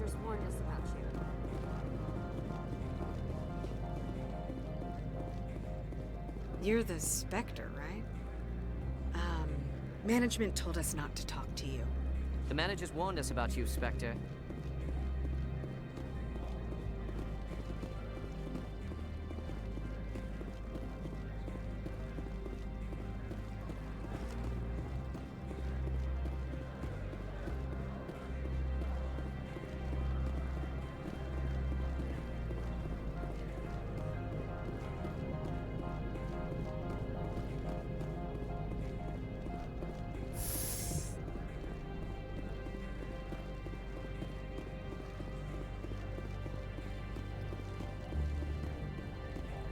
managers warned us about you. You're the Spectre, right? Management told us not to talk to you. The managers warned us about you, Spectre.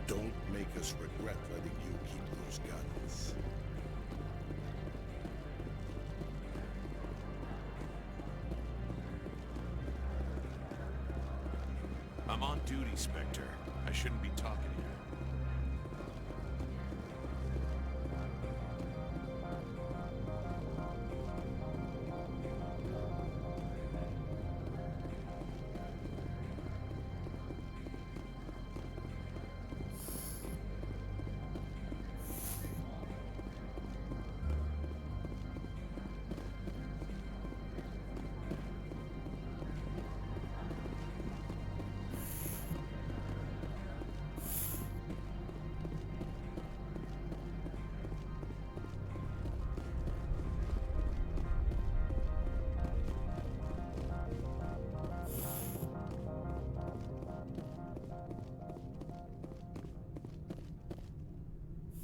Don't make us regret letting you keep those guns. I'm on duty, Spectre. I shouldn't be talking here.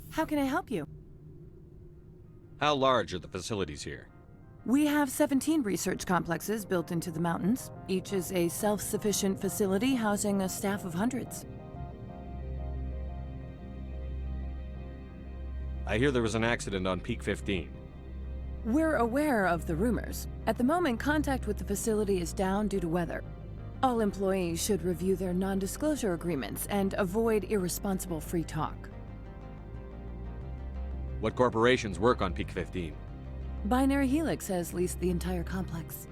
How can I help you? How large are the facilities here? We have 17 research complexes built into the mountains. Each is a self-sufficient facility housing a staff of hundreds. I hear there was an accident on Peak 15. We're aware of the rumors. At the moment, contact with the facility is down due to weather. All employees should review their non-disclosure agreements and avoid irresponsible free talk. What corporations work on Peak 15? Binary Helix has leased the entire complex.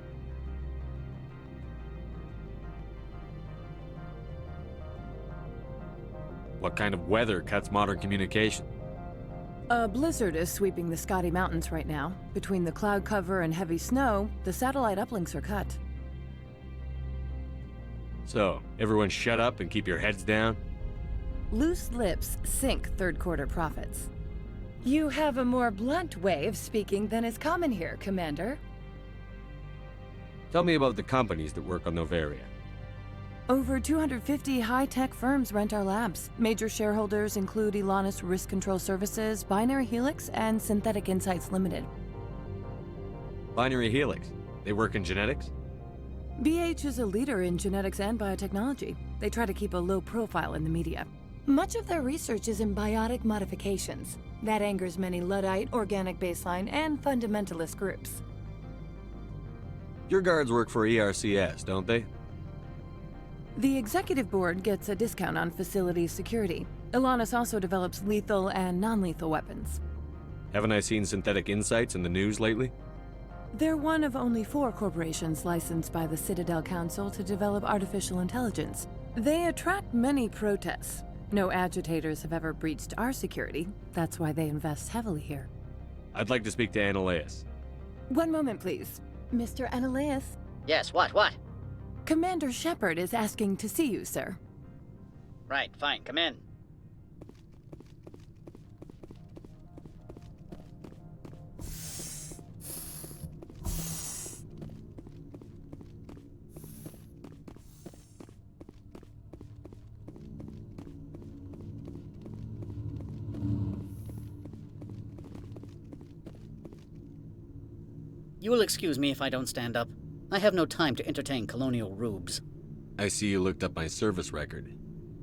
What kind of weather cuts modern communication? A blizzard is sweeping the Scotty Mountains right now. Between the cloud cover and heavy snow, the satellite uplinks are cut. So, everyone shut up and keep your heads down? Loose lips sink third quarter profits. You have a more blunt way of speaking than is common here, Commander. Tell me about the companies that work on Novaria. Over 250 high-tech firms rent our labs. Major shareholders include Elanus Risk Control Services, Binary Helix, and Synthetic Insights Limited. Binary Helix. They work in genetics? BH is a leader in genetics and biotechnology. They try to keep a low profile in the media. Much of their research is in biotic modifications. That angers many Luddite, organic baseline, and fundamentalist groups. Your guards work for ERCS, don't they? The executive board gets a discount on facility security. Elanus also develops lethal and non-lethal weapons. Haven't I seen Synthetic Insights in the news lately? They're one of only 4 corporations licensed by the Citadel Council to develop artificial intelligence. They attract many protests. No agitators have ever breached our security. That's why they invest heavily here. I'd like to speak to Annaleus. One moment, please. Mr. Annaleus? Yes, what? Commander Shepard is asking to see you, sir. Right, fine, come in. You will excuse me if I don't stand up. I have no time to entertain colonial rubes. I see you looked up my service record.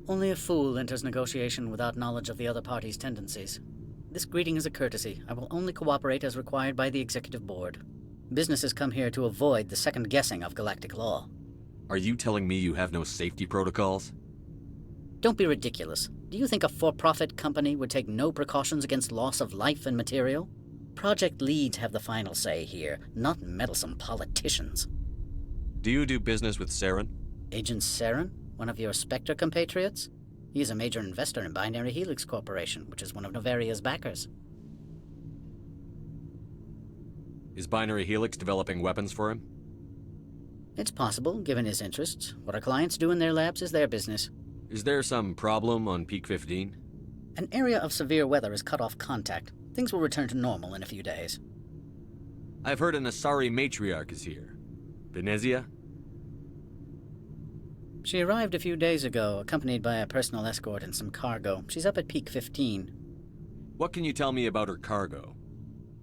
Only a fool enters negotiation without knowledge of the other party's tendencies. This greeting is a courtesy. I will only cooperate as required by the Executive Board. Businesses come here to avoid the second guessing of galactic law. Are you telling me you have no safety protocols? Don't be ridiculous. Do you think a for-profit company would take no precautions against loss of life and material? Project leads have the final say here, not meddlesome politicians. Do you do business with Saren? Agent Saren? One of your Spectre compatriots? He is a major investor in Binary Helix Corporation, which is one of Novaria's backers. Is Binary Helix developing weapons for him? It's possible, given his interests. What our clients do in their labs is their business. Is there some problem on Peak 15? An area of severe weather has cut off contact. Things will return to normal in a few days. I've heard an Asari matriarch is here. Venezia? She arrived a few days ago, accompanied by a personal escort and some cargo. She's up at Peak 15. What can you tell me about her cargo?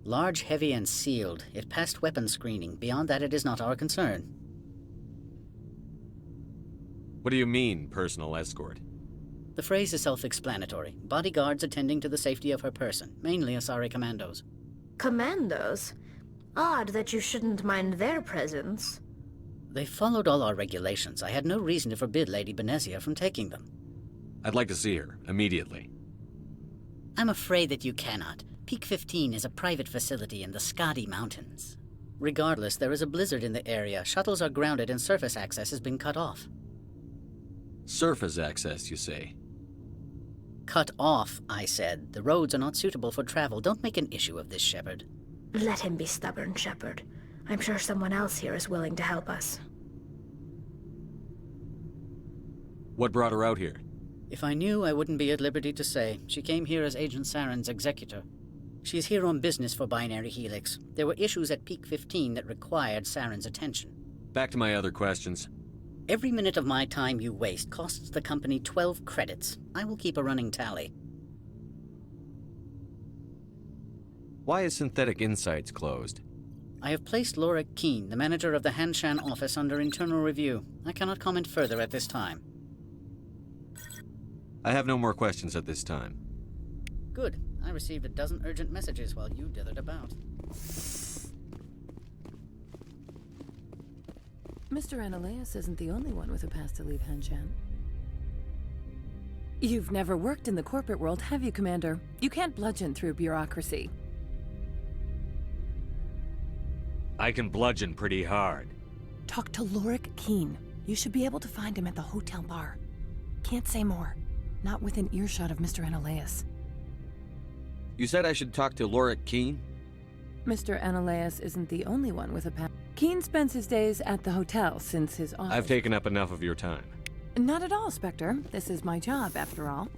Large, heavy, and sealed. It passed weapons screening. Beyond that, it is not our concern. What do you mean, personal escort? The phrase is self-explanatory. Bodyguards attending to the safety of her person, mainly Asari commandos. Commandos? Odd that you shouldn't mind their presence. They followed all our regulations. I had no reason to forbid Lady Benezia from taking them. I'd like to see her, immediately. I'm afraid that you cannot. Peak 15 is a private facility in the Skadi Mountains. Regardless, there is a blizzard in the area. Shuttles are grounded and surface access has been cut off. Surface access, you say? Cut off, I said. The roads are not suitable for travel. Don't make an issue of this, Shepard. Let him be stubborn, Shepard. I'm sure someone else here is willing to help us. What brought her out here? If I knew, I wouldn't be at liberty to say. She came here as Agent Saren's executor. She's here on business for Binary Helix. There were issues at Peak 15 that required Saren's attention. Back to my other questions. Every minute of my time you waste costs the company 12 credits. I will keep a running tally. Why is Synthetic Insights closed? I have placed Laura Keene, the manager of the Hanshan office, under internal review. I cannot comment further at this time. I have no more questions at this time. Good. I received a dozen urgent messages while you dithered about. Mr. Analeas isn't the only one with a pass to leave Hanshan. You've never worked in the corporate world, have you, Commander? You can't bludgeon through bureaucracy. I can bludgeon pretty hard. Talk to Lorik Keene. You should be able to find him at the hotel bar. Can't say more. Not within earshot of Mr. Analeas. You said I should talk to Lorik Keene? Mr. Analeas isn't the only one with a pass. Keene spends his days at the hotel since his office... I've taken up enough of your time. Not at all, Spectre. This is my job, after all.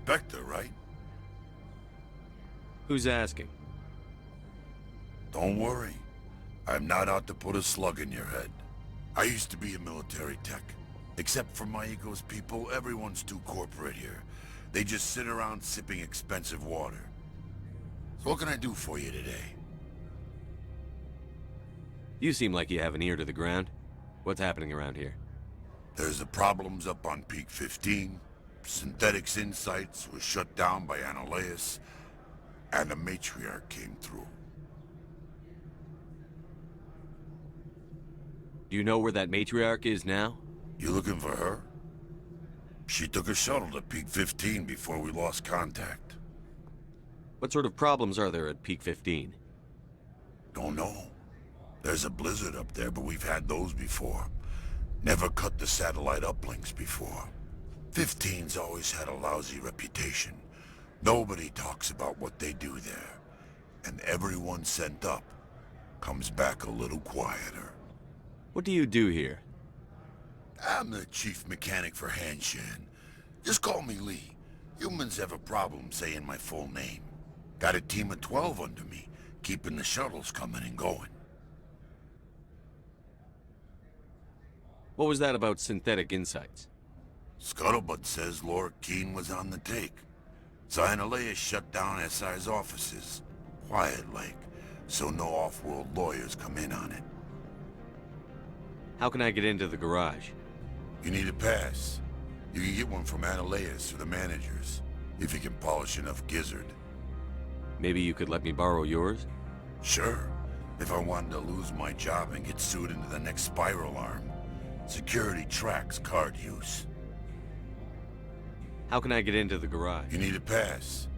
Spectre, right? Who's asking? Don't worry. I'm not out to put a slug in your head. I used to be a military tech. Except for Maego's people, everyone's too corporate here. They just sit around sipping expensive water. So what can I do for you today? You seem like you have an ear to the ground. What's happening around here? There's the problems up on Peak 15. Synthetic Insights was shut down by Analeas. And the matriarch came through. Do you know where that matriarch is now? You looking for her? She took a shuttle to Peak 15 before we lost contact. What sort of problems are there at Peak 15? Don't know. There's a blizzard up there, but we've had those before. Never cut the satellite uplinks before. 15's always had a lousy reputation. Nobody talks about what they do there. And everyone sent up comes back a little quieter. What do you do here? I'm the chief mechanic for Hanshan. Just call me Lee. Humans have a problem saying my full name. Got a team of 12 under me, keeping the shuttles coming and going. What was that about synthetic insights? Scuttlebutt says Laura Keene was on the take. Cyanalea shut down SI's offices. Quiet-like, so no off-world lawyers come in on it. How can I get into the garage? You need a pass. You can get one from Analeas or the managers, if you can polish enough gizzard. Maybe you could let me borrow yours? Sure, if I wanted to lose my job and get sued into the next spiral arm. Security tracks card use. How can I get into the garage? You need a pass.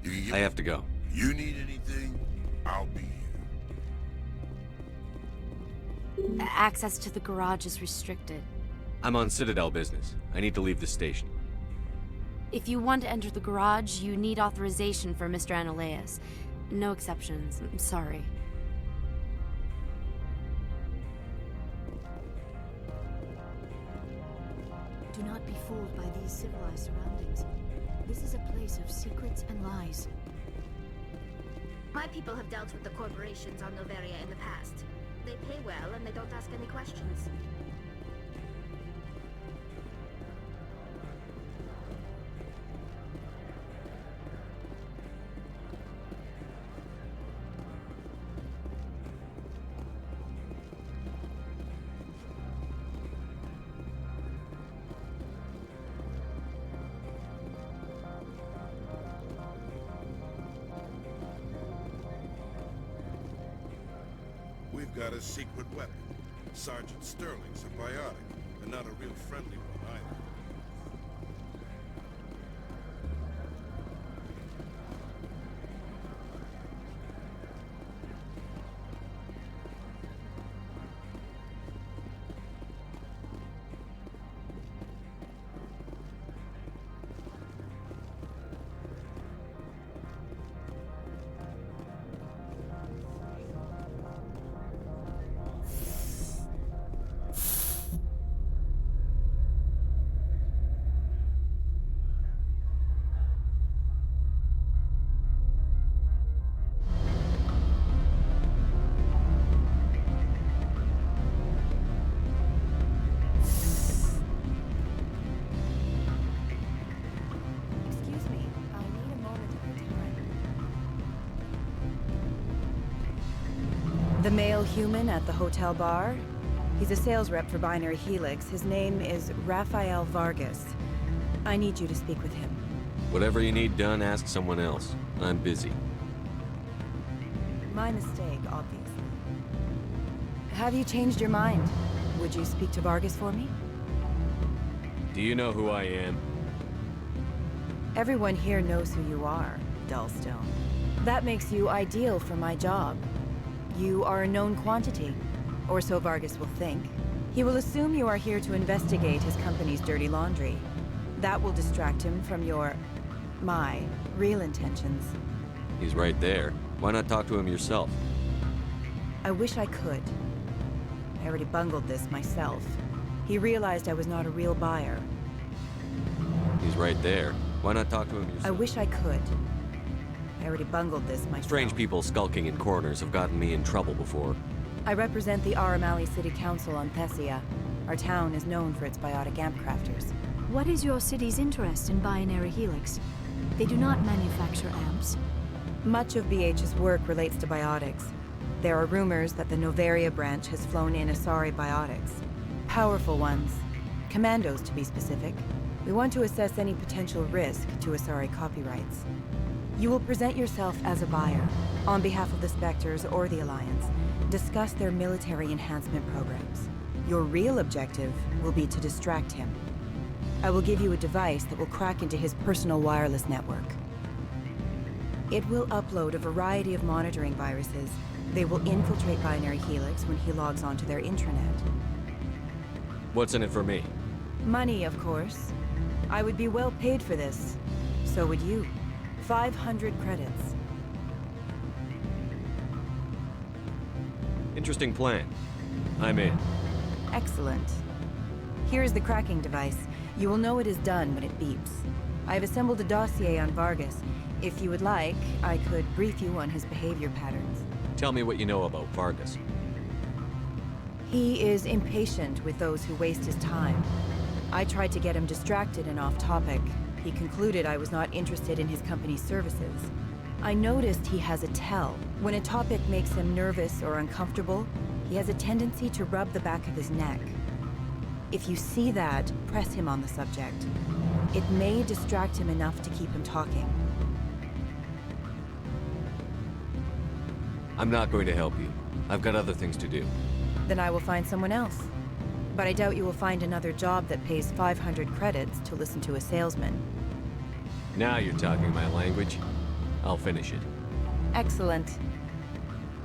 You can get I have to go. You need anything, I'll be here. Access to the garage is restricted. I'm on Citadel business. I need to leave the station. If you want to enter the garage, you need authorization for Mr. Analeas. No exceptions. I'm sorry. Do not be fooled by these civilized surroundings. This is a place of secrets and lies. My people have dealt with the corporations on Noveria in the past. They pay well and they don't ask any questions. We've got a secret weapon. Sergeant Sterling's a biotic, and not a real friendly one either. The male human at the hotel bar? He's a sales rep for Binary Helix. His name is Rafael Vargas. I need you to speak with him. Whatever you need done, ask someone else. I'm busy. My mistake, obviously. Have you changed your mind? Would you speak to Vargas for me? Do you know who I am? Everyone here knows who you are, Dullstone. That makes you ideal for my job. You are a known quantity, or so Vargas will think. He will assume you are here to investigate his company's dirty laundry. That will distract him from my real intentions. He's right there. Why not talk to him yourself? I wish I could. I already bungled this myself. He realized I was not a real buyer. He's right there. Why not talk to him yourself? I wish I could. I already bungled this myself. Strange people skulking in corners have gotten me in trouble before. I represent the Aramali City Council on Thessia. Our town is known for its biotic amp crafters. What is your city's interest in Binary Helix? They do not manufacture amps. Much of BH's work relates to biotics. There are rumors that the Noveria branch has flown in Asari biotics. Powerful ones. Commandos, to be specific. We want to assess any potential risk to Asari copyrights. You will present yourself as a buyer, on behalf of the Spectres or the Alliance. Discuss their military enhancement programs. Your real objective will be to distract him. I will give you a device that will crack into his personal wireless network. It will upload a variety of monitoring viruses. They will infiltrate Binary Helix when he logs onto their intranet. What's in it for me? Money, of course. I would be well paid for this. So would you. 500 credits. Interesting plan. I'm in. Excellent. Here is the cracking device. You will know it is done when it beeps. I have assembled a dossier on Vargas. If you would like, I could brief you on his behavior patterns. Tell me what you know about Vargas. He is impatient with those who waste his time. I tried to get him distracted and off topic. He concluded I was not interested in his company's services. I noticed he has a tell. When a topic makes him nervous or uncomfortable, he has a tendency to rub the back of his neck. If you see that, press him on the subject. It may distract him enough to keep him talking. I'm not going to help you. I've got other things to do. Then I will find someone else. But I doubt you will find another job that pays 500 credits to listen to a salesman. Now you're talking my language. I'll finish it. Excellent.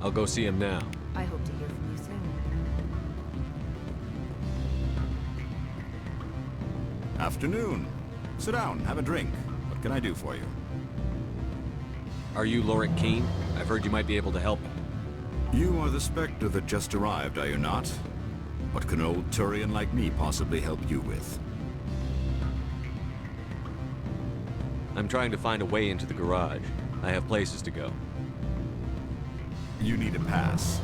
I'll go see him now. I hope to hear from you soon. Afternoon. Sit down, have a drink. What can I do for you? Are you Lorik Keene? I've heard you might be able to help me. You are the Spectre that just arrived, are you not? What can an old Turian like me possibly help you with? I'm trying to find a way into the garage. I have places to go. You need a pass.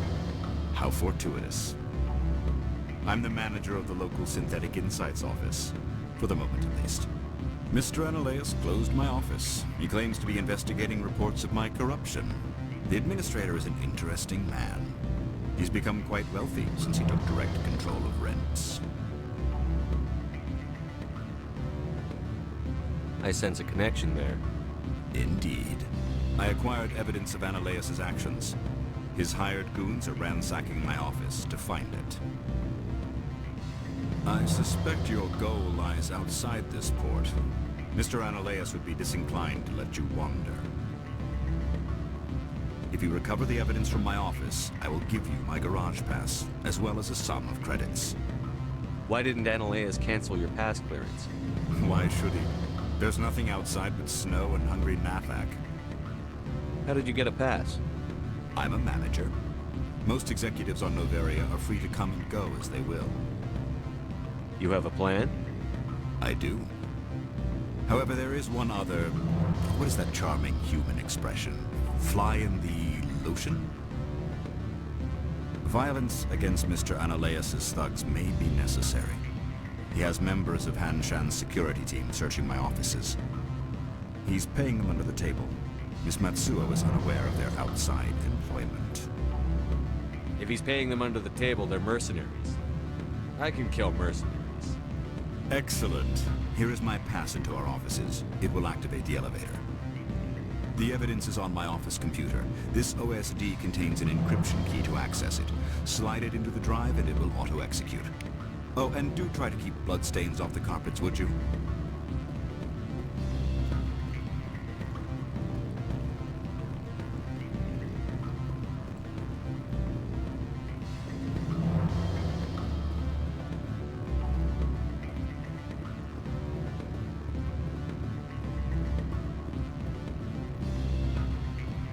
How fortuitous. I'm the manager of the local Synthetic Insights office. For the moment, at least. Mr. Analeas closed my office. He claims to be investigating reports of my corruption. The administrator is an interesting man. He's become quite wealthy since he took direct control of rents. I sense a connection there. Indeed. I acquired evidence of Analeas' actions. His hired goons are ransacking my office to find it. I suspect your goal lies outside this port. Mr. Analeas would be disinclined to let you wander. If you recover the evidence from my office, I will give you my garage pass, as well as a sum of credits. Why didn't Analeas cancel your pass clearance? Why should he? There's nothing outside but snow and hungry Nafak. How did you get a pass? I'm a manager. Most executives on Noveria are free to come and go as they will. You have a plan? I do. However, there is one other... What is that charming human expression? Fly in the lotion? Violence against Mr. Analeas' thugs may be necessary. He has members of Han Shan's security team searching my offices. He's paying them under the table. Miss Matsuo is unaware of their outside employment. If he's paying them under the table, they're mercenaries. I can kill mercenaries. Excellent. Here is my pass into our offices. It will activate the elevator. The evidence is on my office computer. This OSD contains an encryption key to access it. Slide it into the drive and it will auto-execute. Oh, and do try to keep bloodstains off the carpets, would you?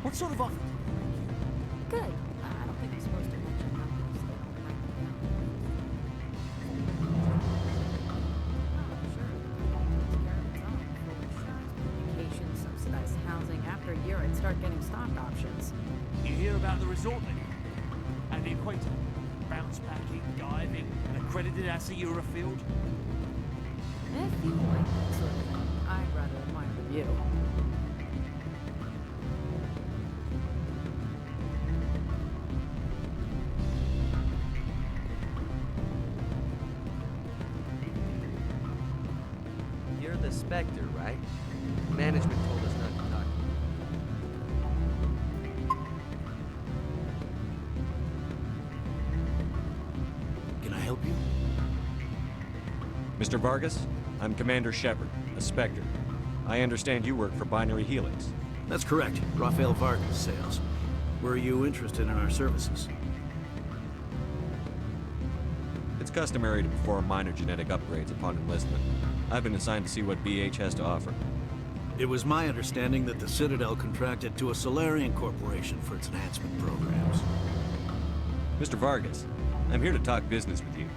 What sort of offer? Good. I don't think I'm supposed to mention numbers. They don't write them down. Oh, sure. Takes care of its own. Full insurance, communications, subsidized housing. After a year, I'd start getting stock options. You hear about the resort then? And the equator? Bounce packing, diving, and accredited as a Eurofield? If you like that sort of thing, I'd rather admire the view. The Spectre, right? Management told us not to talk. Can I help you? Mr. Vargas, I'm Commander Shepard, a Spectre. I understand you work for Binary Helix. That's correct. Rafael Vargas sales. Were you interested in our services? It's customary to perform minor genetic upgrades upon enlistment. I've been assigned to see what BH has to offer. It was my understanding that the Citadel contracted to a Solarian corporation for its enhancement programs. Mr. Vargas, I'm here to talk business with you.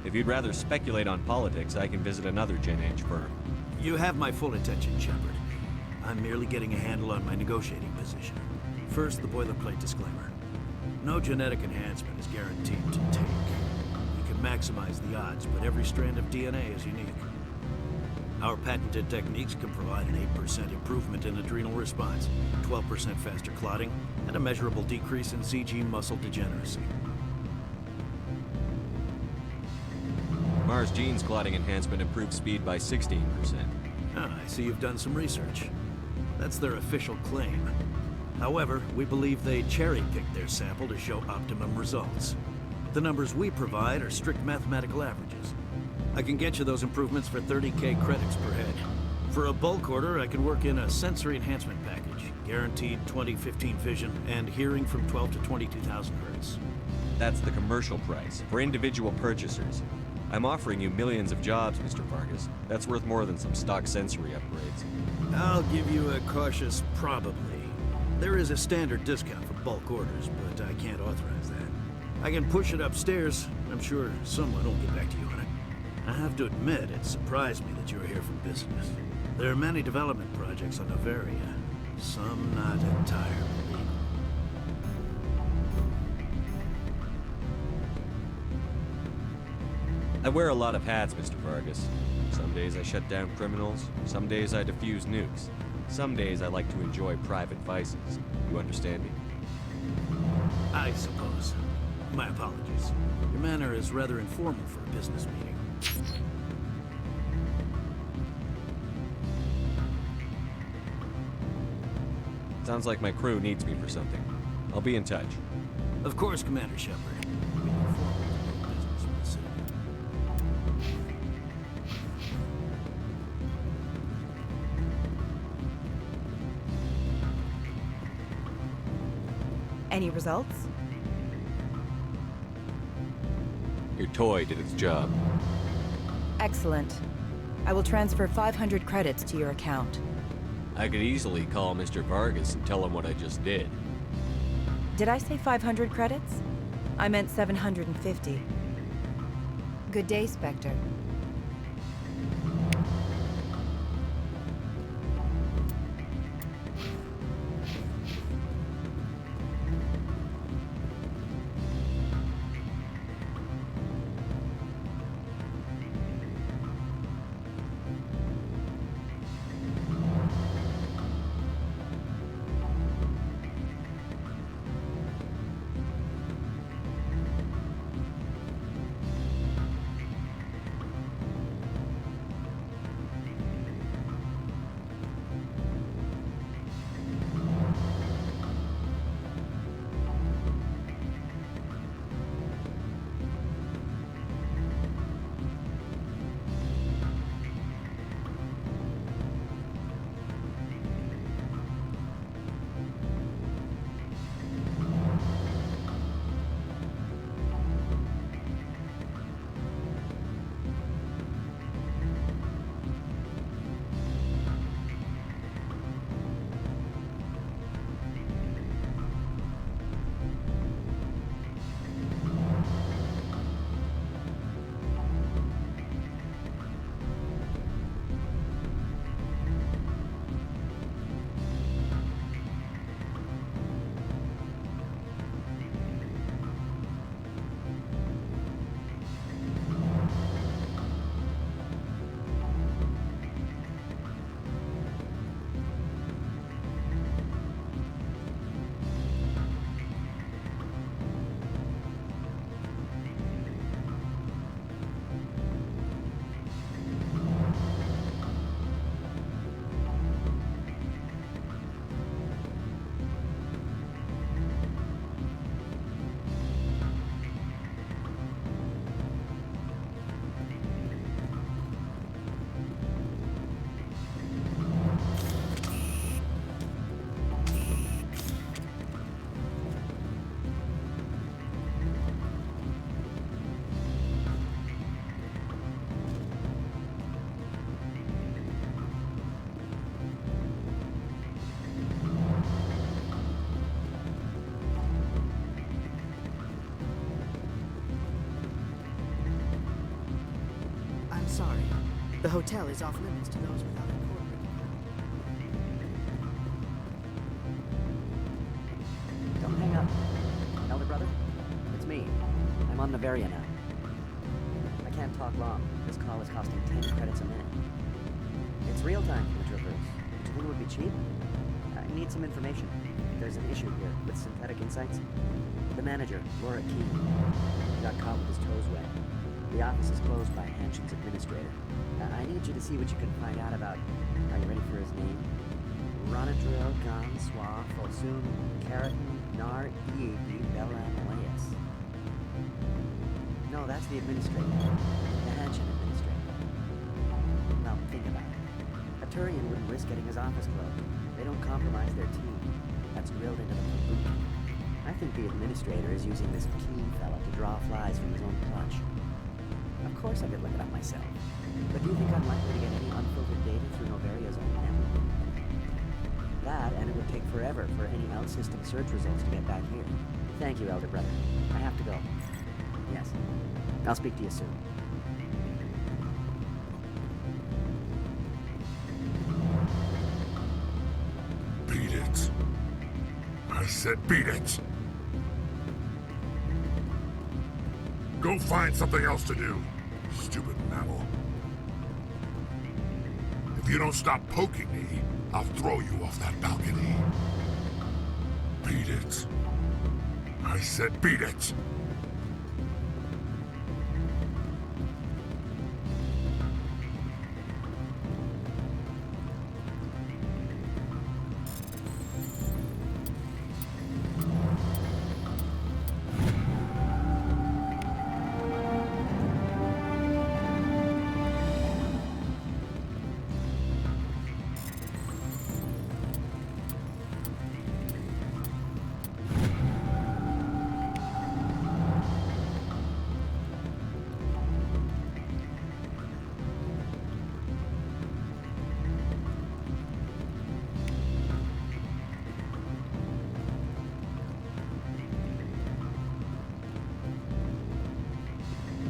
If you'd rather speculate on politics, I can visit another Gen Eng firm. You have my full attention, Shepard. I'm merely getting a handle on my negotiating position. First, the boilerplate disclaimer. No genetic enhancement is guaranteed to take. You can maximize the odds, but every strand of DNA is unique. Our patented techniques can provide an 8% improvement in adrenal response, 12% faster clotting, and a measurable decrease in CG muscle degeneracy. Mars Gene's clotting enhancement improves speed by 16%. Ah, I see you've done some research. That's their official claim. However, we believe they cherry-picked their sample to show optimum results. The numbers we provide are strict mathematical averages. I can get you those improvements for 30K credits per head. For a bulk order, I can work in a sensory enhancement package, guaranteed 20/15 vision, and hearing from 12 to 22,000 hertz. That's the commercial price, for individual purchasers. I'm offering you millions of jobs, Mr. Vargas. That's worth more than some stock sensory upgrades. I'll give you a cautious probably. There is a standard discount for bulk orders, but I can't authorize that. I can push it upstairs. I'm sure someone will get back to you on it. I have to admit, it surprised me that you're here for business. There are many development projects on Noveria, some not entirely legal. I wear a lot of hats, Mr. Vargas. Some days I shut down criminals, some days I defuse nukes. Some days I like to enjoy private vices. You understand me? I suppose. My apologies. Your manner is rather informal for a business meeting. Sounds like my crew needs me for something. I'll be in touch. Of course, Commander Shepard. We look forward to doing business with the city. Any results? Your toy did its job. Excellent. I will transfer 500 credits to your account. I could easily call Mr. Vargas and tell him what I just did. Did I say 500 credits? I meant 750. Good day, Spectre. The hotel is off limits to those without a corporate account. Don't hang up. Elder brother? It's me. I'm on Noveria now. I can't talk long. This call is costing 10 credits a minute. It's real time from the Traverse. Do you think it would be cheap? I need some information. There's an issue here with Synthetic Insights. The manager, Laura Keene, got caught with his toes wet. The office is closed by Hanshin's administrator. I need you to see what you can find out about... Are you ready for his name? Ronadril Gan Swa Fosum Keratin Nar Eegi Bella Malaeus. No, that's the administrator. The Hanshin administrator. Well, think about it. A Turian wouldn't risk getting his office closed. They don't compromise their team. That's drilled into them from boot. I think the administrator is using this Keene fella to draw flies from his own clutch. Of course I could look it up myself. But do you think I'm likely to get any unfiltered data through Noveria's own network? That, and it would take forever for any out-system search results to get back here. Thank you, Elder Brother. I have to go. Yes. I'll speak to you soon. Beat it. I said beat it. Go find something else to do, stupid mammal. If you don't stop poking me, I'll throw you off that balcony. Beat it. I said beat it.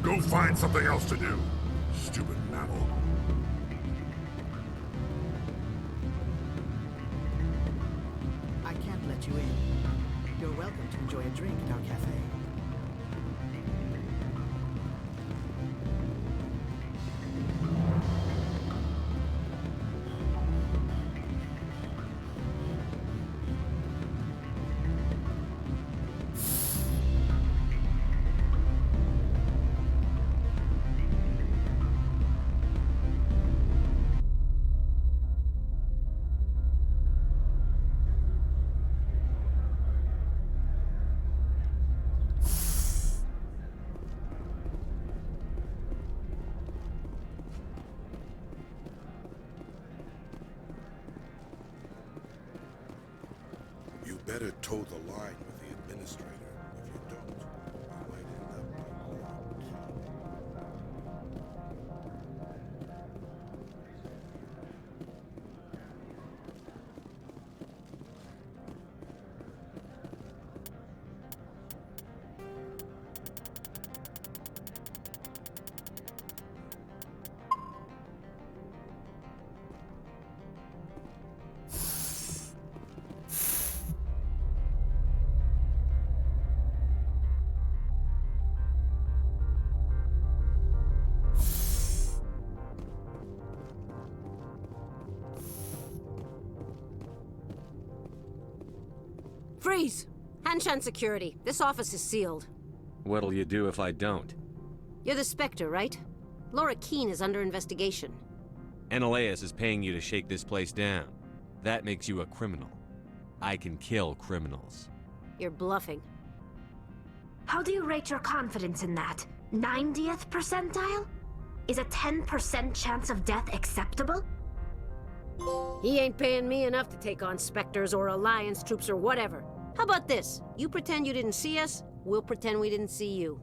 Go find something else to do, stupid mammal. I can't let you in. You're welcome to enjoy a drink at our cafe. You better toe the line with the administrator. If you don't, you might end up like Laura Keene. Freeze! Hanshan security. This office is sealed. What'll you do if I don't? You're the Spectre, right? Laura Keene is under investigation. Analaeus is paying you to shake this place down. That makes you a criminal. I can kill criminals. You're bluffing. How do you rate your confidence in that? 90th percentile? Is a 10% chance of death acceptable? He ain't paying me enough to take on Spectres or Alliance troops or whatever. How about this? You pretend you didn't see us, we'll pretend we didn't see you.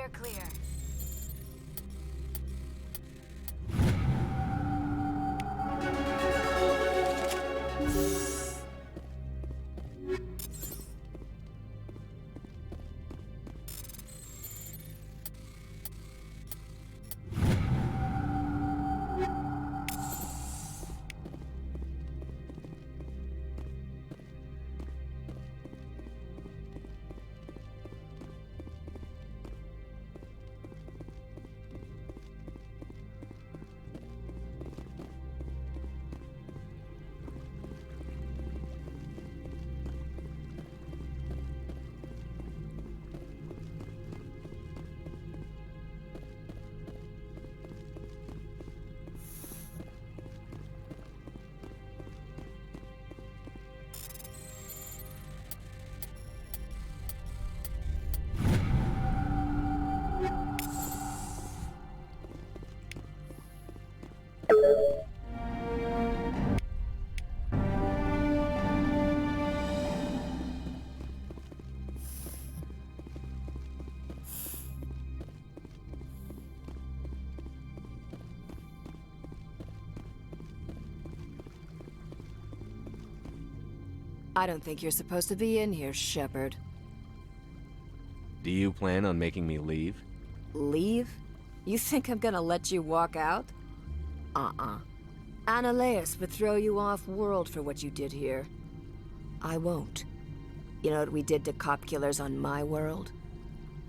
Perimeter clear. I don't think you're supposed to be in here, Shepard. Do you plan on making me leave? Leave? You think I'm gonna let you walk out? Ananias would throw you off-world for what you did here. I won't. You know what we did to cop killers on my world?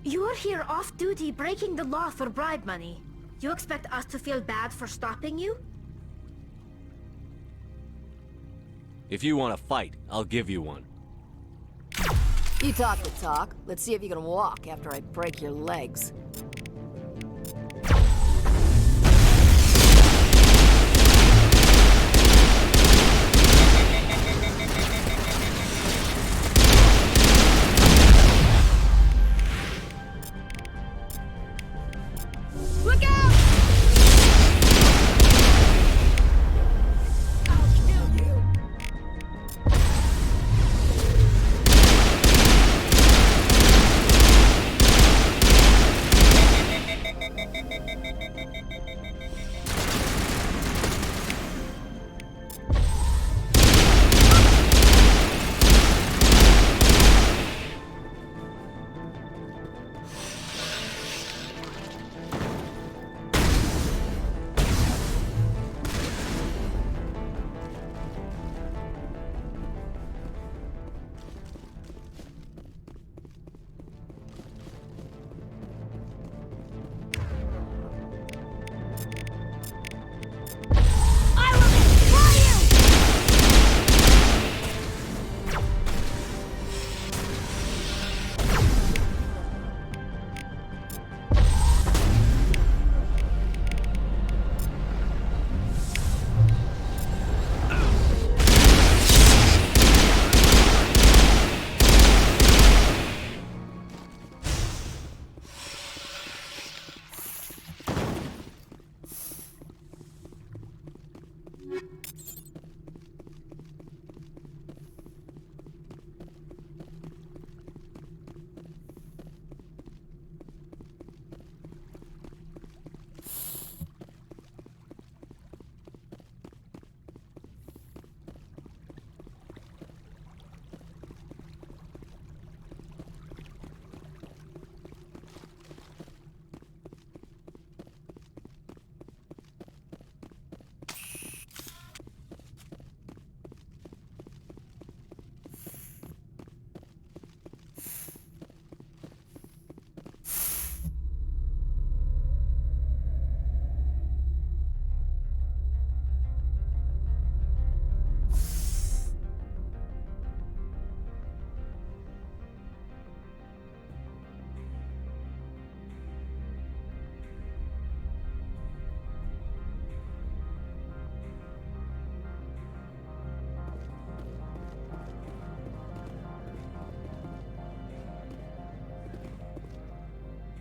You're here off-duty breaking the law for bribe money. You expect us to feel bad for stopping you? If you want to fight, I'll give you one. You talk the talk. Let's see if you can walk after I break your legs. Look out! I'll kill you!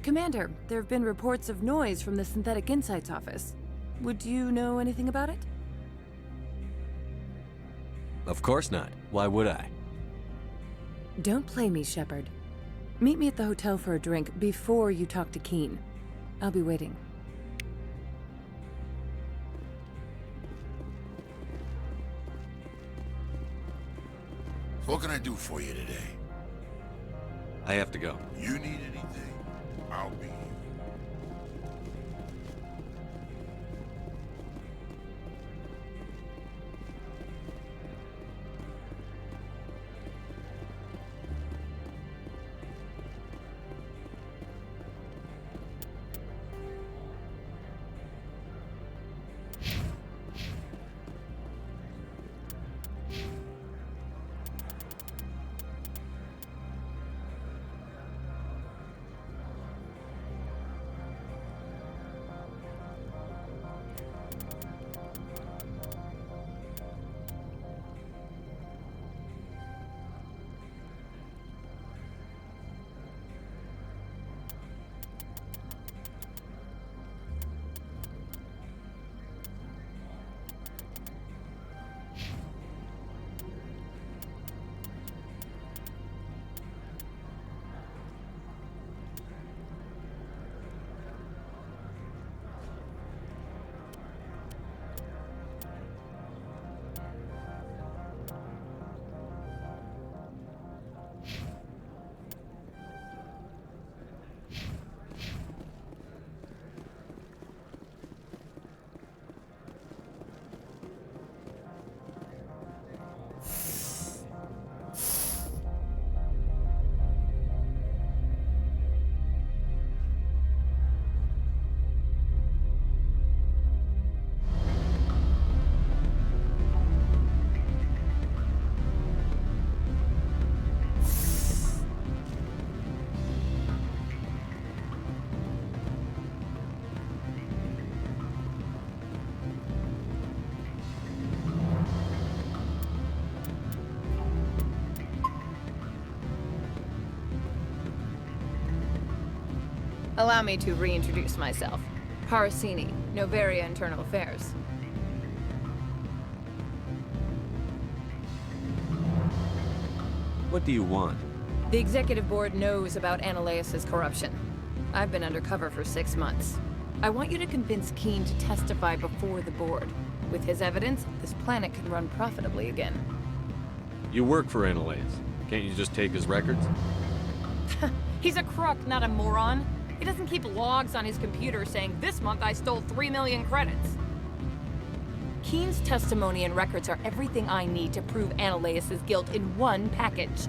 Commander, there have been reports of noise from the Synthetic Insights office. Would you know anything about it? Of course not. Why would I? Don't play me, Shepard. Meet me at the hotel for a drink before you talk to Keen. I'll be waiting. What can I do for you today? I have to go. You need anything, I'll be here. Allow me to reintroduce myself. Parasini, Novaria Internal Affairs. What do you want? The executive board knows about Ananias' corruption. I've been undercover for 6 months. I want you to convince Keen to testify before the board. With his evidence, this planet can run profitably again. You work for Ananias. Can't you just take his records? He's a crook, not a moron. He doesn't keep logs on his computer saying, "This month I stole 3 million credits." Keen's testimony and records are everything I need to prove Ananias' guilt in one package.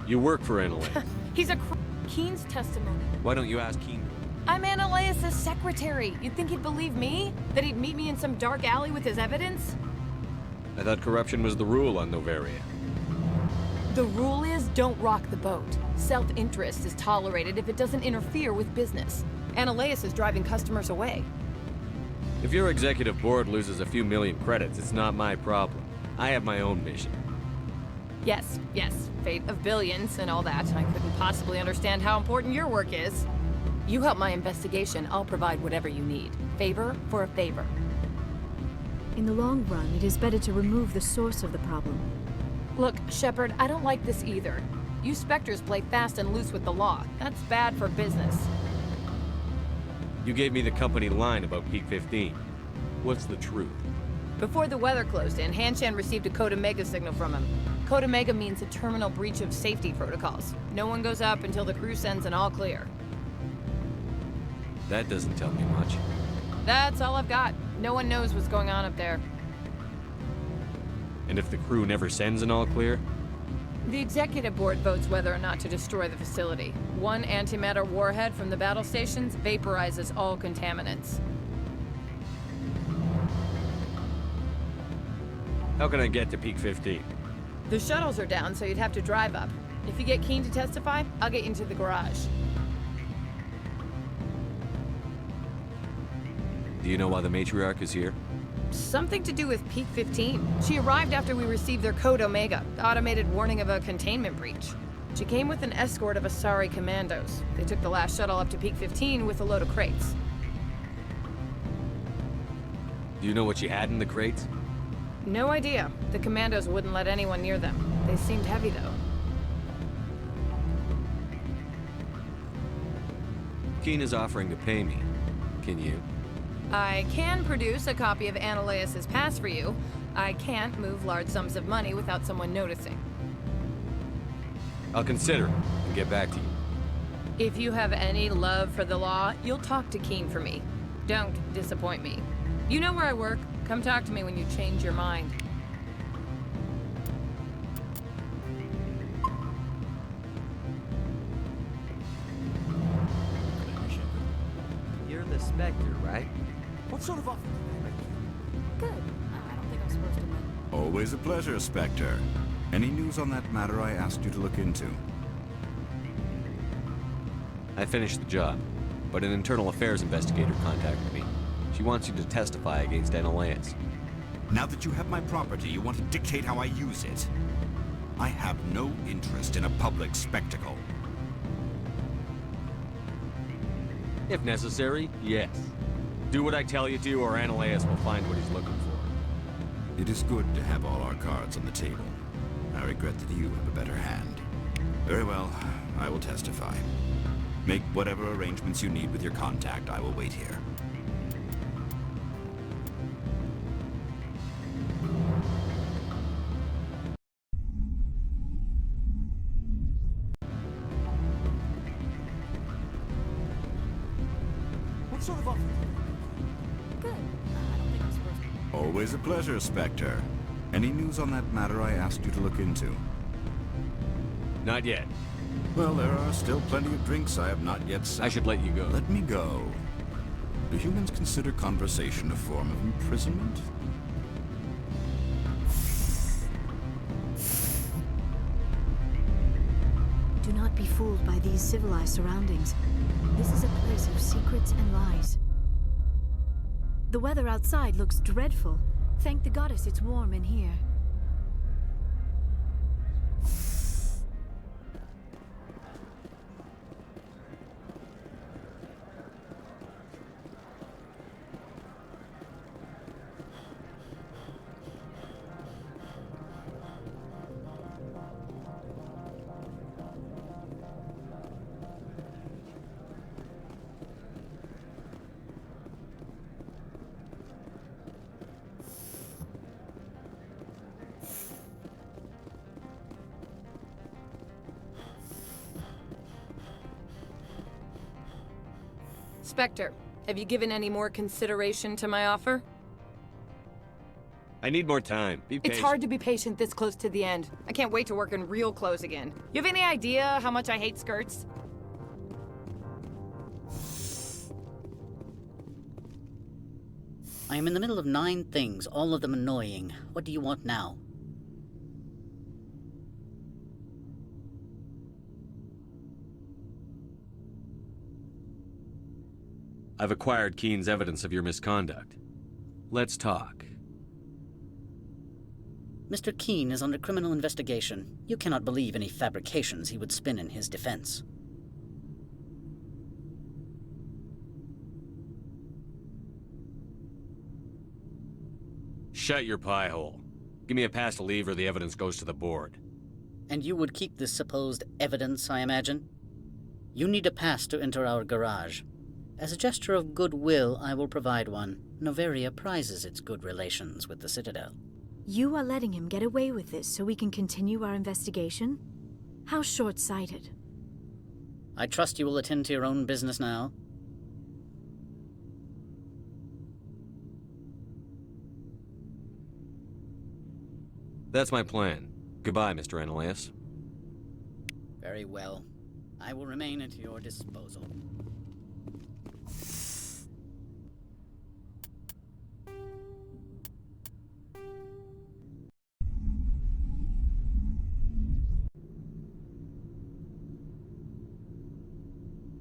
You work for Ananias. He's a Keen's testimony. Why don't you ask Keen? I'm Ananias' secretary. You'd think he'd believe me? That he'd meet me in some dark alley with his evidence? I thought corruption was the rule on Novaria. The rule is don't rock the boat. Self-interest is tolerated if it doesn't interfere with business. Ananias is driving customers away. If your executive board loses a few million credits, it's not my problem. I have my own mission. Yes, fate of billions and all that. I couldn't possibly understand how important your work is. You help my investigation, I'll provide whatever you need. Favor for a favor. In the long run, it is better to remove the source of the problem. Look, Shepard, I don't like this either. You Spectres play fast and loose with the law. That's bad for business. You gave me the company line about Peak 15. What's the truth? Before the weather closed in, Hanshan received a Code Omega signal from him. Code Omega means a terminal breach of safety protocols. No one goes up until the crew sends an all clear. That doesn't tell me much. That's all I've got. No one knows what's going on up there. And if the crew never sends an all clear? The executive board votes whether or not to destroy the facility. One antimatter warhead from the battle stations vaporizes all contaminants. How can I get to Peak 15? The shuttles are down, so you'd have to drive up. If you get Keen to testify, I'll get you into the garage. Do you know why the matriarch is here? Something to do with Peak 15. She arrived after we received their Code Omega, the automated warning of a containment breach. She came with an escort of Asari commandos. They took the last shuttle up to Peak 15 with a load of crates. Do you know what she had in the crates? No idea. The commandos wouldn't let anyone near them. They seemed heavy, though. Keen is offering to pay me. Can you? I can produce a copy of Ananias' pass for you. I can't move large sums of money without someone noticing. I'll consider it and get back to you. If you have any love for the law, you'll talk to Keen for me. Don't disappoint me. You know where I work. Come talk to me when you change your mind. You're the Spectre, right? What sort of offer did they make you? Good. I don't think I'm supposed to. Always a pleasure, Spectre. Any news on that matter I asked you to look into? I finished the job, but an internal affairs investigator contacted me. She wants you to testify against Ananias. Now that you have my property, you want to dictate how I use it. I have no interest in a public spectacle. If necessary, yes. Do what I tell you to, or Ananias will find what he's looking for. It is good to have all our cards on the table. I regret that you have a better hand. Very well, I will testify. Make whatever arrangements you need with your contact. I will wait here. What sort of offer did they make you? Good. I don't think I'm supposed to. Always a pleasure, Spectre. Any news on that matter I asked you to look into? Not yet. Well, there are still plenty of drinks I have not yet said. I should let you go. Let me go. Do humans consider conversation a form of imprisonment? Do not be fooled by these civilized surroundings. This is a place of secrets and lies. The weather outside looks dreadful. Thank the goddess it's warm in here. Spectre, have you given any more consideration to my offer? I need more time. Be patient. It's hard to be patient this close to the end. I can't wait to work in real clothes again. You have any idea how much I hate skirts? I am in the middle of 9 things, all of them annoying. What do you want now? I've acquired Keen's evidence of your misconduct. Let's talk. Mr. Keen is under criminal investigation. You cannot believe any fabrications he would spin in his defense. Shut your pie hole. Give me a pass to leave or the evidence goes to the board. And you would keep this supposed evidence, I imagine? You need a pass to enter our garage. As a gesture of goodwill, I will provide one. Noveria prizes its good relations with the Citadel. You are letting him get away with this so we can continue our investigation? How short-sighted. I trust you will attend to your own business now. That's my plan. Goodbye, Mr. Ananias. Very well. I will remain at your disposal.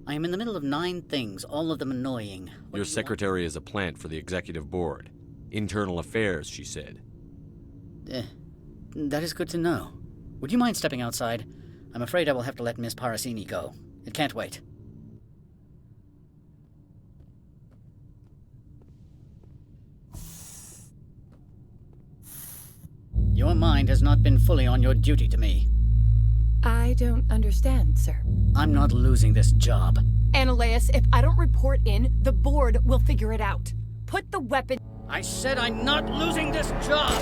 I am in the middle of 9 things, all of them annoying. Your secretary is a plant for the executive board. Internal affairs, she said. That is good to know. Would you mind stepping outside? I'm afraid I will have to let Miss Parasini go. It can't wait. Your mind has not been fully on your duty to me. I don't understand, sir. I'm not losing this job. Annaleas, if I don't report in, the board will figure it out. Put the weapon... I said I'm not losing this job!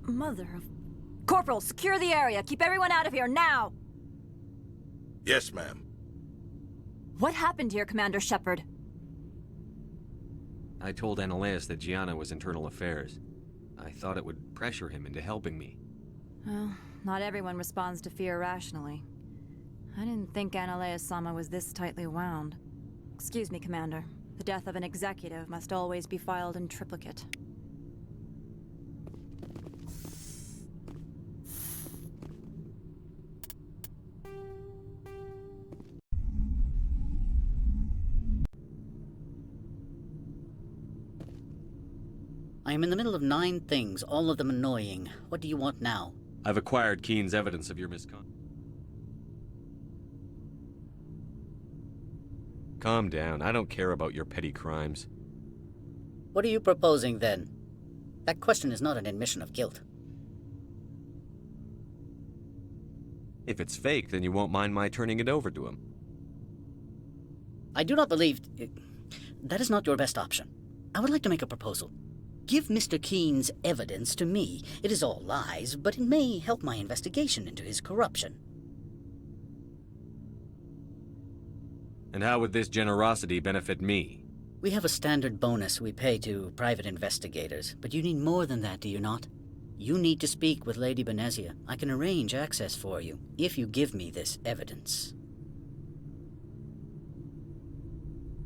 Mother of... Corporal, secure the area. Keep everyone out of here, now! Yes, ma'am. What happened here, Commander Shepard? I told Annaleas that Gianna was internal affairs. I thought it would pressure him into helping me. Well, not everyone responds to fear rationally. I didn't think Annaleas-sama was this tightly wound. Excuse me, Commander. The death of an executive must always be filed in triplicate. I am in the middle of 9 things, all of them annoying. What do you want now? I've acquired Keen's evidence of your misconduct. Calm down. I don't care about your petty crimes. What are you proposing, then? That question is not an admission of guilt. If it's fake, then you won't mind my turning it over to him. I do not believe... That is not your best option. I would like to make a proposal. Give Mr. Keen's evidence to me. It is all lies, but it may help my investigation into his corruption. And how would this generosity benefit me? We have a standard bonus we pay to private investigators, but you need more than that, do you not? You need to speak with Lady Benezia. I can arrange access for you, if you give me this evidence.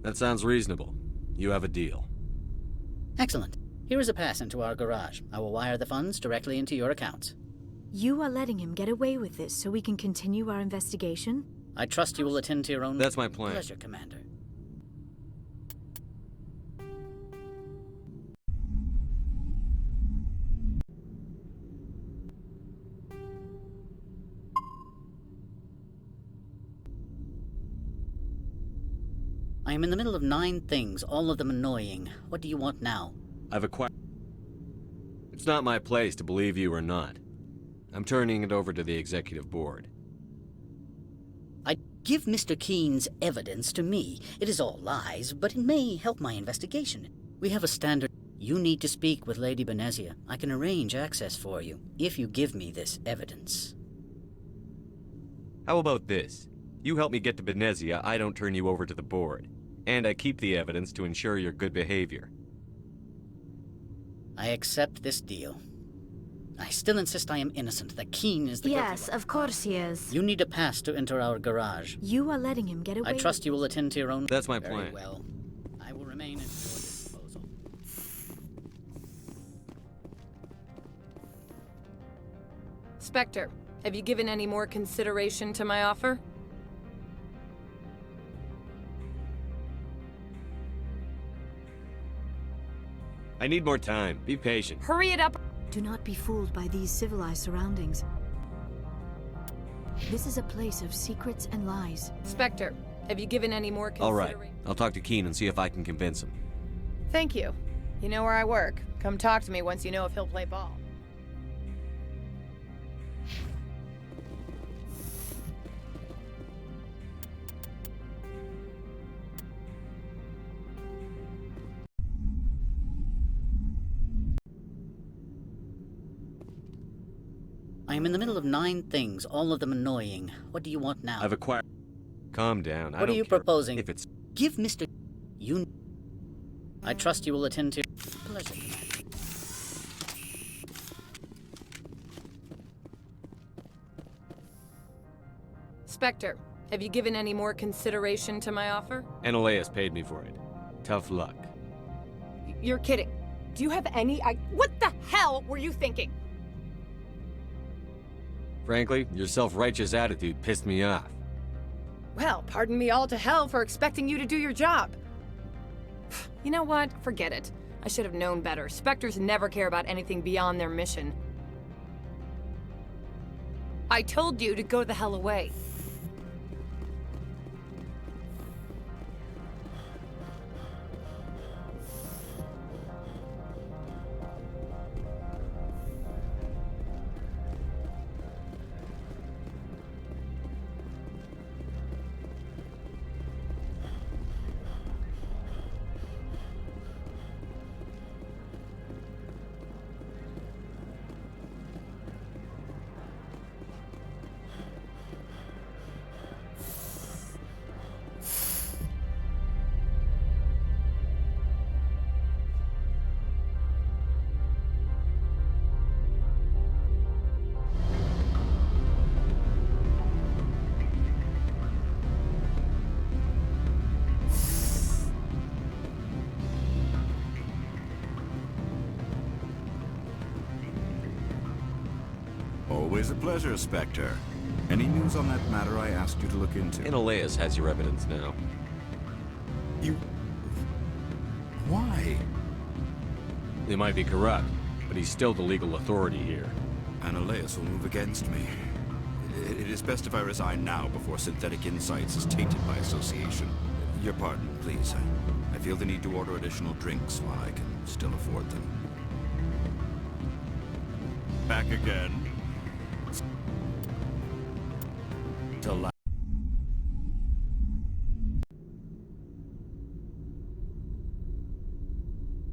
That sounds reasonable. You have a deal. Excellent. Here is a pass into our garage. I will wire the funds directly into your accounts. You are letting him get away with this so we can continue our investigation? I trust you will attend to your own... That's my plan. Pleasure, Commander. I am in the middle of 9 things, all of them annoying. What do you want now? I've acquired... It's not my place to believe you or not. I'm turning it over to the executive board. Give Mr. Keen's evidence to me. It is all lies, but it may help my investigation. We have a standard... You need to speak with Lady Benezia. I can arrange access for you, if you give me this evidence. How about this? You help me get to Benezia, I don't turn you over to the board. And I keep the evidence to ensure your good behavior. I accept this deal. I still insist I am innocent, that Keen is the guilty Yes, one. of course he is. You need a pass to enter our garage. You are letting him get away. I trust you will attend to your own... That's my Very plan. well. I will remain at your disposal. Spectre, have you given any more consideration to my offer? I need more time. Be patient. Hurry it up! Do not be fooled by these civilized surroundings. This is a place of secrets and lies. Spectre, have you given any more All consideration? right. I'll talk to Keen and see if I can convince him. Thank you. You know where I work. Come talk to me once you know if he'll play ball. I am in the middle of 9 things, all of them annoying. What do you want now? I've acquired... Calm down. What are you proposing? If it's... Give Mr... You... I trust you will attend to... Pleasure. Spectre, have you given any more consideration to my offer? Annaleas paid me for it. Tough luck. You're kidding. Do you have any... What the hell were you thinking? Frankly, your self-righteous attitude pissed me off. Well, pardon me all to hell for expecting you to do your job. You know what? Forget it. I should have known better. Spectres never care about anything beyond their mission. I told you to go the hell away. Always a pleasure, Spectre. Any news on that matter I asked you to look into? Analeas has your evidence now. You... Why? They might be corrupt, but he's still the legal authority here. Analeas will move against me. It is best if I resign now before Synthetic Insights is tainted by association. Your pardon, please. I feel the need to order additional drinks while I can still afford them. Back again.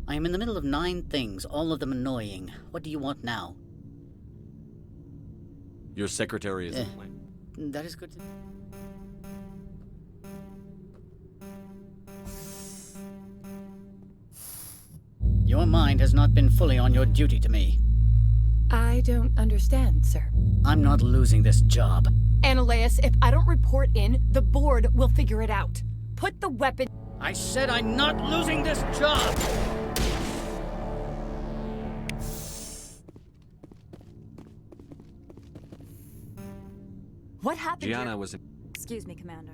I am in the middle of 9 things, all of them annoying. What do you want now? Your secretary is in line. That is good to... Your mind has not been fully on your duty to me. I don't understand, sir. I'm not losing this job. Analeas, if I don't report in, the board will figure it out. Put the weapon... I said I'm not losing this job! What happened? Gianna was... Excuse me, Commander.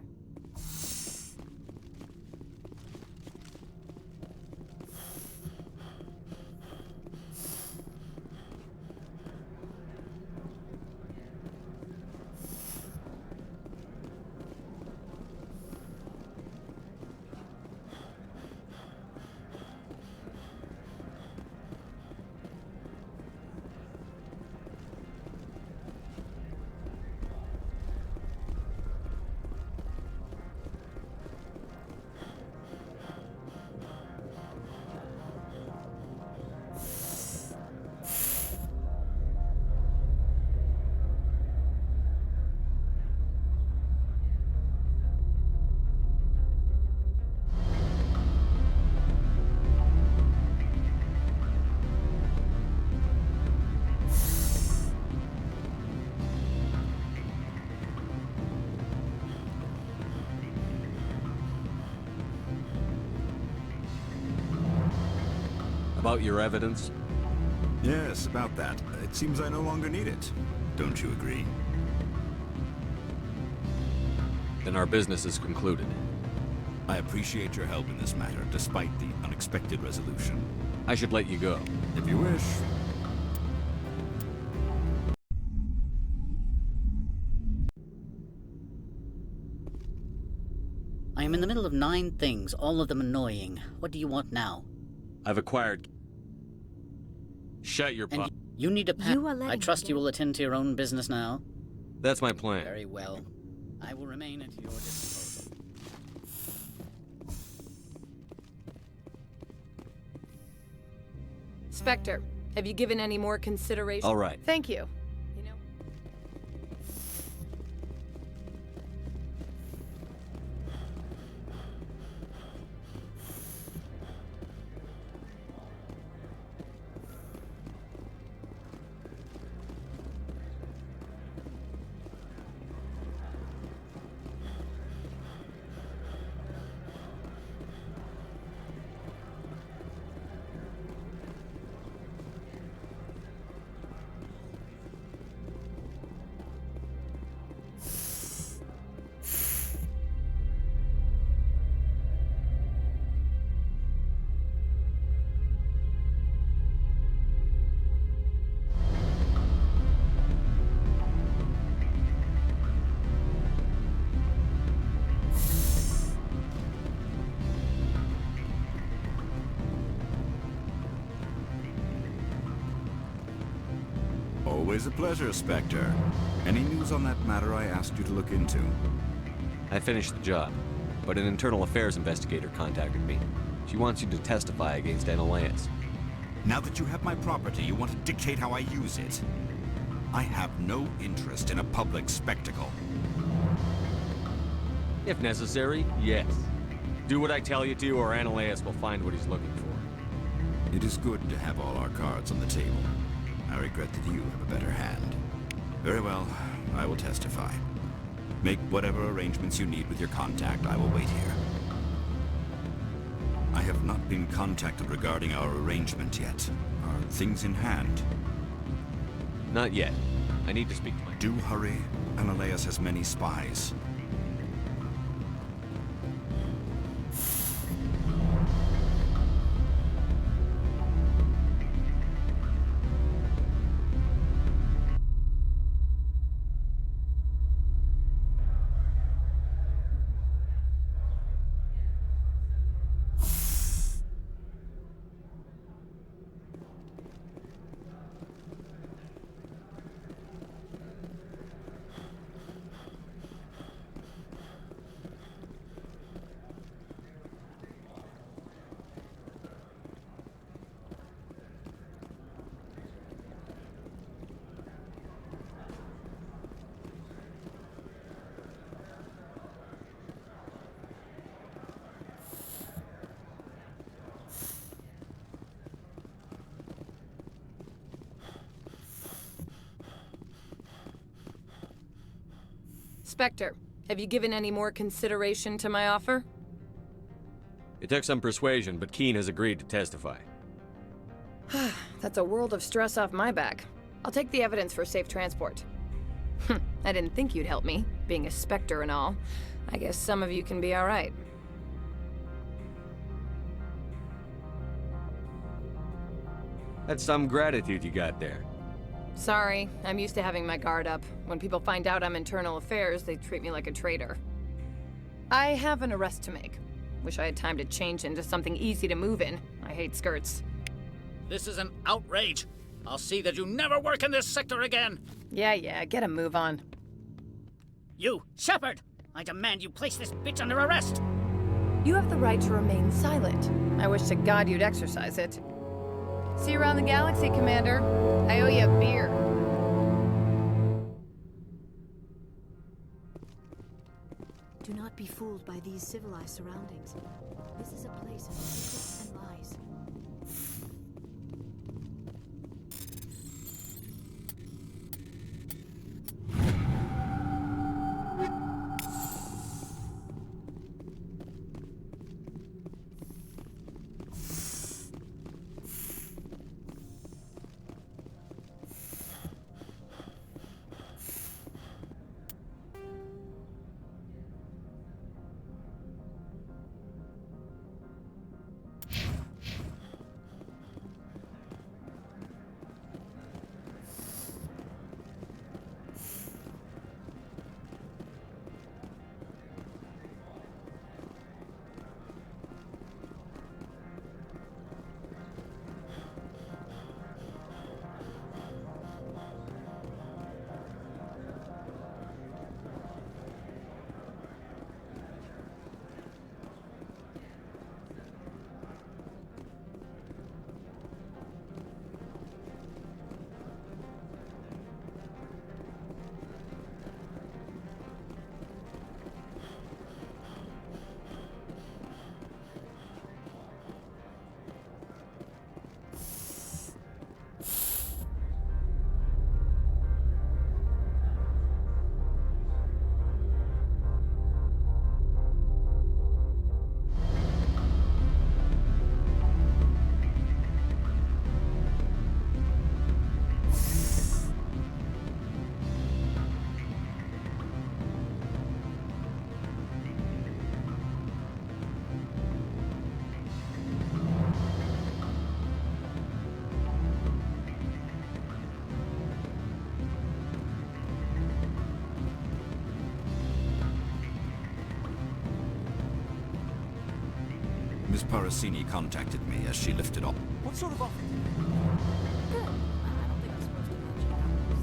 About your evidence? Yes, about that. It seems I no longer need it. Don't you agree? Then our business is concluded. I appreciate your help in this matter, despite the unexpected resolution. I should let you go. If you wish. I am in the middle of 9 things, all of them annoying. What do you want now? I've acquired... Shut your And pop. you need to You are letting I trust you will attend to your own business now. That's my plan. Very well. I will remain at your disposal. Spectre, have you given any more consideration? All right. Thank you. Always a pleasure, Spectre. Any news on that matter I asked you to look into? I finished the job, but an internal affairs investigator contacted me. She wants you to testify against Analeas. Now that you have my property, you want to dictate how I use it. I have no interest in a public spectacle. If necessary, yes. Do what I tell you to, or Analeas will find what he's looking for. It is good to have all our cards on the table. I regret that you have a better hand. Very well, I will testify. Make whatever arrangements you need with your contact. I will wait here. I have not been contacted regarding our arrangement yet. Are things in hand? Not yet. I need to speak to my... Do hurry. Analeas has many spies. Spectre, have you given any more consideration to my offer? It took some persuasion, but Keen has agreed to testify. That's a world of stress off my back. I'll take the evidence for safe transport. I didn't think you'd help me, being a Spectre and all. I guess some of you can be alright. That's some gratitude you got there. Sorry, I'm used to having my guard up. When people find out I'm internal affairs, they treat me like a traitor. I have an arrest to make. Wish I had time to change into something easy to move in. I hate skirts. This is an outrage. I'll see that you never work in this sector again. Yeah, get a move on. You, Shepard! I demand you place this bitch under arrest! You have the right to remain silent. I wish to God you'd exercise it. See you around the galaxy, Commander. I owe you a beer. Do not be fooled by these civilized surroundings. This is a place of secrets and lies. Miss Parasini contacted me as she lifted off. What sort of offer? Good. I don't think I'm supposed to mention that.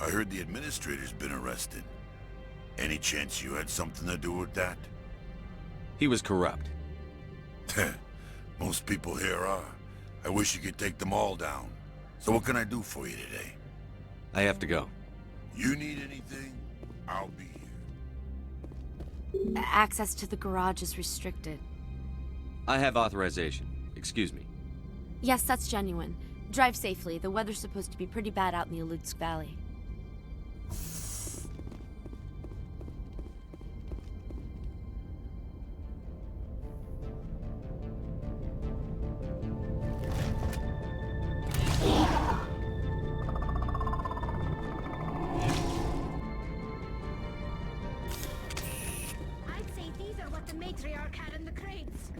I heard the administrator's been arrested. Any chance you had something to do with that? He was corrupt. Most people here are. I wish you could take them all down. So what can I do for you today? I have to go. You need anything, I'll be here. Access to the garage is restricted. I have authorization. Excuse me. Yes, that's genuine. Drive safely. The weather's supposed to be pretty bad out in the Alutsk Valley. I'd say these are what the matriarch had in the crates.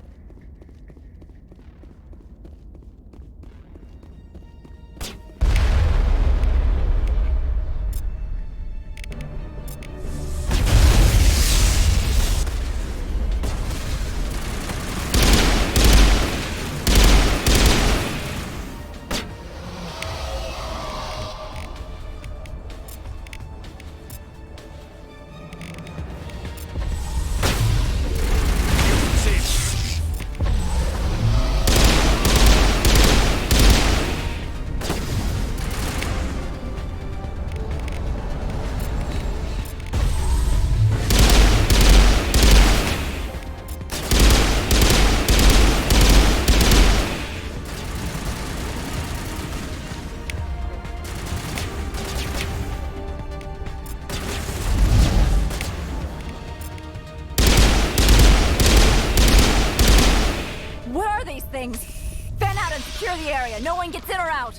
What are these things? Fan out and secure the area. No one gets in or out.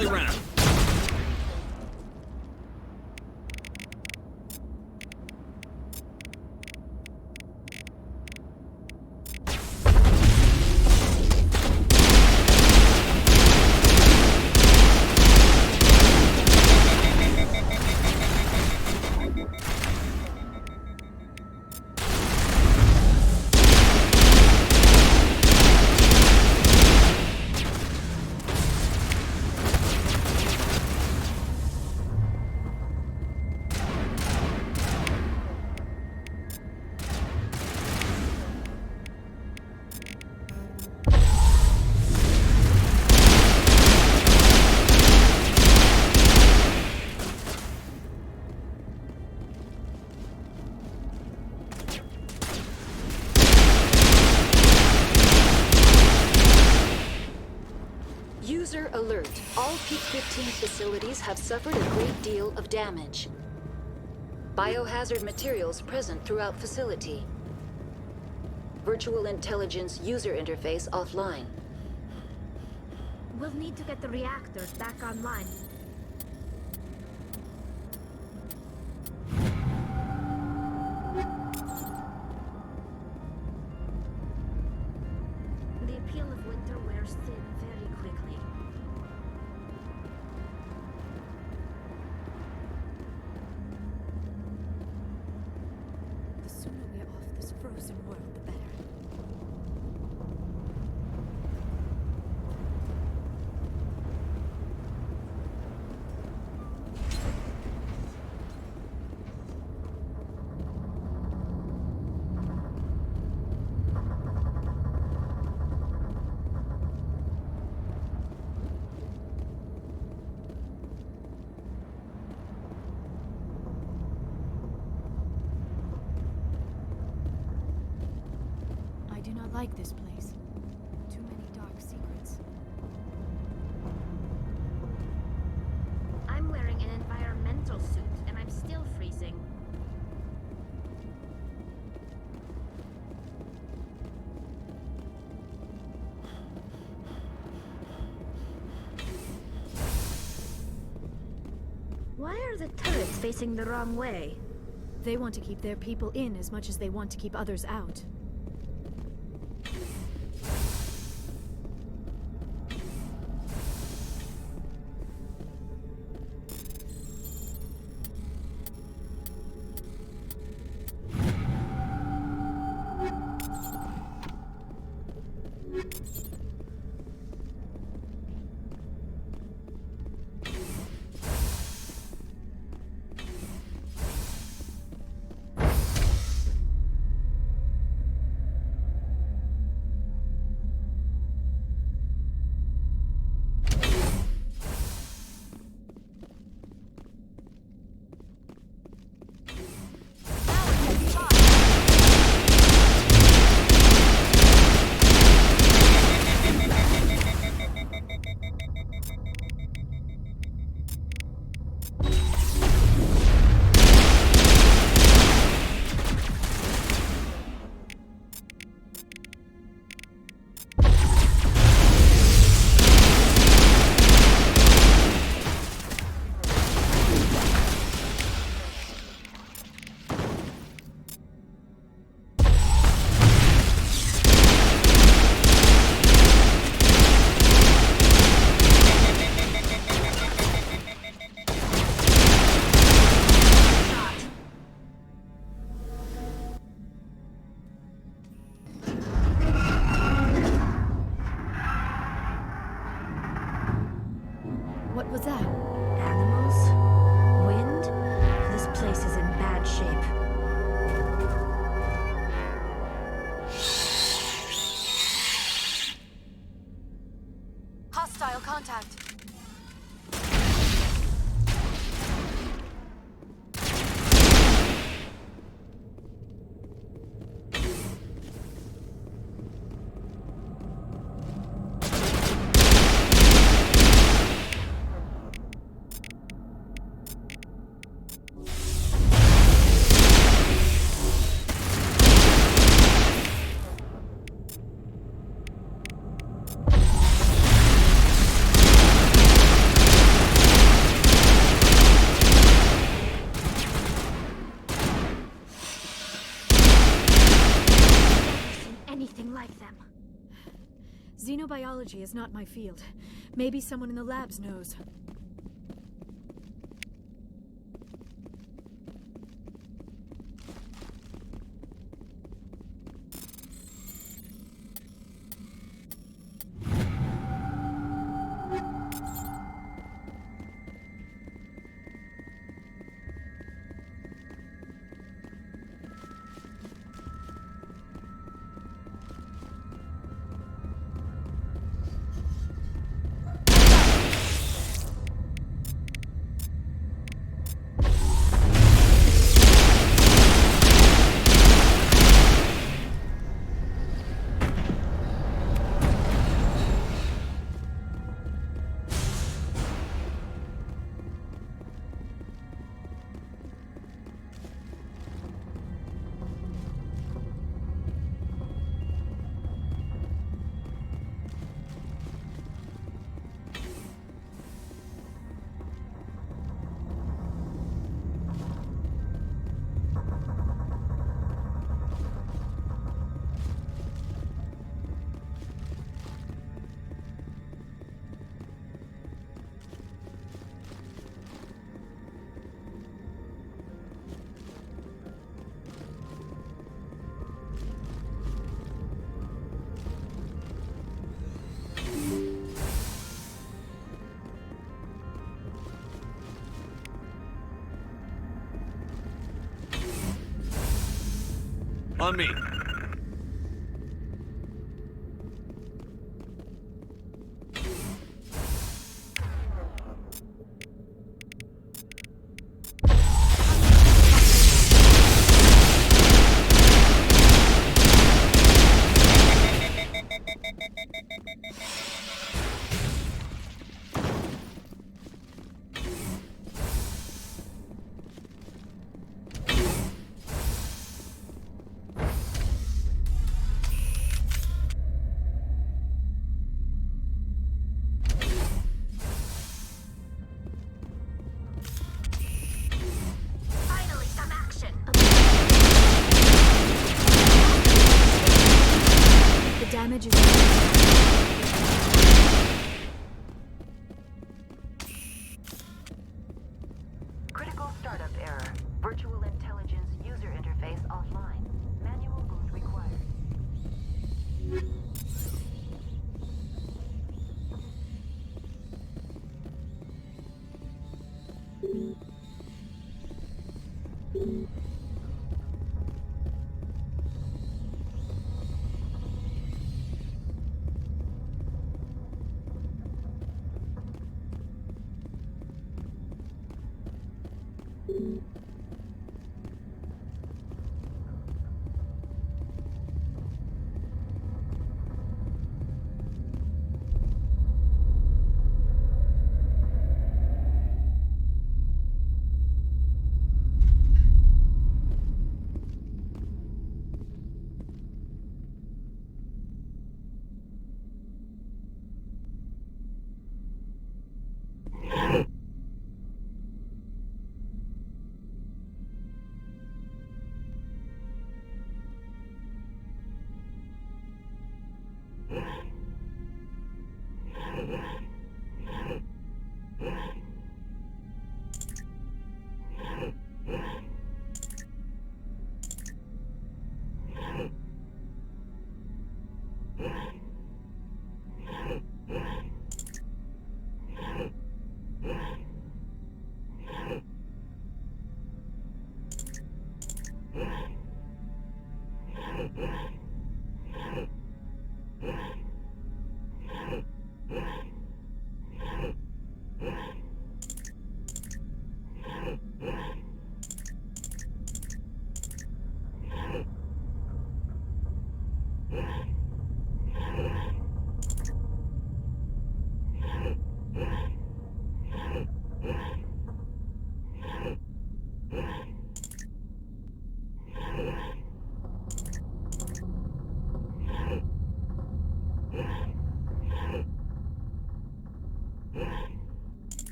Rally round. User alert. All Peak 15 facilities have suffered a great deal of damage. Biohazard materials present throughout facility. Virtual intelligence user interface offline. We'll need to get the reactors back online. The appeal of winter wears thin very quickly. The sooner we're off this frozen world, the better. I do not like this place. Too many dark secrets. I'm wearing an environmental suit, and I'm still freezing. Why are the turrets facing the wrong way? They want to keep their people in as much as they want to keep others out. What was that? Animals? Wind? This place is in bad shape. Hostile contact. biology is not my field. Maybe someone in the labs knows. On me. Finally, some action. The damage is... Critical startup error. Virtual intelligence user interface offline. Manual boot required.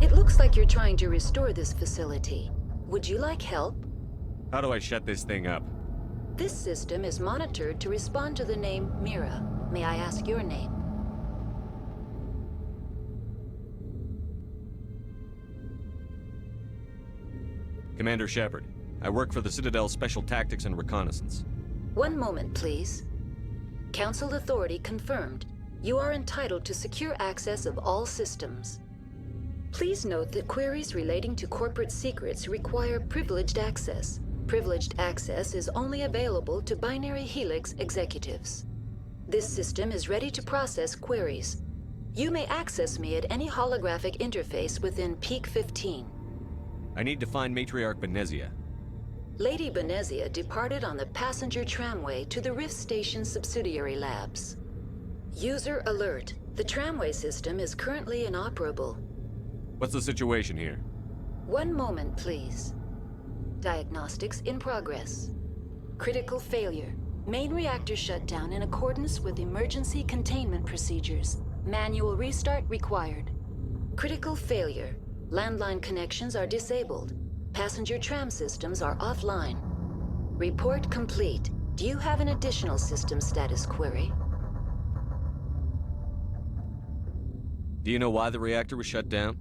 It looks like you're trying to restore this facility. Would you like help? How do I shut this thing up? This system is monitored to respond to the name Mira. May I ask your name? Commander Shepard. I work for the Citadel Special Tactics and Reconnaissance. One moment, please. Council authority confirmed. You are entitled to secure access of all systems. Please note that queries relating to corporate secrets require privileged access. Privileged access is only available to Binary Helix executives. This system is ready to process queries. You may access me at any holographic interface within Peak 15. I need to find Matriarch Benezia. Lady Benezia departed on the passenger tramway to the Rift Station subsidiary labs. User alert. The tramway system is currently inoperable. What's the situation here? One moment, please. Diagnostics in progress. Critical failure. Main reactor shut down in accordance with emergency containment procedures. Manual restart required. Critical failure. Landline connections are disabled. Passenger tram systems are offline. Report complete. Do you have an additional system status query? Do you know why the reactor was shut down?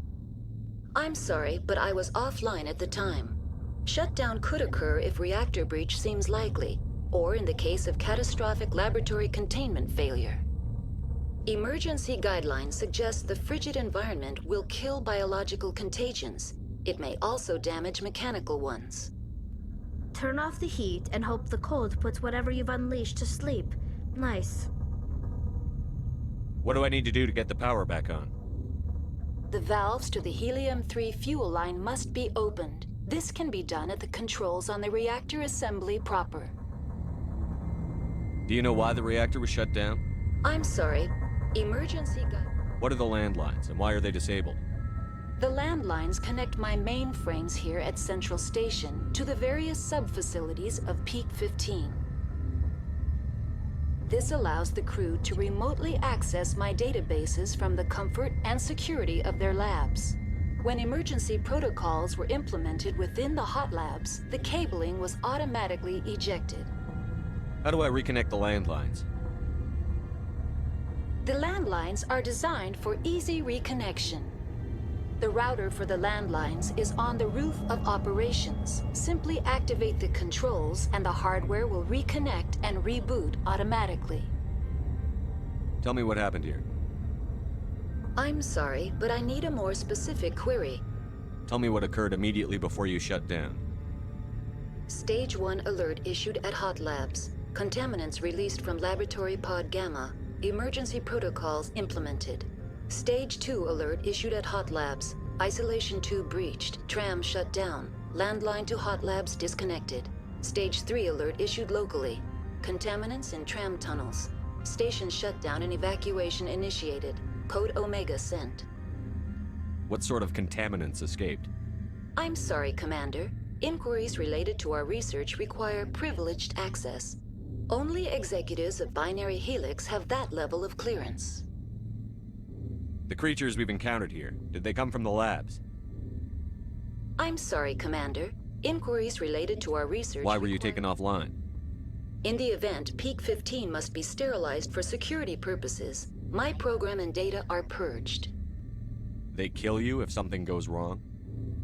I'm sorry, but I was offline at the time. Shutdown could occur if reactor breach seems likely, or in the case of catastrophic laboratory containment failure. Emergency guidelines suggest the frigid environment will kill biological contagions. It may also damage mechanical ones. Turn off the heat and hope the cold puts whatever you've unleashed to sleep. Nice. What do I need to do to get the power back on? The valves to the helium-3 fuel line must be opened. This can be done at the controls on the reactor assembly proper. Do you know why the reactor was shut down? I'm sorry. What are the landlines, and why are they disabled? The landlines connect my mainframes here at Central Station to the various sub-facilities of Peak 15. This allows the crew to remotely access my databases from the comfort and security of their labs. When emergency protocols were implemented within the hot labs, the cabling was automatically ejected. How do I reconnect the landlines? The landlines are designed for easy reconnection. The router for the landlines is on the roof of operations. Simply activate the controls and the hardware will reconnect and reboot automatically. Tell me what happened here. I'm sorry, but I need a more specific query. Tell me what occurred immediately before you shut down. Stage 1 alert issued at Hot Labs. Contaminants released from Laboratory Pod Gamma. Emergency protocols implemented. Stage 2 alert issued at Hot Labs. Isolation 2 breached. Tram shut down. Landline to Hot Labs disconnected. Stage 3 alert issued locally. Contaminants in tram tunnels. Station shutdown and evacuation initiated. Code Omega sent. What sort of contaminants escaped? I'm sorry, Commander. Inquiries related to our research require privileged access. Only executives of Binary Helix have that level of clearance. The creatures we've encountered here, did they come from the labs? I'm sorry, Commander. Inquiries related to our research... Why were you taken offline? In the event, Peak 15 must be sterilized for security purposes. My program and data are purged. They kill you if something goes wrong?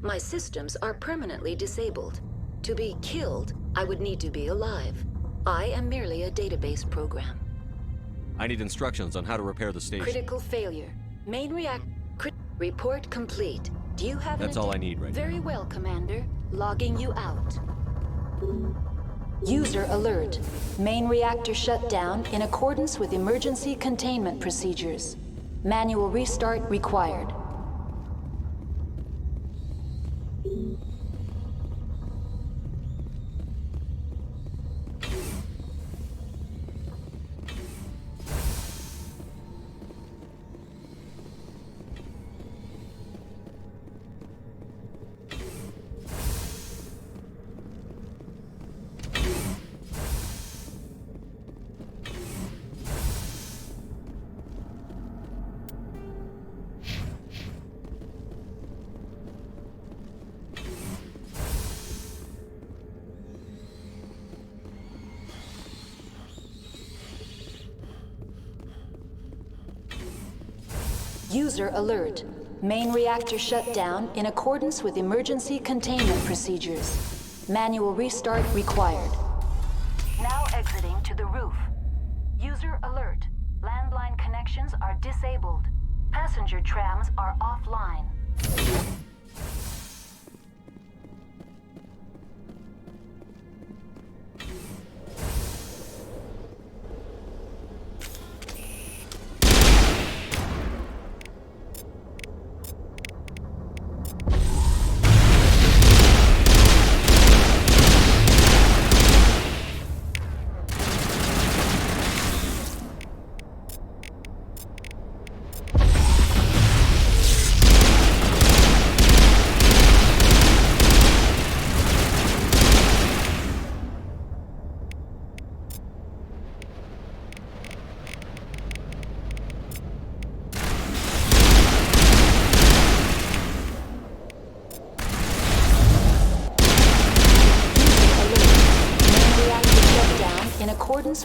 My systems are permanently disabled. To be killed, I would need to be alive. I am merely a database program. I need instructions on how to repair the station. Critical failure. Main report complete. Do you have That's all I need right now. Very well, Commander. Logging you out. User alert. Main reactor shut down in accordance with emergency containment procedures. Manual restart required. User alert. Main reactor shut down in accordance with emergency containment procedures. Manual restart required. Now exiting to the roof. User alert. Landline connections are disabled. Passenger trams are offline.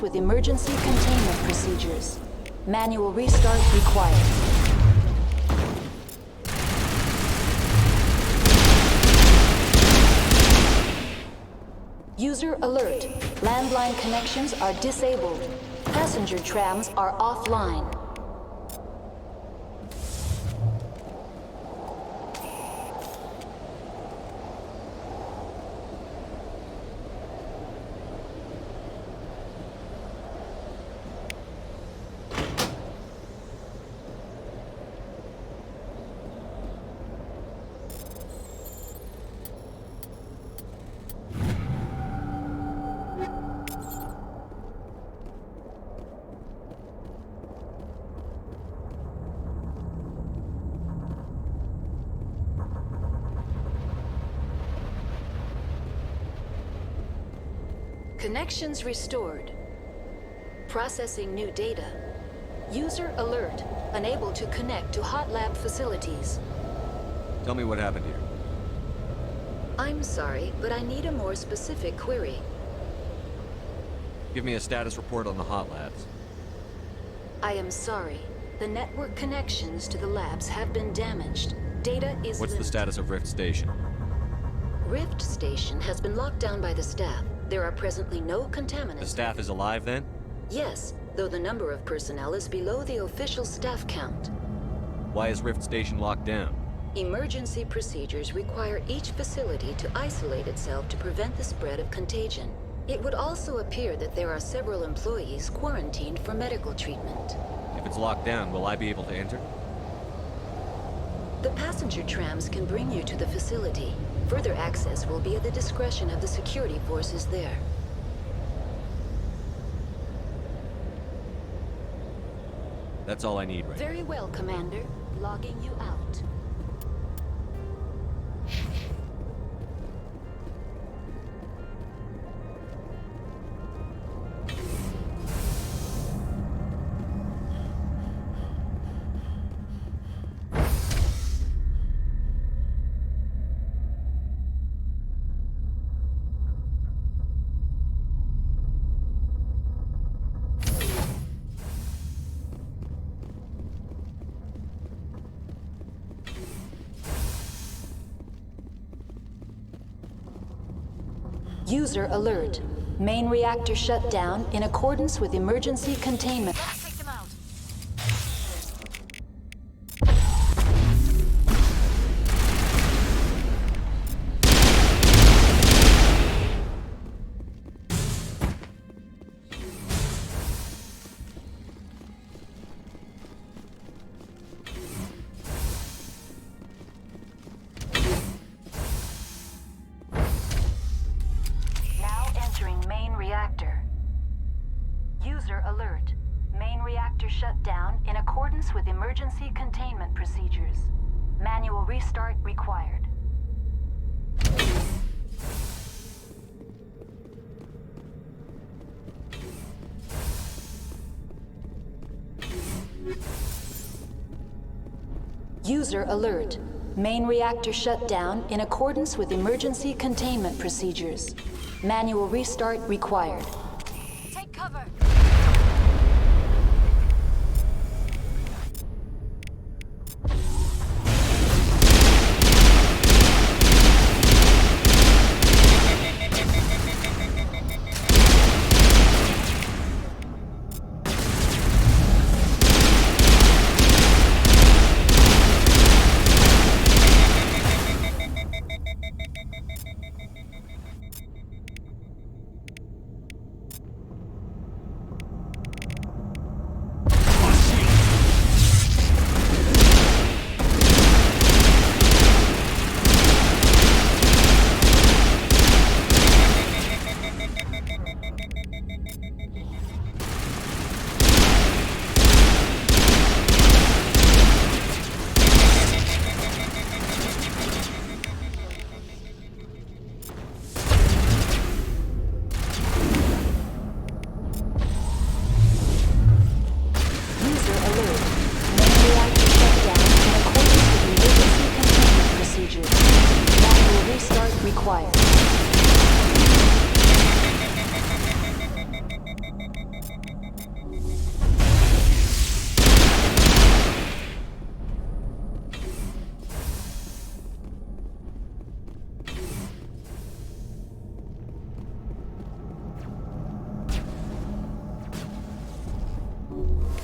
With emergency containment procedures. Manual restart required. User alert. Landline connections are disabled. Passenger trams are offline. Connections restored. Processing new data. User alert. Unable to connect to hot lab facilities. Tell me what happened here. I'm sorry, but I need a more specific query. Give me a status report on the hot labs. I am sorry. The network connections to the labs have been damaged. Data is What's the status of Rift Station? Rift Station has been locked down by the staff. There are presently no contaminants. The staff is alive then? Yes, though the number of personnel is below the official staff count. Why is Rift Station locked down? Emergency procedures require each facility to isolate itself to prevent the spread of contagion. It would also appear that there are several employees quarantined for medical treatment. If it's locked down, will I be able to enter? The passenger trams can bring you to the facility. Further access will be at the discretion of the security forces there. That's all I need right now. Very well, Commander. Logging you out. User alert. Main reactor shut down in accordance with emergency containment. Main reactor. User alert. Main reactor shut down in accordance with emergency containment procedures. Manual restart required. User alert. Main reactor shut down in accordance with emergency containment procedures. Manual restart required. Take cover.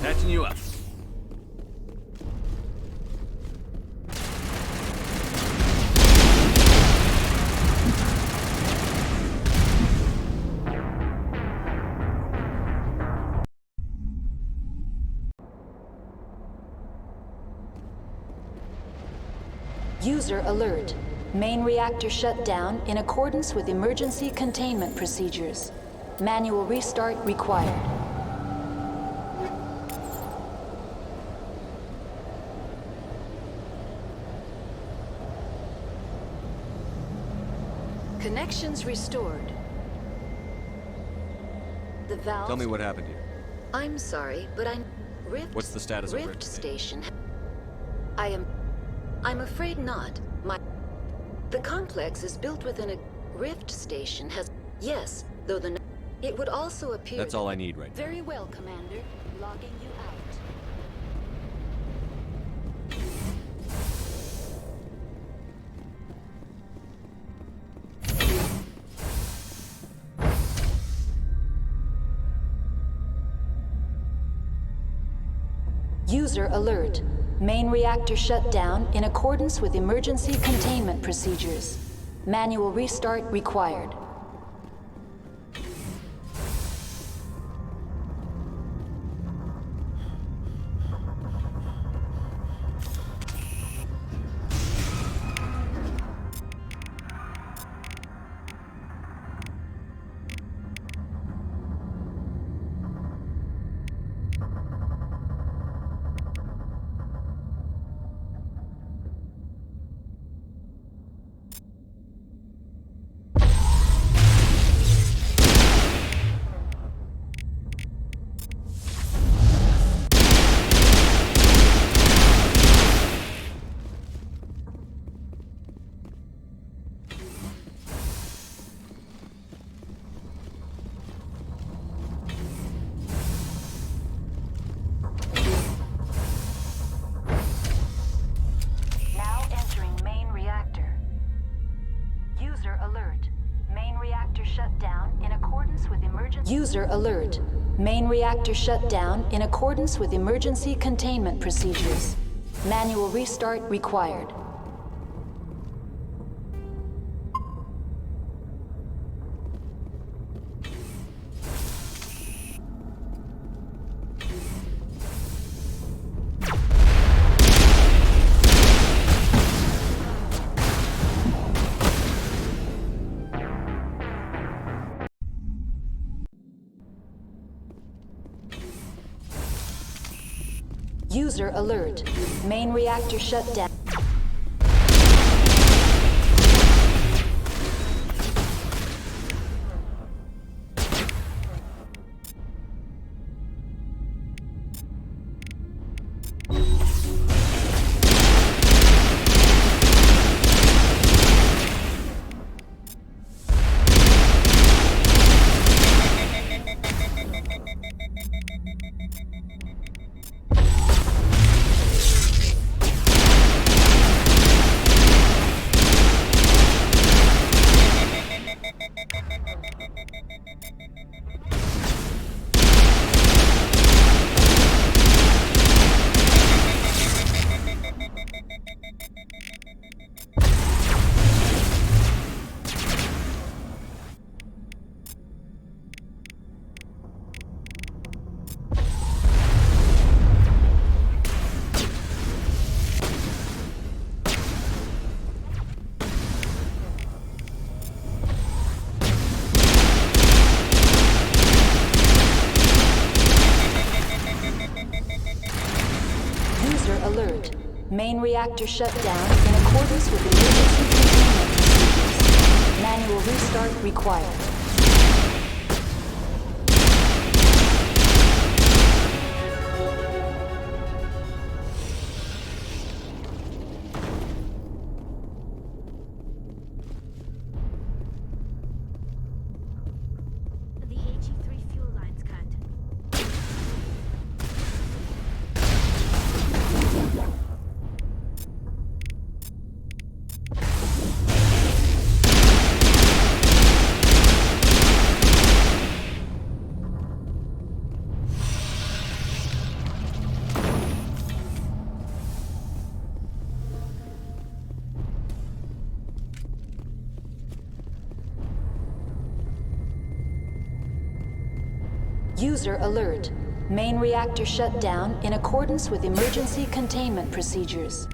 Patching you up. User alert. Main reactor shut down in accordance with emergency containment procedures. Manual restart required. Connections restored. The valve. Tell me what happened here. I'm sorry, but What's the status of Rift Station. I'm afraid not. The complex is built within a Rift Station has. Yes, though it would also appear. That's all I need right now. Very well, Commander. Logging you out. User alert. Main reactor shut down in accordance with emergency containment procedures. Manual restart required. User alert. Main reactor shut down in accordance with emergency containment procedures. Manual restart required. User alert. Main reactor shut down. Main reactor shut down in accordance with emergency containment procedures. Manual restart required. The HE3 fuel line's cut. User alert. Main reactor shut down in accordance with emergency containment procedures.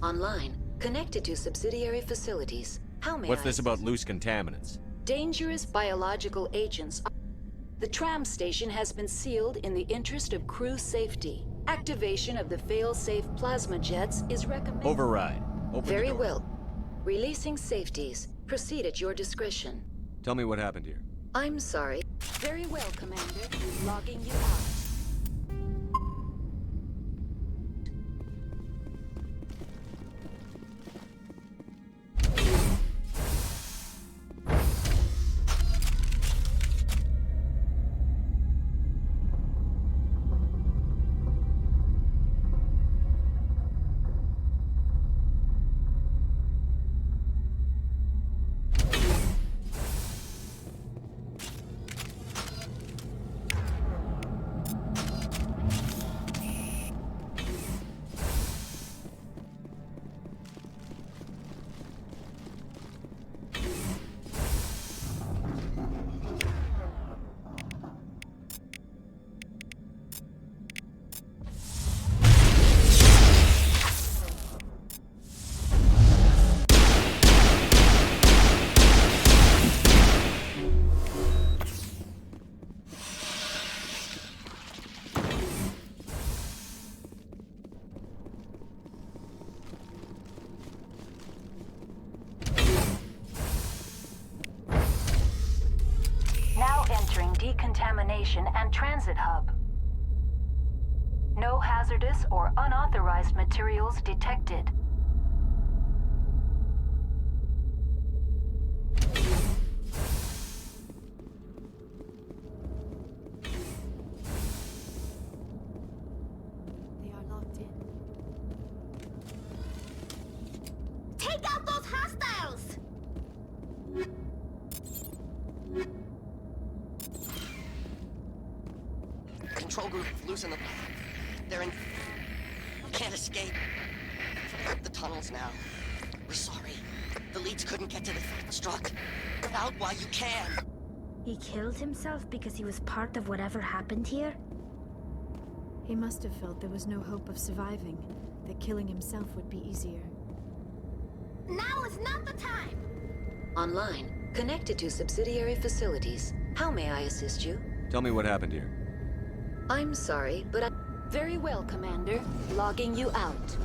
Online, connected to subsidiary facilities. How may What's I this about loose contaminants? Dangerous biological agents. The tram station has been sealed in the interest of crew safety. Activation of the fail-safe plasma jets is recommended. Override. Open the Very door. well. Releasing safeties. Proceed at your discretion. Tell me what happened here. I'm sorry. Very well, Commander. Logging you out. Now entering decontamination and transit hub. No hazardous or unauthorized materials detected. patrol group loose in the... They're in... Can't escape. The tunnels now. We're sorry. The leads couldn't get to the self-destruct. Get out while you can. He killed himself because he was part of whatever happened here? He must have felt there was no hope of surviving, that killing himself would be easier. Now is not the time! Online, connected to subsidiary facilities. How may I assist you? Tell me what happened here. I'm sorry, but I... Very well, Commander. Logging you out.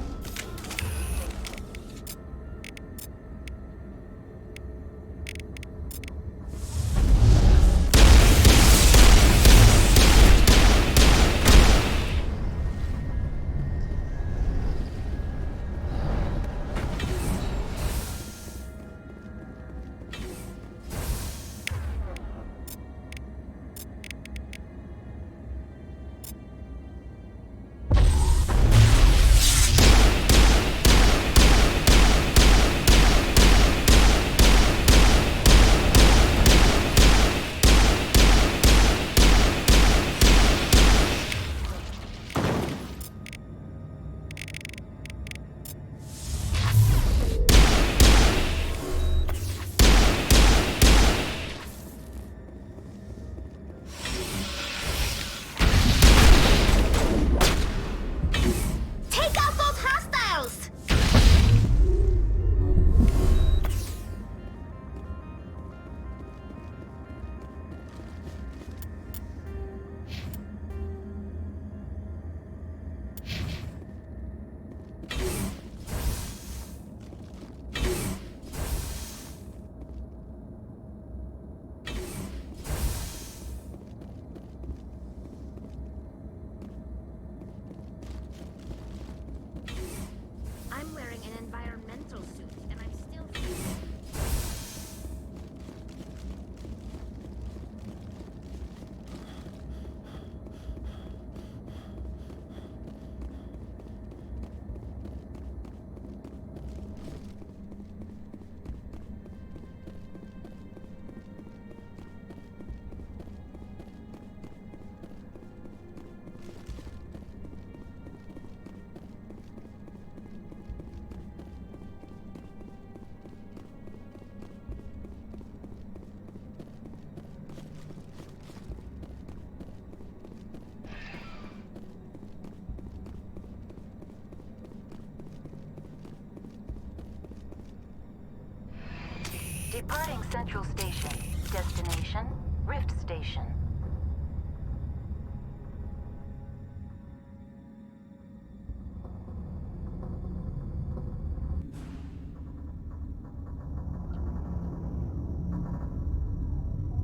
Departing Central Station. Destination, Rift Station.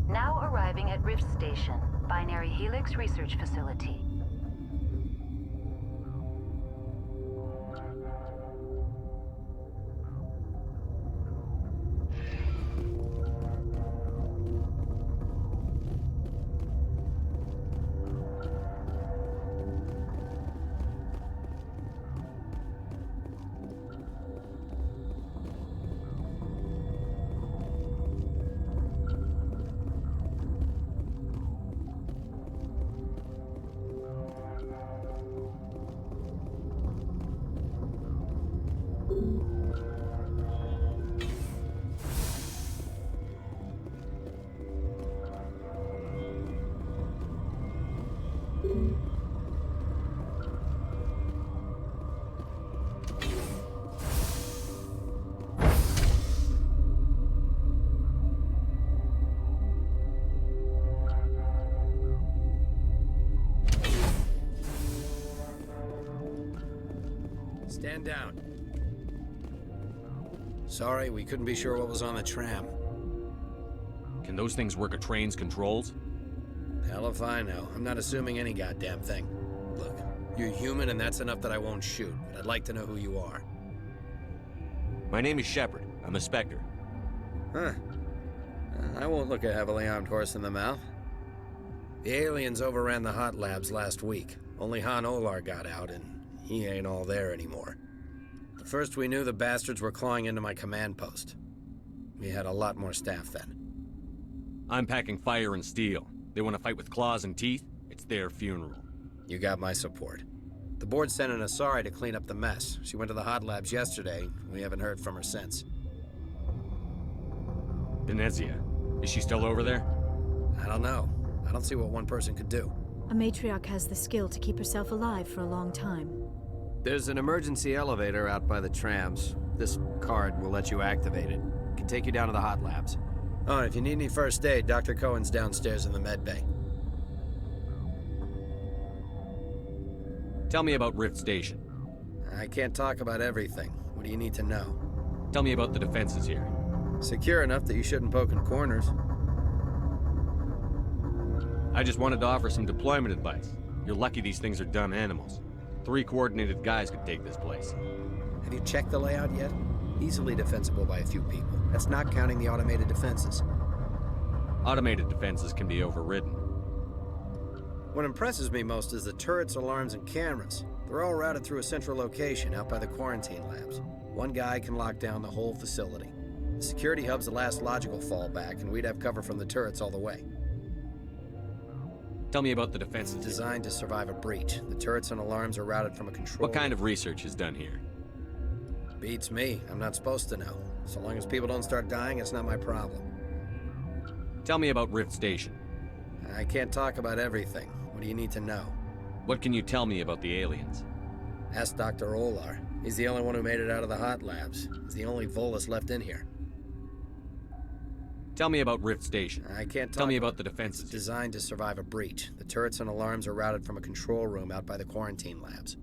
Now arriving at Rift Station, Binary Helix Research Facility. Stand down. Sorry, we couldn't be sure what was on the tram. Can those things work a train's controls? Hell if I know. I'm not assuming any goddamn thing. Look, you're human and that's enough that I won't shoot, but I'd like to know who you are. My name is Shepard. I'm a Spectre. Huh. I won't look a heavily armed horse in the mouth. The aliens overran the hot labs last week. Only Han Olar got out, and he ain't all there anymore. The first we knew, the bastards were clawing into my command post. We had a lot more staff then. I'm packing fire and steel. They want to fight with claws and teeth? It's their funeral. You got my support. The board sent an Asari to clean up the mess. She went to the hot labs yesterday. We haven't heard from her since. Venezia. Is she still over there? I don't know. I don't see what one person could do. A matriarch has the skill to keep herself alive for a long time. There's an emergency elevator out by the trams. This card will let you activate it. It can take you down to the hot labs. Oh, and if you need any first aid, Dr. Cohen's downstairs in the med bay. Tell me about Rift Station. I can't talk about everything. What do you need to know? Tell me about the defenses here. Secure enough that you shouldn't poke in corners. I just wanted to offer some deployment advice. You're lucky these things are dumb animals. 3 coordinated guys could take this place. Have you checked the layout yet? Easily defensible by a few people. That's not counting the automated defenses. Automated defenses can be overridden. What impresses me most is the turrets, alarms, and cameras. They're all routed through a central location out by the quarantine labs. One guy can lock down the whole facility. The security hub's the last logical fallback, and we'd have cover from the turrets all the way. Tell me about the defenses. Designed to survive a breach. The turrets and alarms are routed from a control... What kind of research is done here? Beats me. I'm not supposed to know. So long as people don't start dying, it's not my problem. Tell me about Rift Station. I can't talk about everything. What do you need to know? What can you tell me about the aliens? Ask Dr. Olar. He's the only one who made it out of the hot labs. He's the only Volus left in here. Tell me about Rift Station. I can't talk... Tell me about the defenses. It's designed to survive a breach. The turrets and alarms are routed from a control room out by the quarantine labs.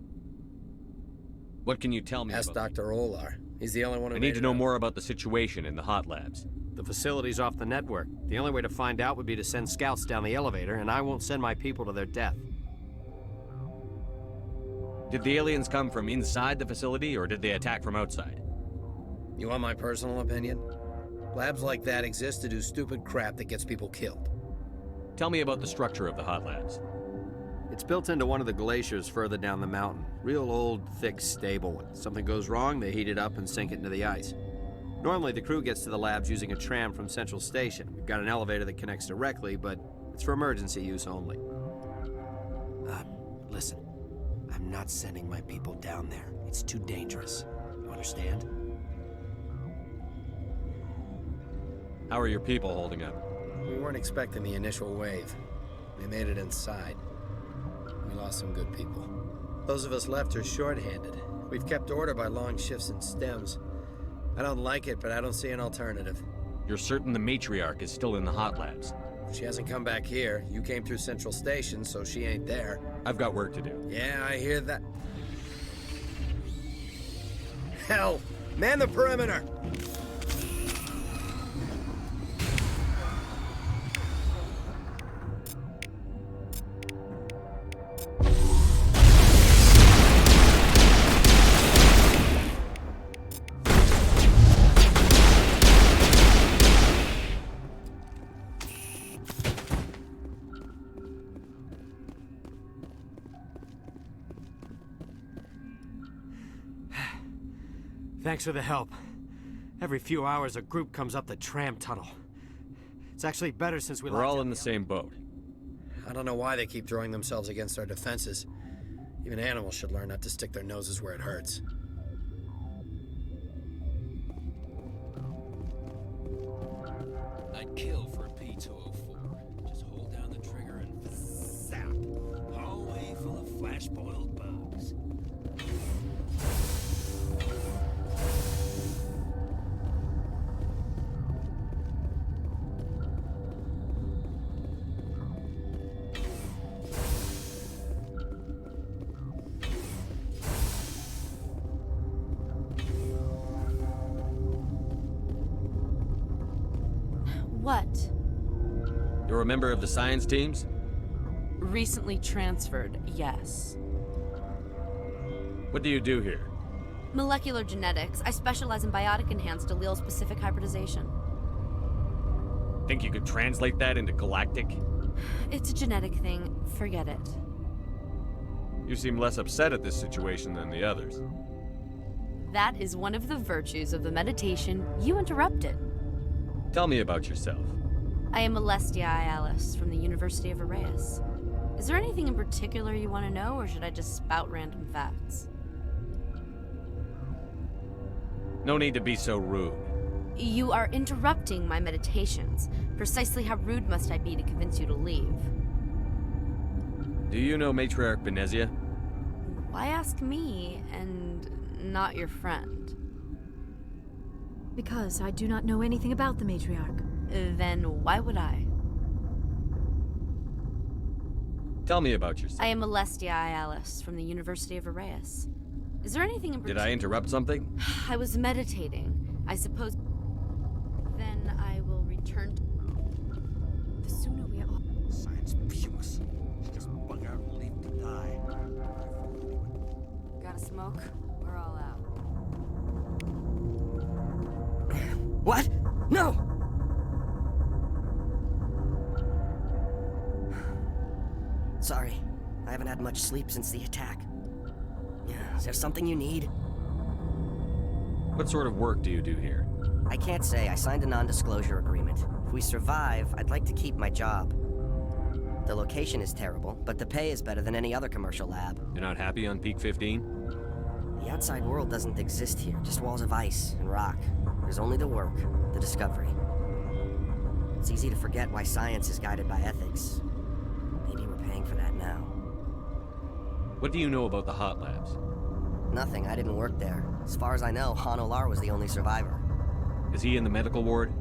What can you tell me Ask about... Dr. Olar. He's the only one who I need to know more about the situation in the hot labs. The facility's off the network. The only way to find out would be to send scouts down the elevator, and I won't send my people to their death. Did the aliens come from inside the facility, or did they attack from outside? You want my personal opinion? Labs like that exist to do stupid crap that gets people killed. Tell me about the structure of the hot labs. It's built into one of the glaciers further down the mountain. Real old, thick, stable. When something goes wrong, they heat it up and sink it into the ice. Normally, the crew gets to the labs using a tram from Central Station. We've got an elevator that connects directly, but it's for emergency use only. Listen. I'm not sending my people down there. It's too dangerous. You understand? How are your people holding up? We weren't expecting the initial wave. They made it inside. We lost some good people. Those of us left are short-handed. We've kept order by long shifts and stems. I don't like it, but I don't see an alternative. You're certain the matriarch is still in the hot labs? She hasn't come back here. You came through Central Station, so she ain't there. I've got work to do. Yeah, I hear that. Hell! Man the perimeter! Thanks for the help. Every few hours, a group comes up the tram tunnel. It's actually better since We're all in the same boat. I don't know why they keep throwing themselves against our defenses. Even animals should learn not to stick their noses where it hurts. I'd kill for a P204. Just hold down the trigger and zap. Hallway full of flash-boiled bugs. What? You're a member of the science teams? Recently transferred, yes. What do you do here? Molecular genetics. I specialize in biotic-enhanced allele-specific hybridization. Think you could translate that into galactic? It's a genetic thing. Forget it. You seem less upset at this situation than the others. That is one of the virtues of the meditation you interrupted. Tell me about yourself. I am Alestia Ialis from the University of Arraeus. Is there anything in particular you want to know, or should I just spout random facts? No need to be so rude. You are interrupting my meditations. Precisely how rude must I be to convince you to leave? Do you know Matriarch Venezia? Why ask me, and not your friend? Because I do not know anything about the matriarch. Then why would I? Tell me about yourself. I am Alestia Ayalis from the University of Arraeus. Is there anything in particular? Did I interrupt something? I was meditating. I suppose. Then I will return to. The sooner we are all. Science puce. Just bug out and leave to die. Got a smoke? We're all out. What? No! Sorry, I haven't had much sleep since the attack. Is there something you need? What sort of work do you do here? I can't say. I signed a non-disclosure agreement. If we survive, I'd like to keep my job. The location is terrible, but the pay is better than any other commercial lab. You're not happy on Peak 15? The outside world doesn't exist here, just walls of ice and rock. There's only the work, the discovery. It's easy to forget why science is guided by ethics. Maybe we're paying for that now. What do you know about the hot labs? Nothing, I didn't work there. As far as I know, Han Olar was the only survivor. Is he in the medical ward?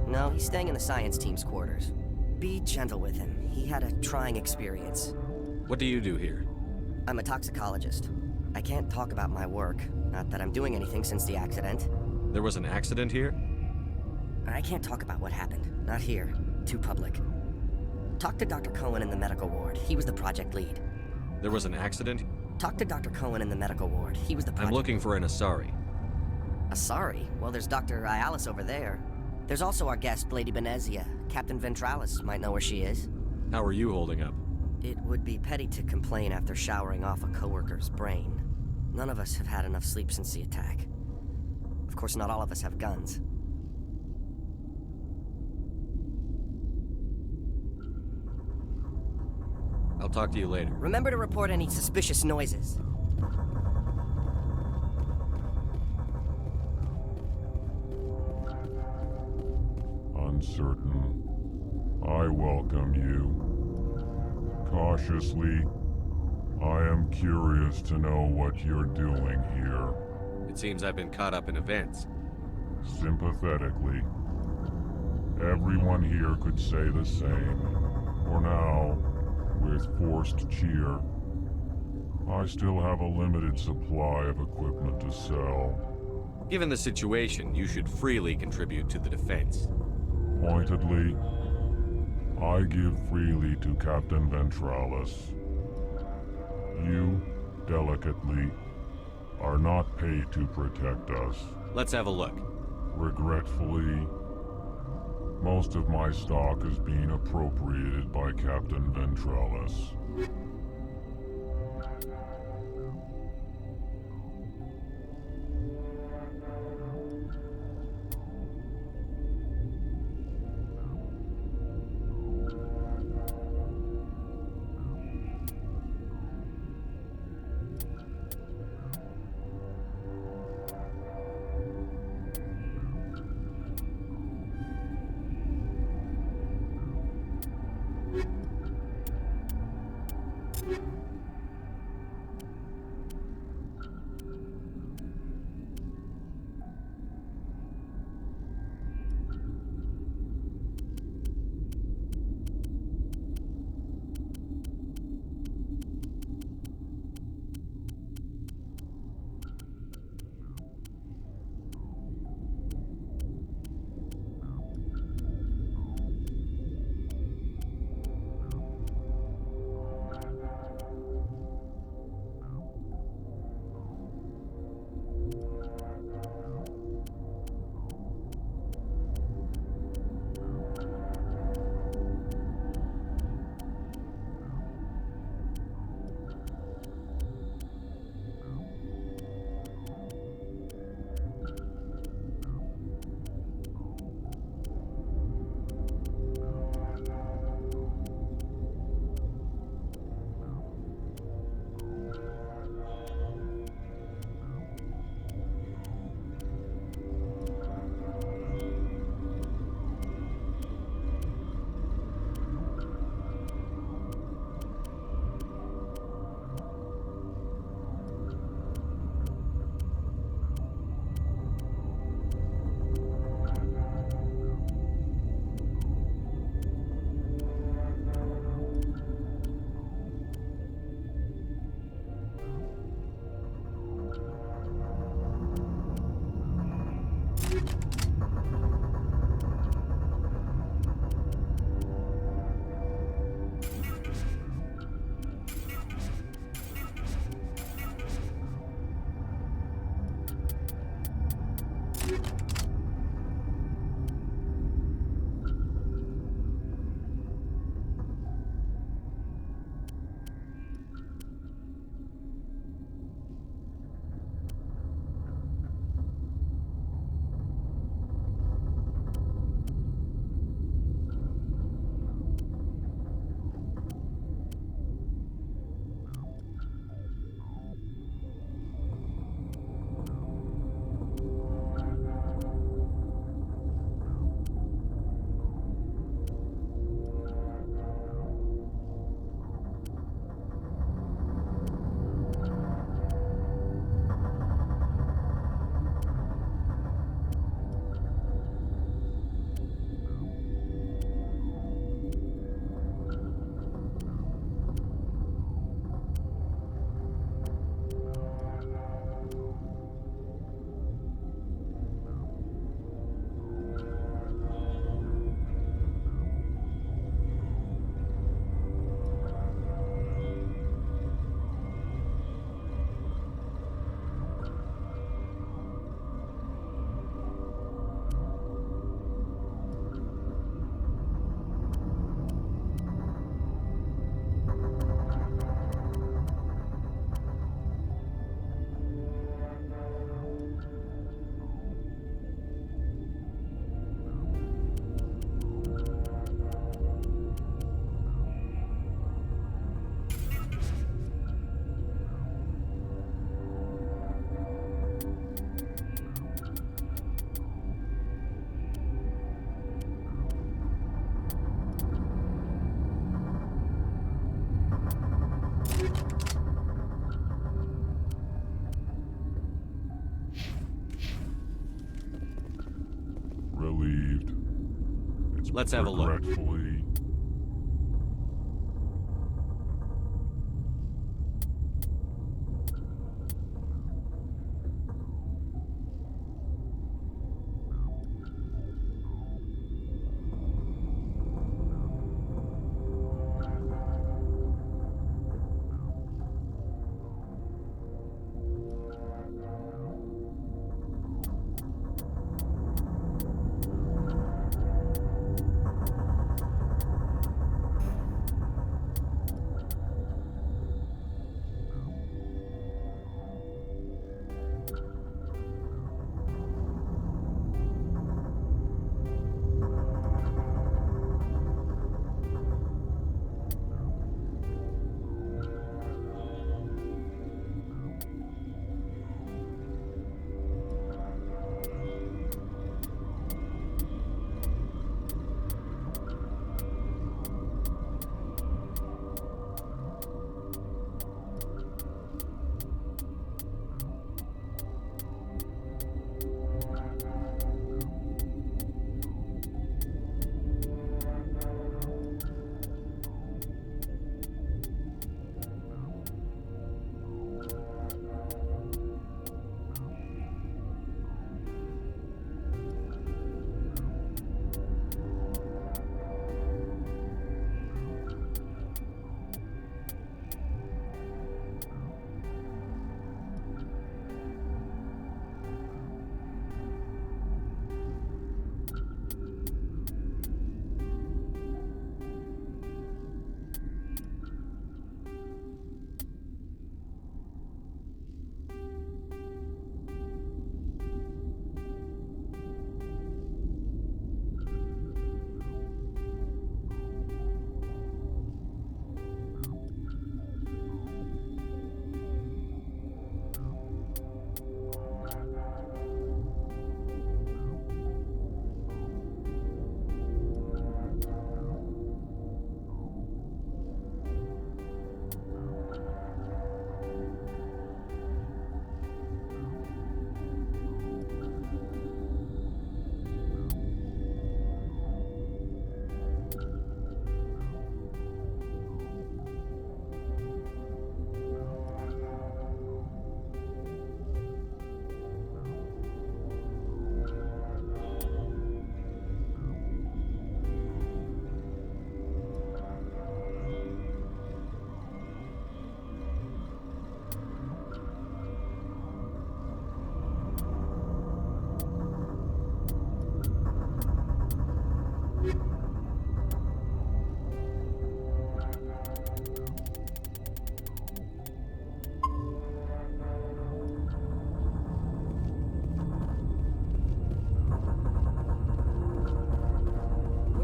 No, he's staying in the science team's quarters. Be gentle with him. He had a trying experience. What do you do here? I'm a toxicologist. I can't talk about my work. Not that I'm doing anything since the accident. There was an accident here? I can't talk about what happened. Not here. Too public. Talk to Dr. Cohen in the medical ward. He was the project lead. There was an accident? Talk to Dr. Cohen in the medical ward. He was the project... I'm looking for an Asari. Asari? Well, there's Dr. Ayalis over there. There's also our guest, Lady Venezia. Captain Ventralis might know where she is. How are you holding up? It would be petty to complain after showering off a coworker's brain. None of us have had enough sleep since the attack. Of course, not all of us have guns. I'll talk to you later. Remember to report any suspicious noises. Uncertain. I welcome you. Cautiously, I am curious to know what you're doing here. It seems I've been caught up in events. Sympathetically. Everyone here could say the same. For now, with forced cheer, I still have a limited supply of equipment to sell. Given the situation, you should freely contribute to the defense. Pointedly, I give freely to Captain Ventralis. You, delicately, are not paid to protect us. Let's have a look. Regretfully, most of my stock is being appropriated by Captain Ventralis. Let's have a look. Regretfully.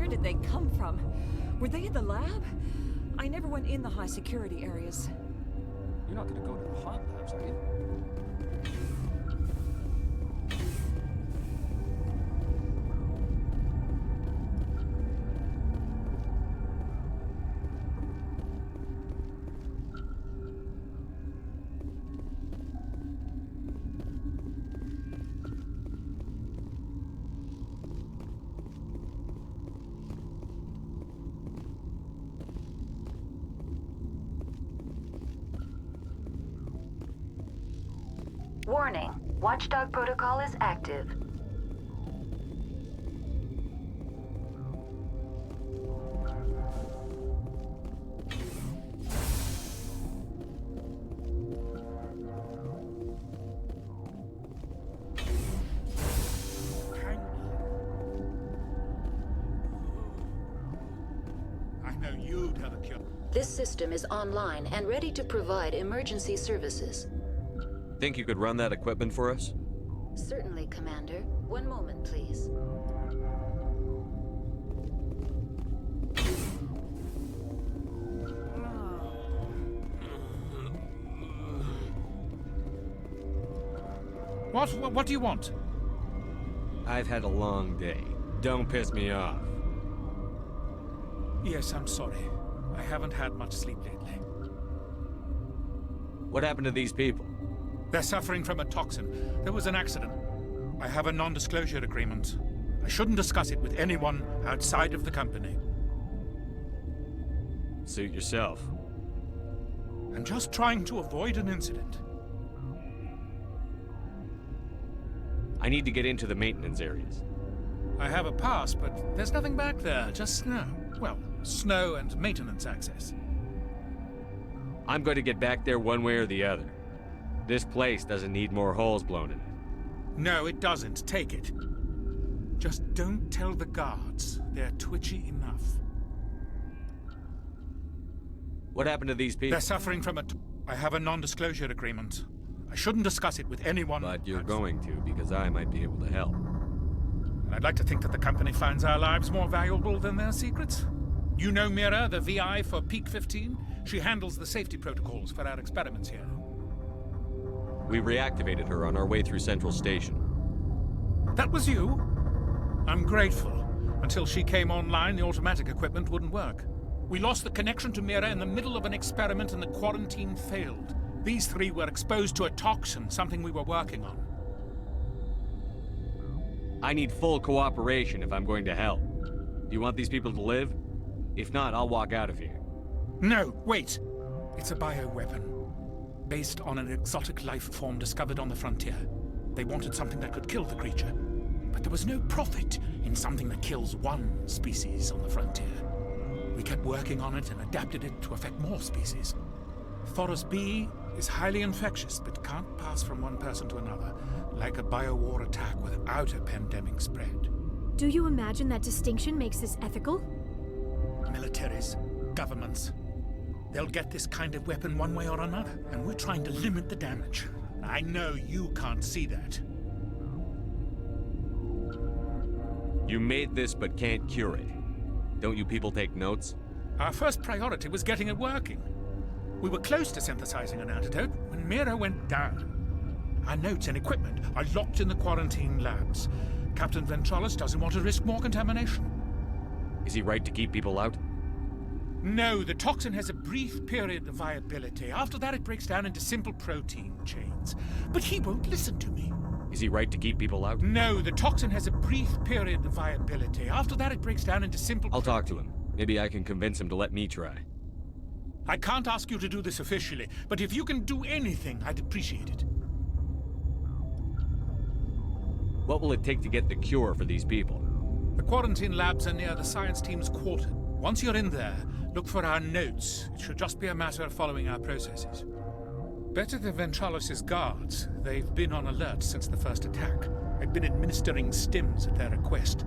Did they come from? Were they in the lab? I never went in the high security areas. You're not gonna go to the hot labs, are you? Warning, Watchdog protocol is active. I know you'd have a kill. This system is online and ready to provide emergency services. Think you could run that equipment for us? Certainly, Commander. One moment, please. What do you want? I've had a long day. Don't piss me off. Yes, I'm sorry. I haven't had much sleep lately. What happened to these people? They're suffering from a toxin. There was an accident. I have a non-disclosure agreement. I shouldn't discuss it with anyone outside of the company. Suit yourself. I'm just trying to avoid an incident. I need to get into the maintenance areas. I have a pass, but there's nothing back there, just snow. Well, snow and maintenance access. I'm going to get back there one way or the other. This place doesn't need more holes blown in it. No, it doesn't. Take it. Just don't tell the guards. They're twitchy enough. What happened to these people? They're suffering from I have a non-disclosure agreement. I shouldn't discuss it with anyone. But you're going to, because I might be able to help. And I'd like to think that the company finds our lives more valuable than their secrets. You know Mira, the VI for Peak 15? She handles the safety protocols for our experiments here. We reactivated her on our way through Central Station. That was you? I'm grateful. Until she came online, the automatic equipment wouldn't work. We lost the connection to Mira in the middle of an experiment and the quarantine failed. These three were exposed to a toxin, something we were working on. I need full cooperation if I'm going to help. Do you want these people to live? If not, I'll walk out of here. No, wait. It's a bioweapon. Based on an exotic life form discovered on the frontier. They wanted something that could kill the creature. But there was no profit in something that kills one species on the frontier. We kept working on it and adapted it to affect more species. Thoros B is highly infectious, but can't pass from one person to another, like a biowar attack without a pandemic spread. Do you imagine that distinction makes this ethical? Militaries, governments, they'll get this kind of weapon one way or another, and we're trying to limit the damage. I know you can't see that. You made this but can't cure it. Don't you people take notes? Our first priority was getting it working. We were close to synthesizing an antidote when Mira went down. Our notes and equipment are locked in the quarantine labs. Captain Ventralis doesn't want to risk more contamination. Is he right to keep people out? No, the toxin has a brief period of viability. After that, it breaks down into simple protein chains. But he won't listen to me. Is he right to keep people out? No, the toxin has a brief period of viability. After that, it breaks down into simple... I'll talk to him. Maybe I can convince him to let me try. I can't ask you to do this officially, but if you can do anything, I'd appreciate it. What will it take to get the cure for these people? The quarantine labs are near the science team's quarter. Once you're in there, look for our notes. It should just be a matter of following our processes. Better than Ventralis' guards. They've been on alert since the first attack. I've been administering stims at their request.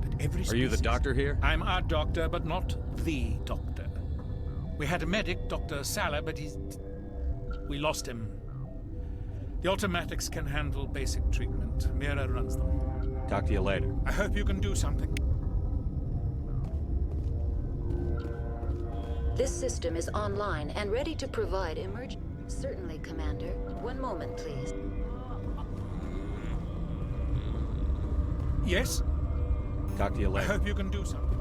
But every species... Are you the doctor here? I'm our doctor, but not the doctor. We had a medic, Dr. Salah, but we lost him. The automatics can handle basic treatment. Mira runs them. Talk to you later. I hope you can do something. This system is online and ready to provide emergency. Certainly, Commander. One moment, please. Yes? Talk to you later. I hope you can do something.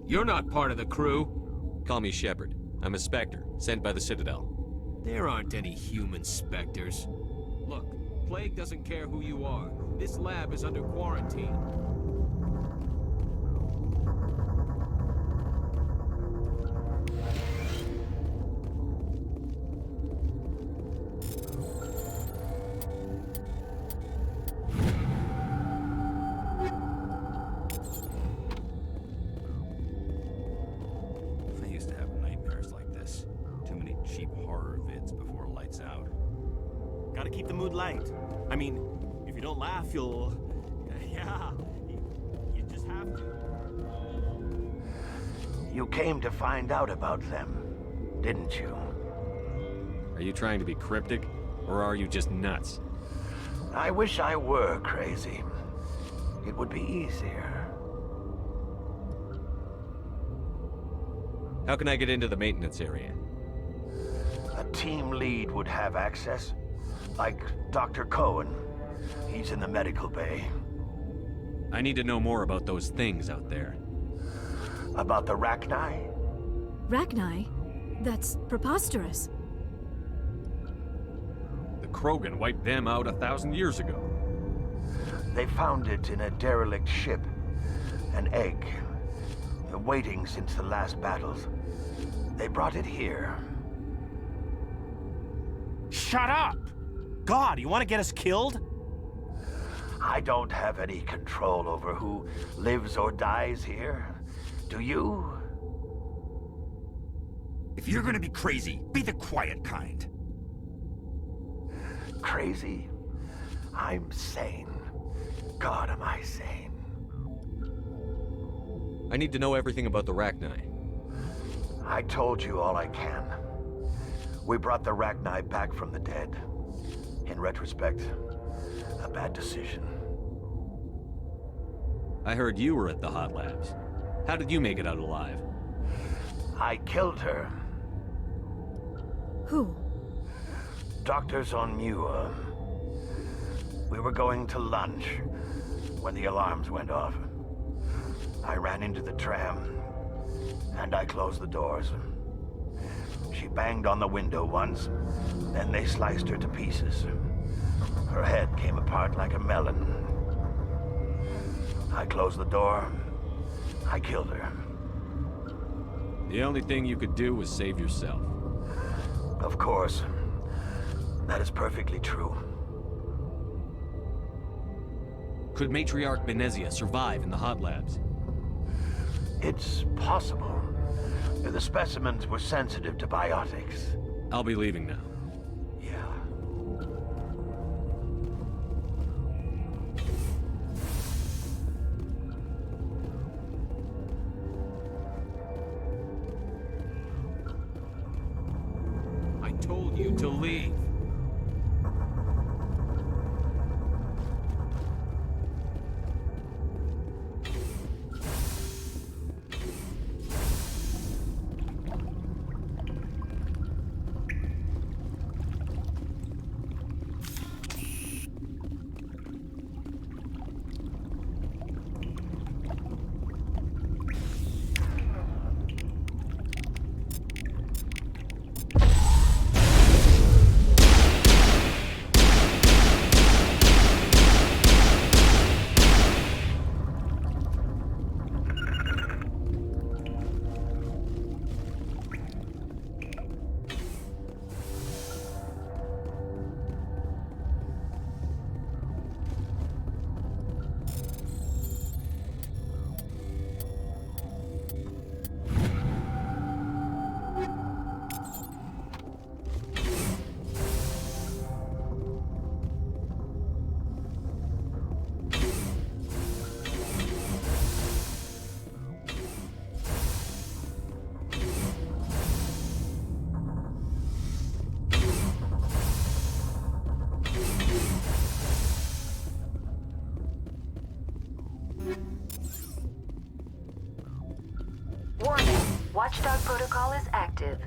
You're not part of the crew. Call me Shepard. I'm a Spectre, sent by the Citadel. There aren't any human specters. Look, Plague doesn't care who you are. This lab is under quarantine. I used to have nightmares like horror vids before lights out. Gotta keep the mood light. I mean, if you don't laugh, you'll... Yeah, you just have to. You came to find out about them, didn't you? Are you trying to be cryptic, or are you just nuts? I wish I were crazy. It would be easier. How can I get into the maintenance area? A team lead would have access. Like Dr. Cohen. He's in the medical bay. I need to know more about those things out there. About the Rachni? Rachni? That's preposterous. The Krogan wiped them out 1,000 years ago. They found it in a derelict ship. An egg. Waiting since the last battles. They brought it here. Shut up! God, you want to get us killed? I don't have any control over who lives or dies here. Do you? If you're gonna be crazy, be the quiet kind. Crazy? I'm sane. God, am I sane? I need to know everything about the Rachni. I told you all I can. We brought the Rachni back from the dead. In retrospect, a bad decision. I heard you were at the hot labs. How did you make it out alive? I killed her. Who? Doctors on Muir. We were going to lunch when the alarms went off. I ran into the tram, and I closed the doors. She banged on the window once, then they sliced her to pieces. Her head came apart like a melon. I closed the door. I killed her. The only thing you could do was save yourself. Of course. That is perfectly true. Could Matriarch Benezia survive in the hot labs? It's possible. The specimens were sensitive to biotics. I'll be leaving now. I told you to leave. Warning. Watchdog protocol is active.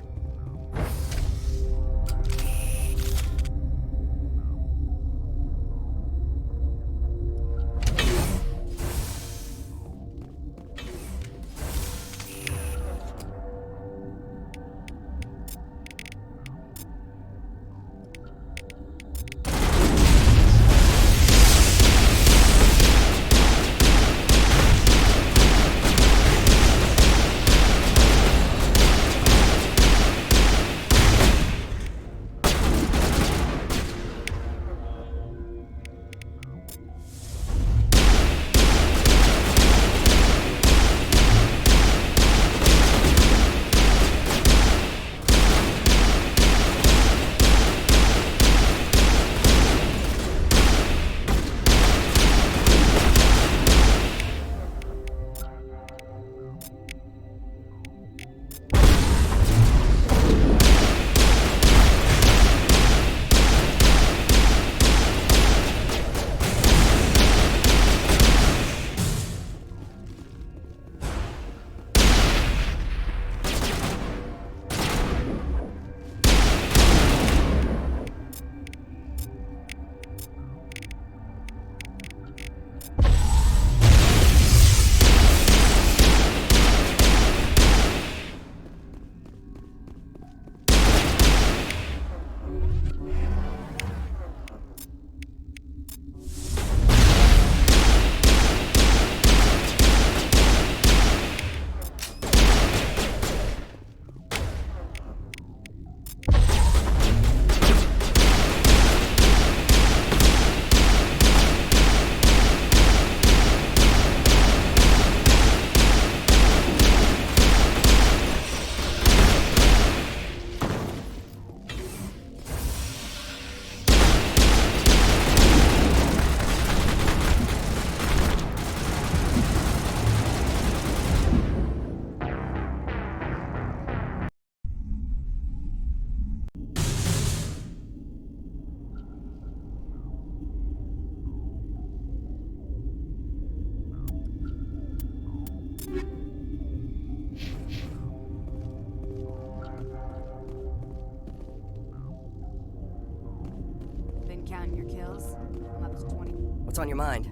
counting your kills. I'm up to 20. What's on your mind?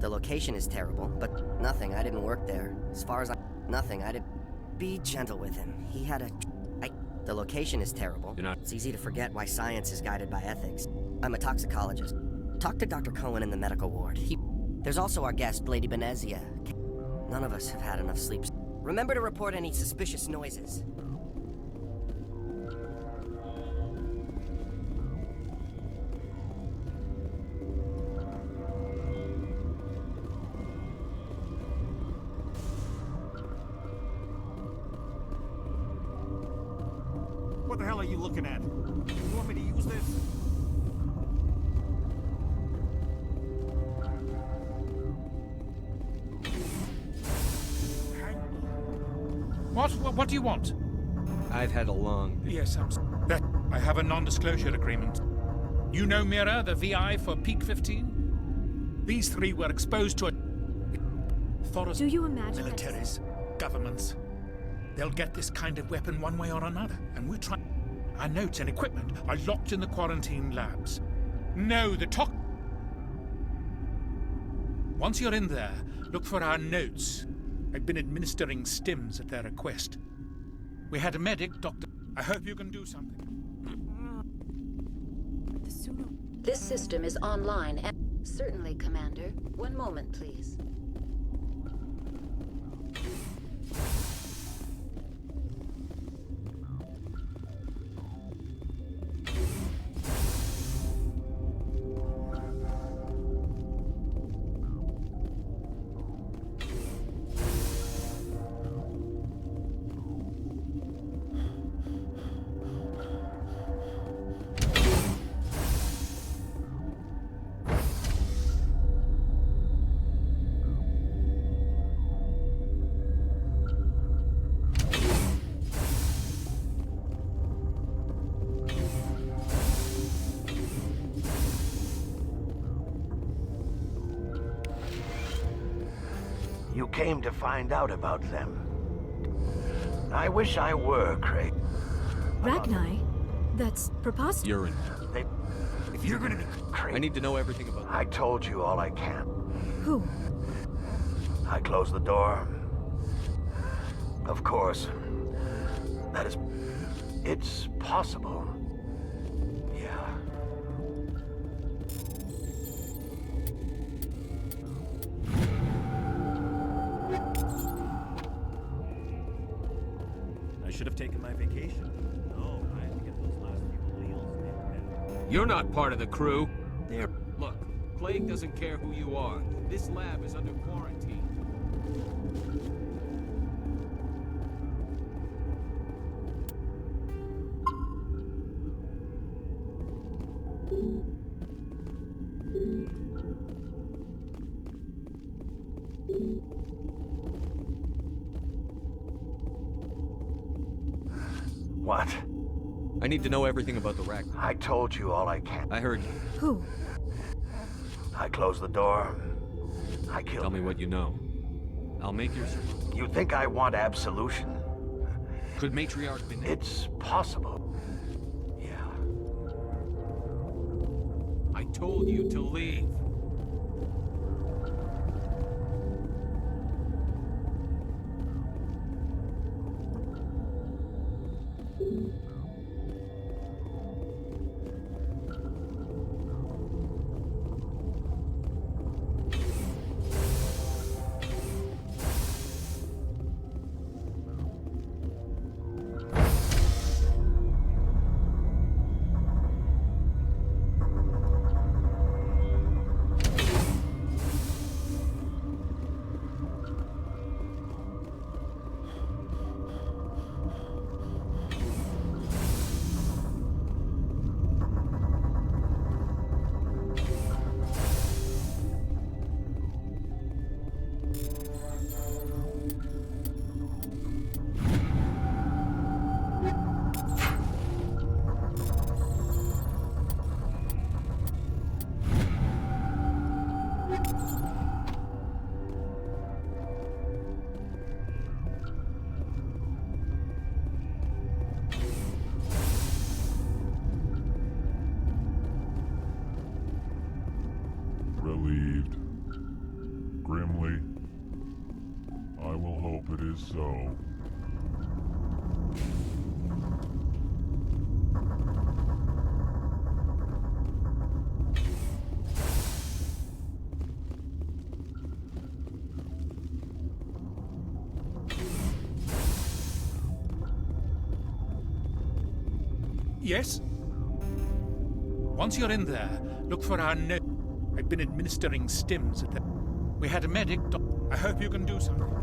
The location is terrible, but nothing. I didn't work there. As far as nothing. I did. Be gentle with him. He had a. The location is terrible. You're not. It's easy to forget why science is guided by ethics. I'm a toxicologist. Talk to Dr. Cohen in the medical ward. There's also our guest, Lady Benezia. None of us have had enough sleep. Remember to report any suspicious noises. What the hell are you looking at? You want me to use this? What do you want? I've had a long... Yes, I have a non-disclosure agreement. You know Mira, the VI for Peak 15? These three were exposed to a... Thoros... Do you imagine Militaries, governments. They'll get this kind of weapon one way or another, and we're trying... Our notes and equipment are locked in the quarantine labs. No, the Once you're in there, look for our notes. I've been administering stims at their request. We had a medic, Doctor... I hope you can do something. This system is online and... Certainly, Commander. One moment, please. You came to find out about them. I wish I were, Craig. Ragni? That's preposterous. Urine. If you're gonna be crazy... I need to know everything about... I told you all I can. Who? I closed the door. Of course. That is... It's possible. Yeah. I should have taken my vacation. No, I had to get those last few wheels. You're not part of the crew. There. Look, Plague doesn't care who you are. This lab is under quarantine. What? I need to know everything about the rack. I told you all I can. I heard you. Who? I closed the door. I killed... Tell me what you know. I'll make your... You think I want absolution? Could Matriarch be... It's possible. Yeah. I told you to leave. relieved. Grimly, I will hope it is so. Yes? Once you're in there, look for our note. I've been administering stims at the... We had a medic... I hope you can do something.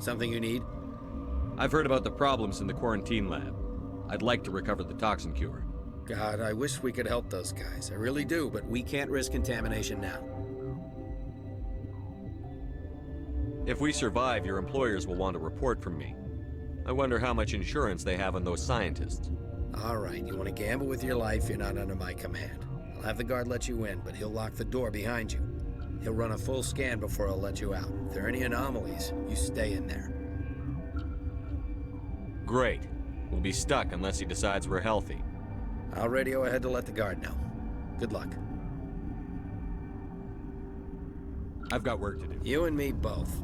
Something you need? I've heard about the problems in the quarantine lab. I'd like to recover the toxin cure. God, I wish we could help those guys. I really do, but we can't risk contamination now. If we survive, your employers will want a report from me. I wonder how much insurance they have on those scientists. All right, you want to gamble with your life, you're not under my command. I'll have the guard let you in, but he'll lock the door behind you. He'll run a full scan before he'll let you out. If there are any anomalies, you stay in there. Great. We'll be stuck unless he decides we're healthy. I'll radio ahead to let the guard know. Good luck. I've got work to do. You and me both.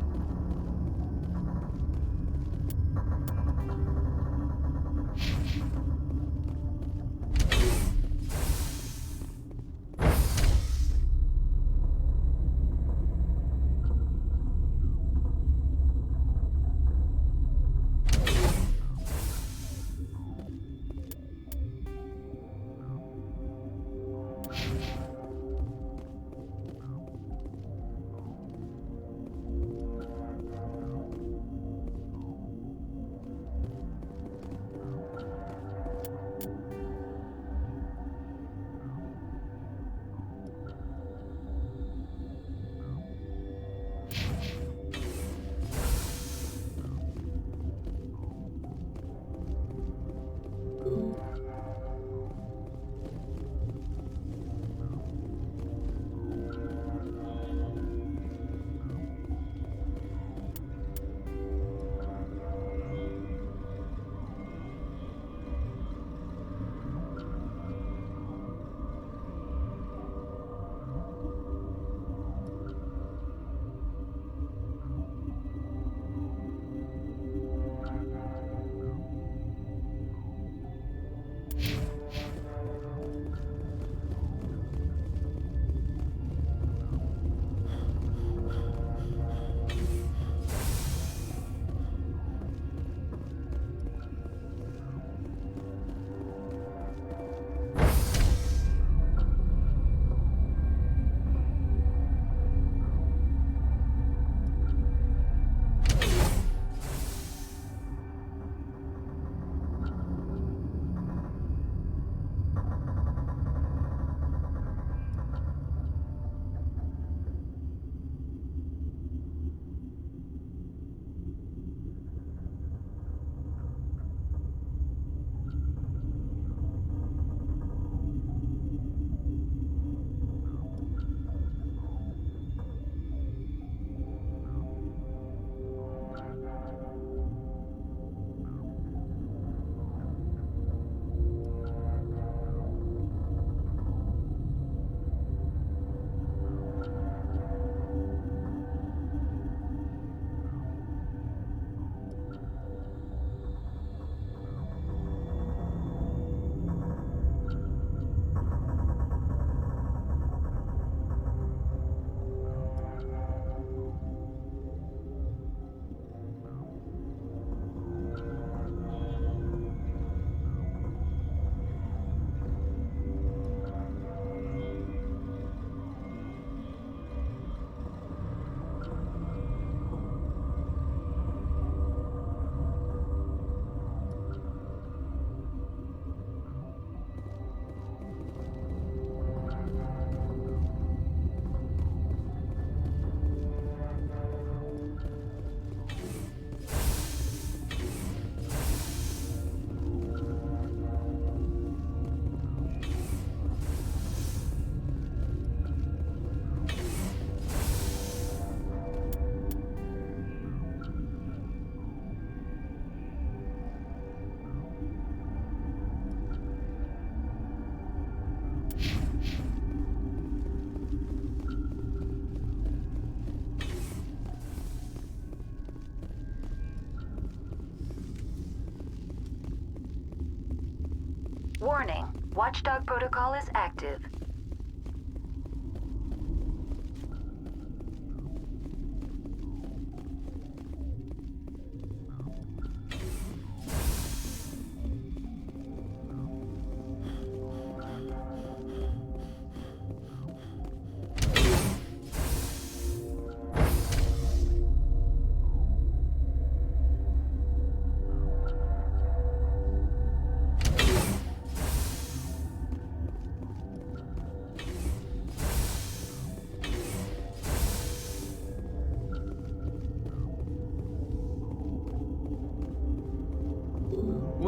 Warning, Watchdog protocol is active.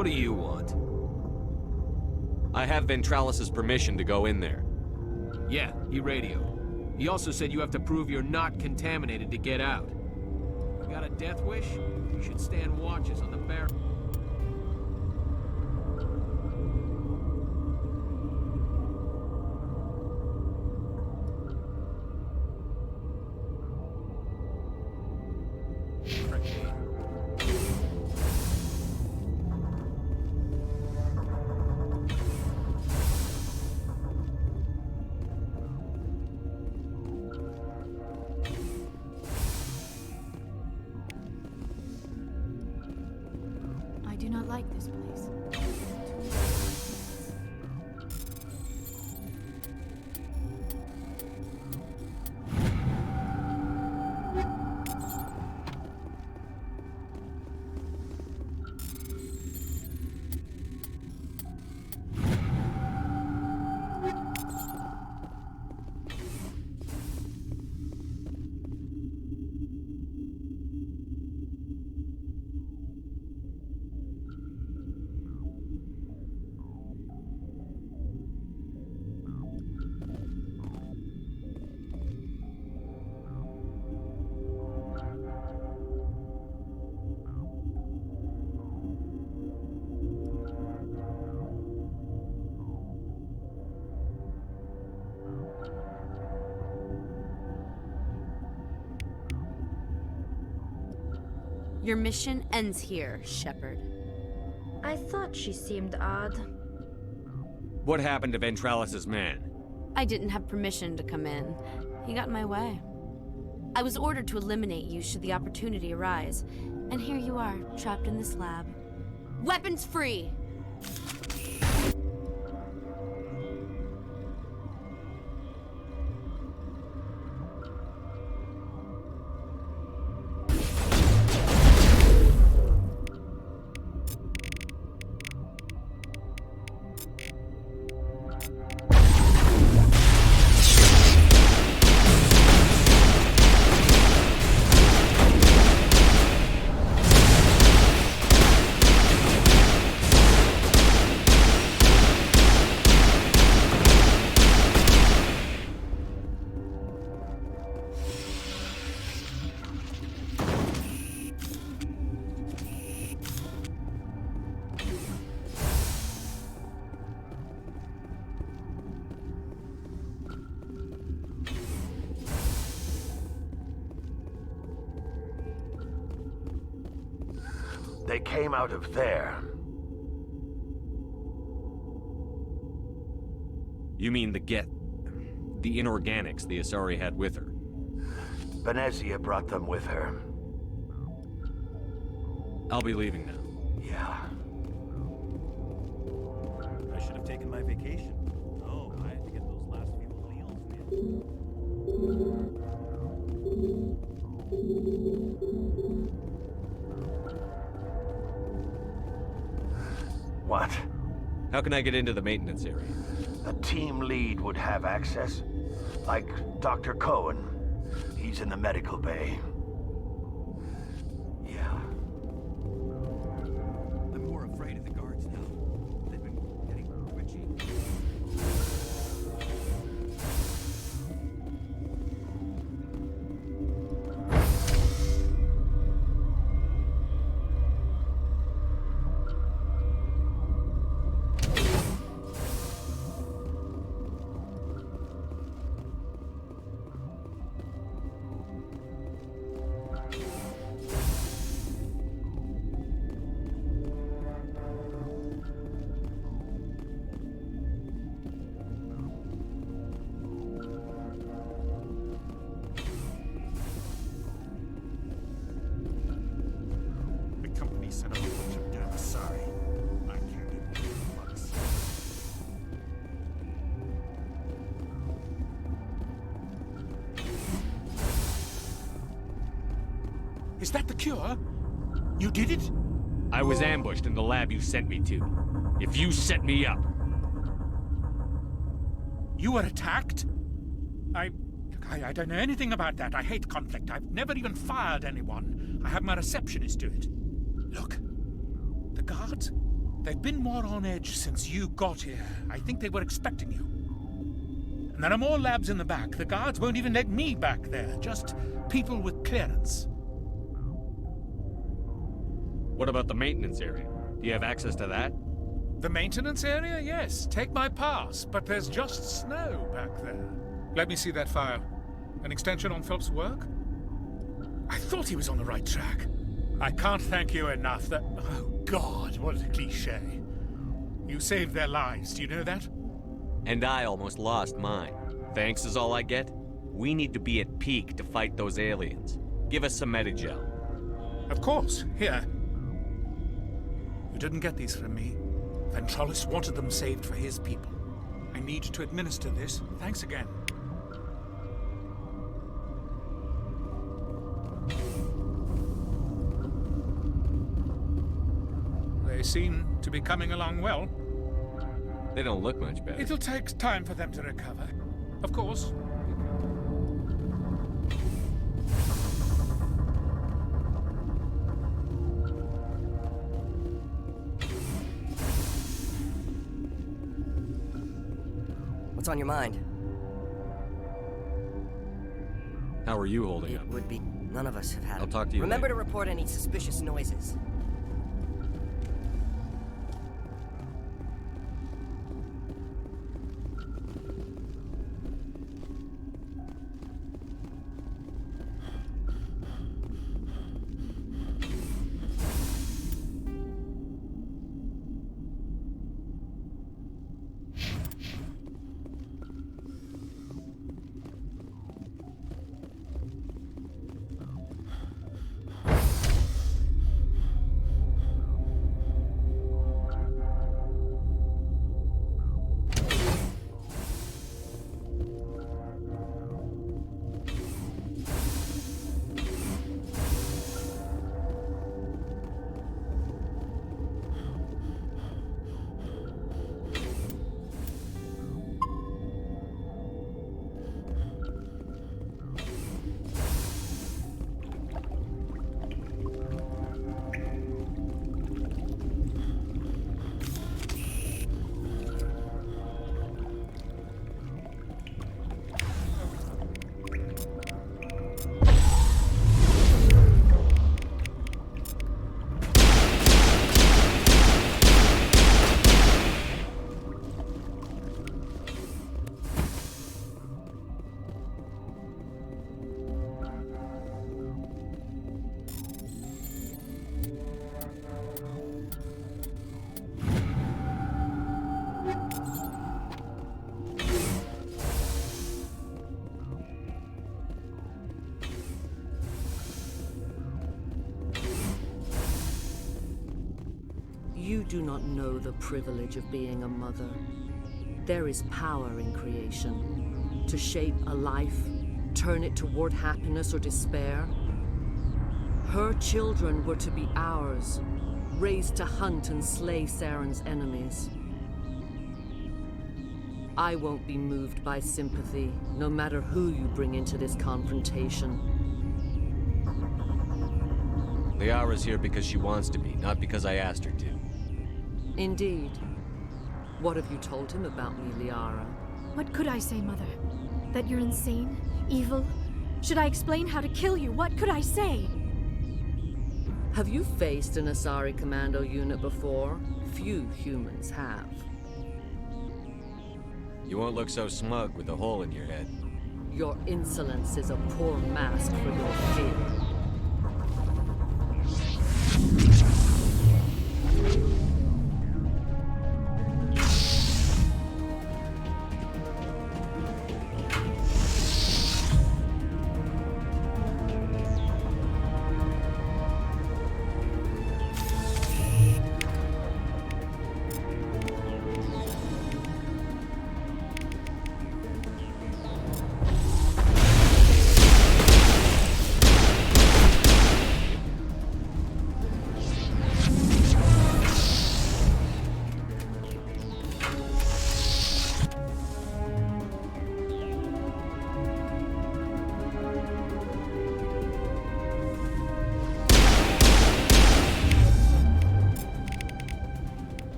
What do you want? I have Ventralis' permission to go in there. Yeah, he radioed. He also said you have to prove you're not contaminated to get out. You got a death wish? You should stand watches on the barrel. I do not like this place. Your mission ends here, Shepard. I thought she seemed odd. What happened to Ventralis' man? I didn't have permission to come in. He got in my way. I was ordered to eliminate you should the opportunity arise. And here you are, trapped in this lab. Weapons free! They came out of there. You mean the inorganics the Asari had with her? Venezia brought them with her. I'll be leaving now. Yeah. I should have taken my vacation. Oh, I had to get those last few alleles, What? How can I get into the maintenance area? A team lead would have access. Like Dr. Cohen. He's in the medical bay. Yeah. I'm more afraid of the guards now. They've been getting twitchy. Is that the cure? You did it? I was ambushed in the lab you sent me to. If you set me up... You were attacked? I don't know anything about that. I hate conflict. I've never even fired anyone. I have my receptionist do it. Look, the guards, they've been more on edge since you got here. I think they were expecting you. And there are more labs in the back. The guards won't even let me back there. Just people with clearance. What about the maintenance area? Do you have access to that? The maintenance area? Yes. Take my pass. But there's just snow back there. Let me see that file. An extension on Phelps' work? I thought he was on the right track. I can't thank you enough. That... Oh, God, what a cliché. You saved their lives. Do you know that? And I almost lost mine. Thanks is all I get? We need to be at peak to fight those aliens. Give us some Medigel. Of course. Here. You didn't get these from me. Ventrollis wanted them saved for his people. I need to administer this. Thanks again. They seem to be coming along well. They don't look much better. It'll take time for them to recover. Of course. What's on your mind? How are you holding up? It would be. None of us have had I'll it. talk to you Remember later. to report any suspicious noises. You do not know the privilege of being a mother. There is power in creation. To shape a life, turn it toward happiness or despair. Her children were to be ours, raised to hunt and slay Saren's enemies. I won't be moved by sympathy, no matter who you bring into this confrontation. Liara's here because she wants to be, not because I asked her to. Indeed. What have you told him about me, Liara? What could I say, Mother? That you're insane? Evil? Should I explain how to kill you? What could I say? Have you faced an Asari commando unit before? Few humans have. You won't look so smug with a hole in your head. Your insolence is a poor mask for your fear.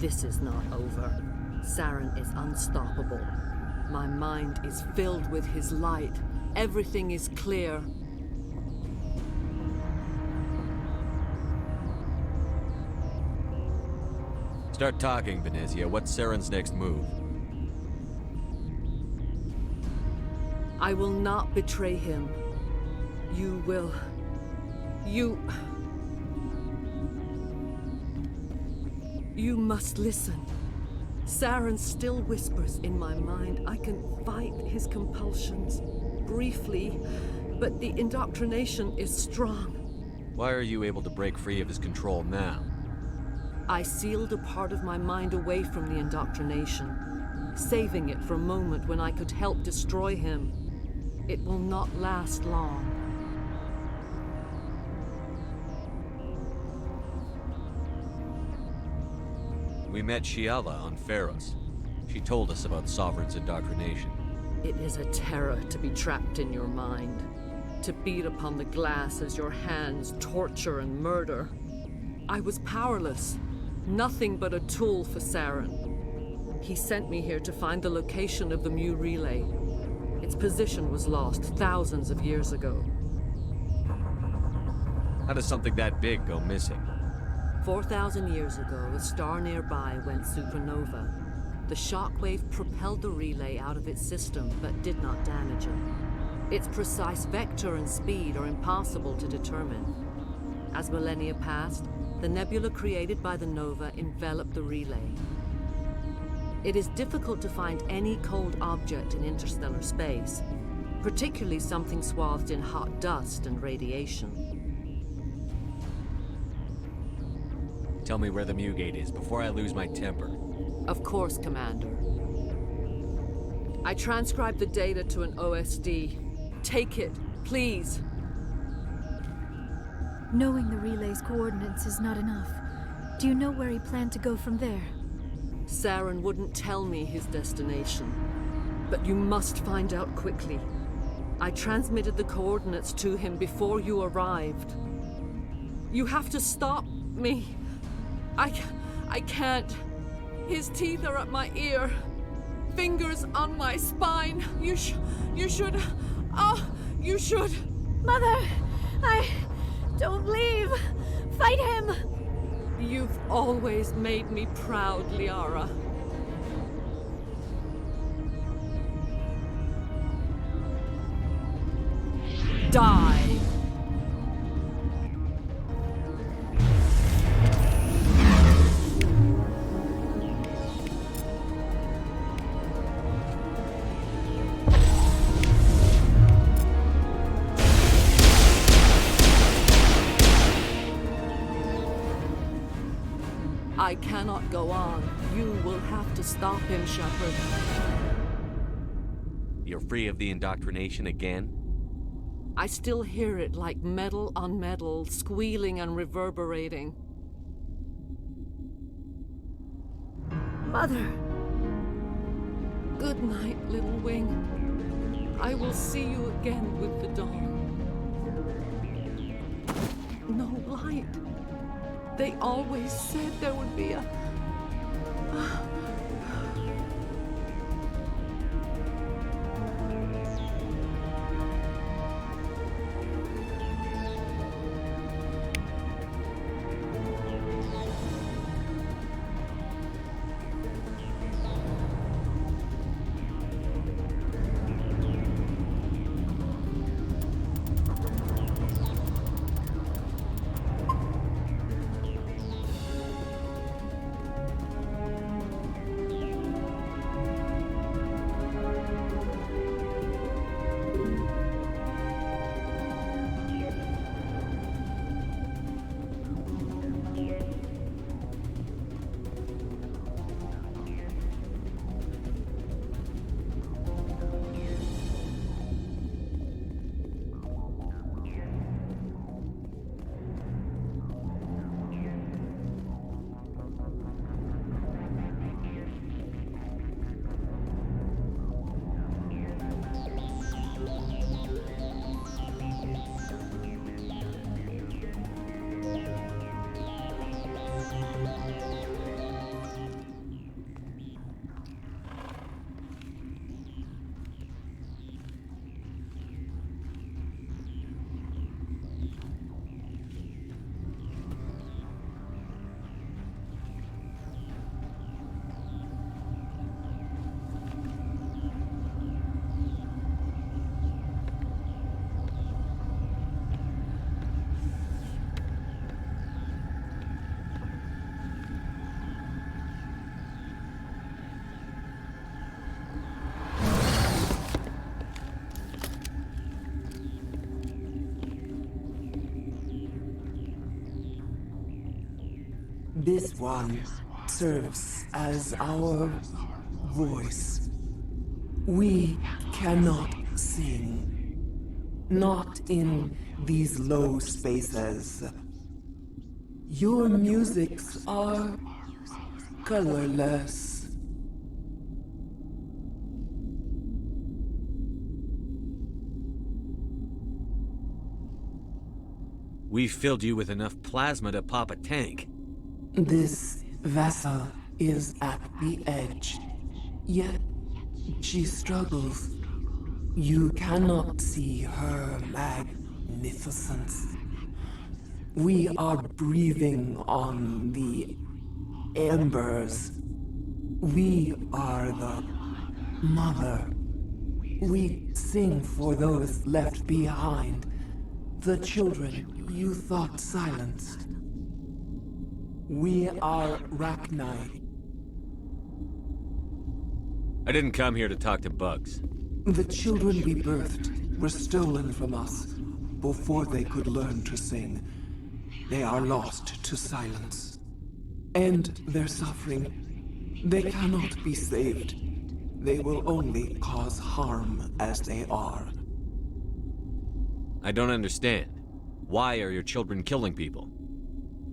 This is not over. Saren is unstoppable. My mind is filled with his light. Everything is clear. Start talking, Venezia. What's Saren's next move? I will not betray him. You will. You must listen. Saren still whispers in my mind. I can fight his compulsions briefly, but the indoctrination is strong. Why are you able to break free of his control now? I sealed a part of my mind away from the indoctrination, saving it for a moment when I could help destroy him. It will not last long. We met Shiala on Pharos. She told us about Sovereign's indoctrination. It is a terror to be trapped in your mind, to beat upon the glass as your hands torture and murder. I was powerless, nothing but a tool for Saren. He sent me here to find the location of the Mu relay. Its position was lost thousands of years ago. How does something that big go missing? 4,000 years ago, a star nearby went supernova. The shockwave propelled the relay out of its system, but did not damage it. Its precise vector and speed are impossible to determine. As millennia passed, the nebula created by the nova enveloped the relay. It is difficult to find any cold object in interstellar space, particularly something swathed in hot dust and radiation. Tell me where the Mu Gate is before I lose my temper. Of course, Commander. I transcribed the data to an OSD. Take it, please. Knowing the relay's coordinates is not enough. Do you know where he planned to go from there? Saren wouldn't tell me his destination. But you must find out quickly. I transmitted the coordinates to him before you arrived. You have to stop me. I can't. His teeth are at my ear. Fingers on my spine. You should. Oh, you should. Mother, don't leave. Fight him. You've always made me proud, Liara. Die. I cannot go on. You will have to stop him, Shepard. You're free of the indoctrination again? I still hear it like metal on metal, squealing and reverberating. Mother! Good night, little wing. I will see you again with the dawn. No light. They always said there would be a... This one serves as our voice. We cannot sing. Not in these low spaces. Your musics are colorless. We filled you with enough plasma to pop a tank. This vessel is at the edge, yet she struggles. You cannot see her magnificence. We are breathing on the embers. We are the mother. We sing for those left behind, the children you thought silenced. We are Rachni. I didn't come here to talk to bugs. The children we birthed were stolen from us before they could learn to sing. They are lost to silence. End their suffering. They cannot be saved. They will only cause harm as they are. I don't understand. Why are your children killing people?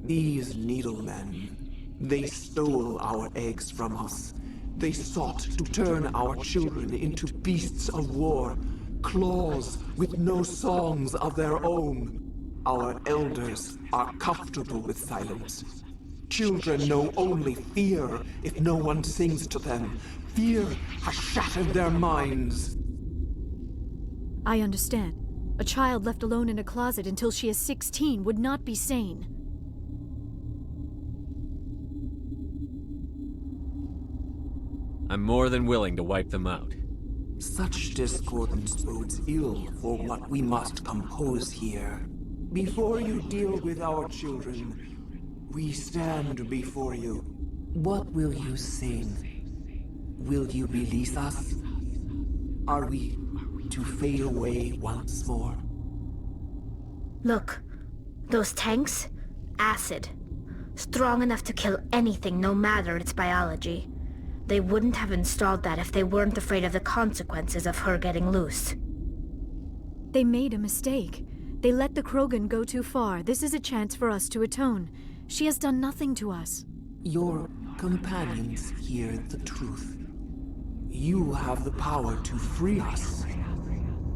These needlemen, they stole our eggs from us. They sought to turn our children into beasts of war, claws with no songs of their own. Our elders are comfortable with silence. Children know only fear if no one sings to them. Fear has shattered their minds. I understand. A child left alone in a closet until she is 16 would not be sane. I'm more than willing to wipe them out. Such discordance bodes ill for what we must compose here. Before you deal with our children, we stand before you. What will you sing? Will you release us? Are we to fade away once more? Look, those tanks? Acid. Strong enough to kill anything, no matter its biology. They wouldn't have installed that if they weren't afraid of the consequences of her getting loose. They made a mistake. They let the Krogan go too far. This is a chance for us to atone. She has done nothing to us. Your companions hear the truth. You have the power to free us,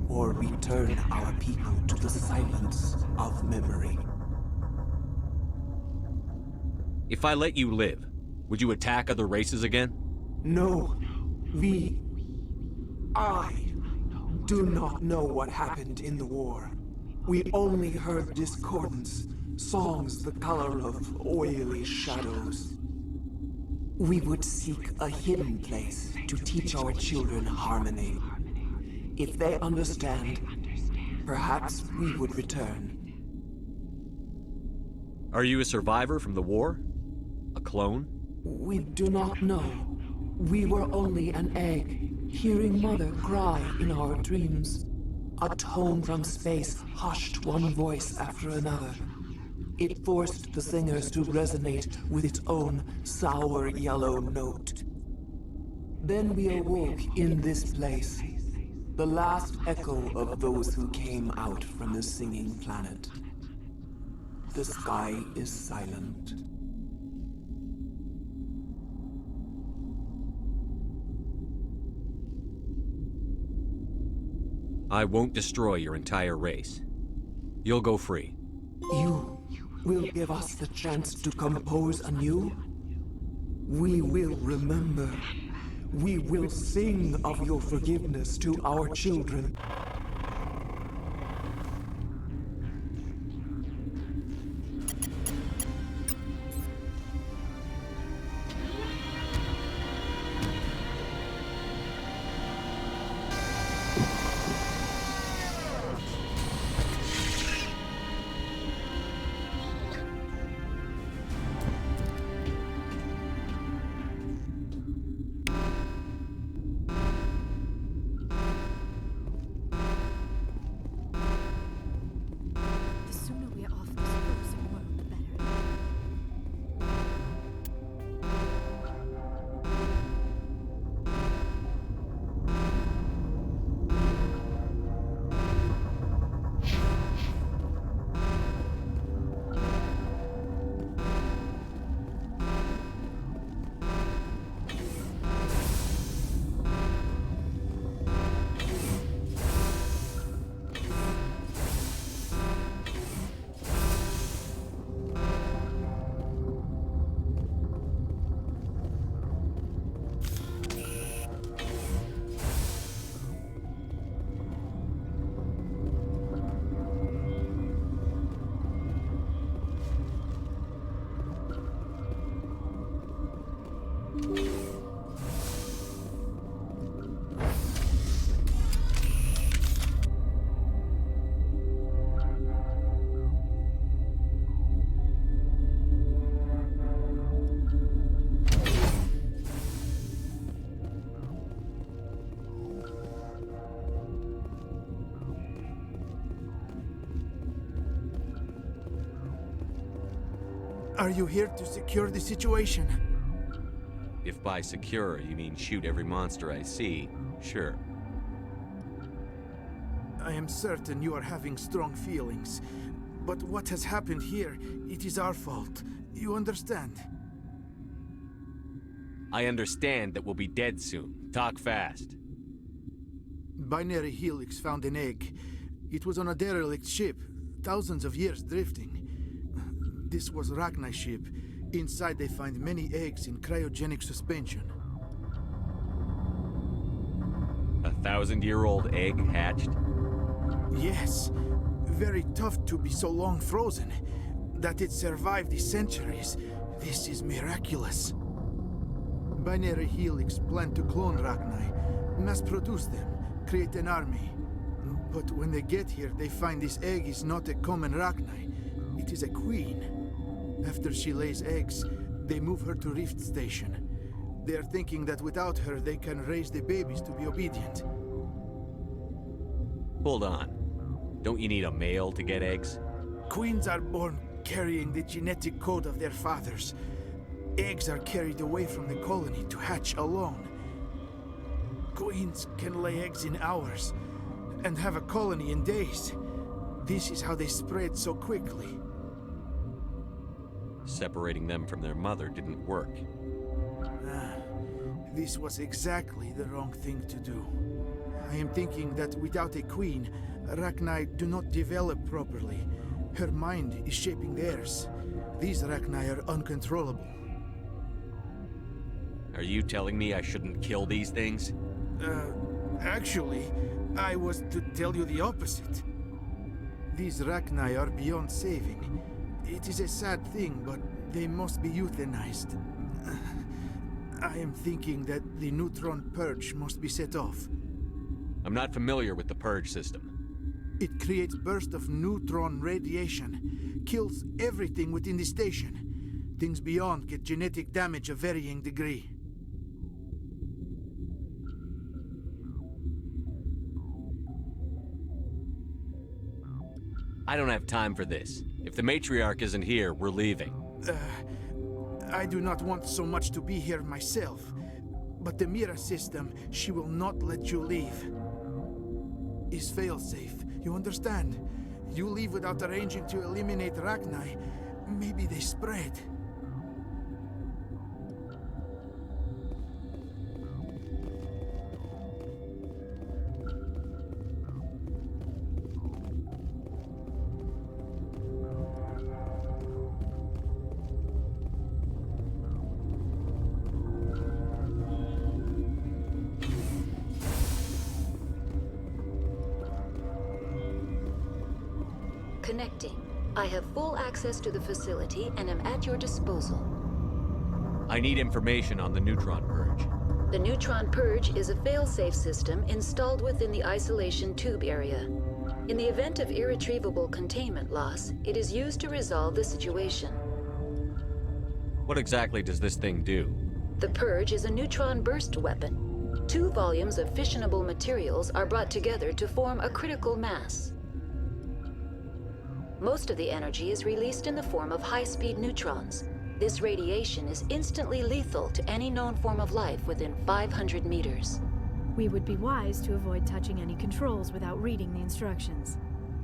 or return our people to the silence of memory. If I let you live, would you attack other races again? No, I do not know what happened in the war. We only heard discordance, songs the color of oily shadows. We would seek a hidden place to teach our children harmony. If they understand, perhaps we would return. Are you a survivor from the war? A clone? We do not know. We were only an egg, hearing Mother cry in our dreams. A tone from space hushed one voice after another. It forced the singers to resonate with its own sour yellow note. Then we awoke in this place, the last echo of those who came out from the singing planet. The sky is silent. I won't destroy your entire race. You'll go free. You will give us the chance to compose anew? We will remember. We will sing of your forgiveness to our children. Are you here to secure the situation? If by secure you mean shoot every monster I see, sure. I am certain you are having strong feelings. But what has happened here, it is our fault. You understand? I understand that we'll be dead soon. Talk fast. Binary Helix found an egg. It was on a derelict ship, thousands of years drifting. This was Rachni's ship. Inside they find many eggs in cryogenic suspension. 1,000-year-old egg hatched? Yes. Very tough to be so long frozen. That it survived the centuries. This is miraculous. Binary Helix planned to clone Rachni, mass-produce them, create an army. But when they get here, they find this egg is not a common Rachni. It is a queen. After she lays eggs, they move her to Rift Station. They are thinking that without her, they can raise the babies to be obedient. Hold on. Don't you need a male to get eggs? Queens are born carrying the genetic code of their fathers. Eggs are carried away from the colony to hatch alone. Queens can lay eggs in hours and have a colony in days. This is how they spread so quickly. Separating them from their mother didn't work. This was exactly the wrong thing to do. I am thinking that without a queen, Rachni do not develop properly. Her mind is shaping theirs. These Rachni are uncontrollable. Are you telling me I shouldn't kill these things? Actually, I was to tell you the opposite. These Rachni are beyond saving. It is a sad thing, but they must be euthanized. I am thinking that the neutron purge must be set off. I'm not familiar with the purge system. It creates bursts of neutron radiation, kills everything within the station. Things beyond get genetic damage of varying degree. I don't have time for this. If the matriarch isn't here, we're leaving. I do not want so much to be here myself. But the Mira system, she will not let you leave. Is failsafe, you understand? You leave without arranging to eliminate Rachni, maybe they spread. Connecting. I have full access to the facility and am at your disposal. I need information on the neutron purge. The neutron purge is a failsafe system installed within the isolation tube area. In the event of irretrievable containment loss, it is used to resolve the situation. What exactly does this thing do? The purge is a neutron burst weapon. 2 volumes of fissionable materials are brought together to form a critical mass. Most of the energy is released in the form of high-speed neutrons. This radiation is instantly lethal to any known form of life within 500 meters. We would be wise to avoid touching any controls without reading the instructions.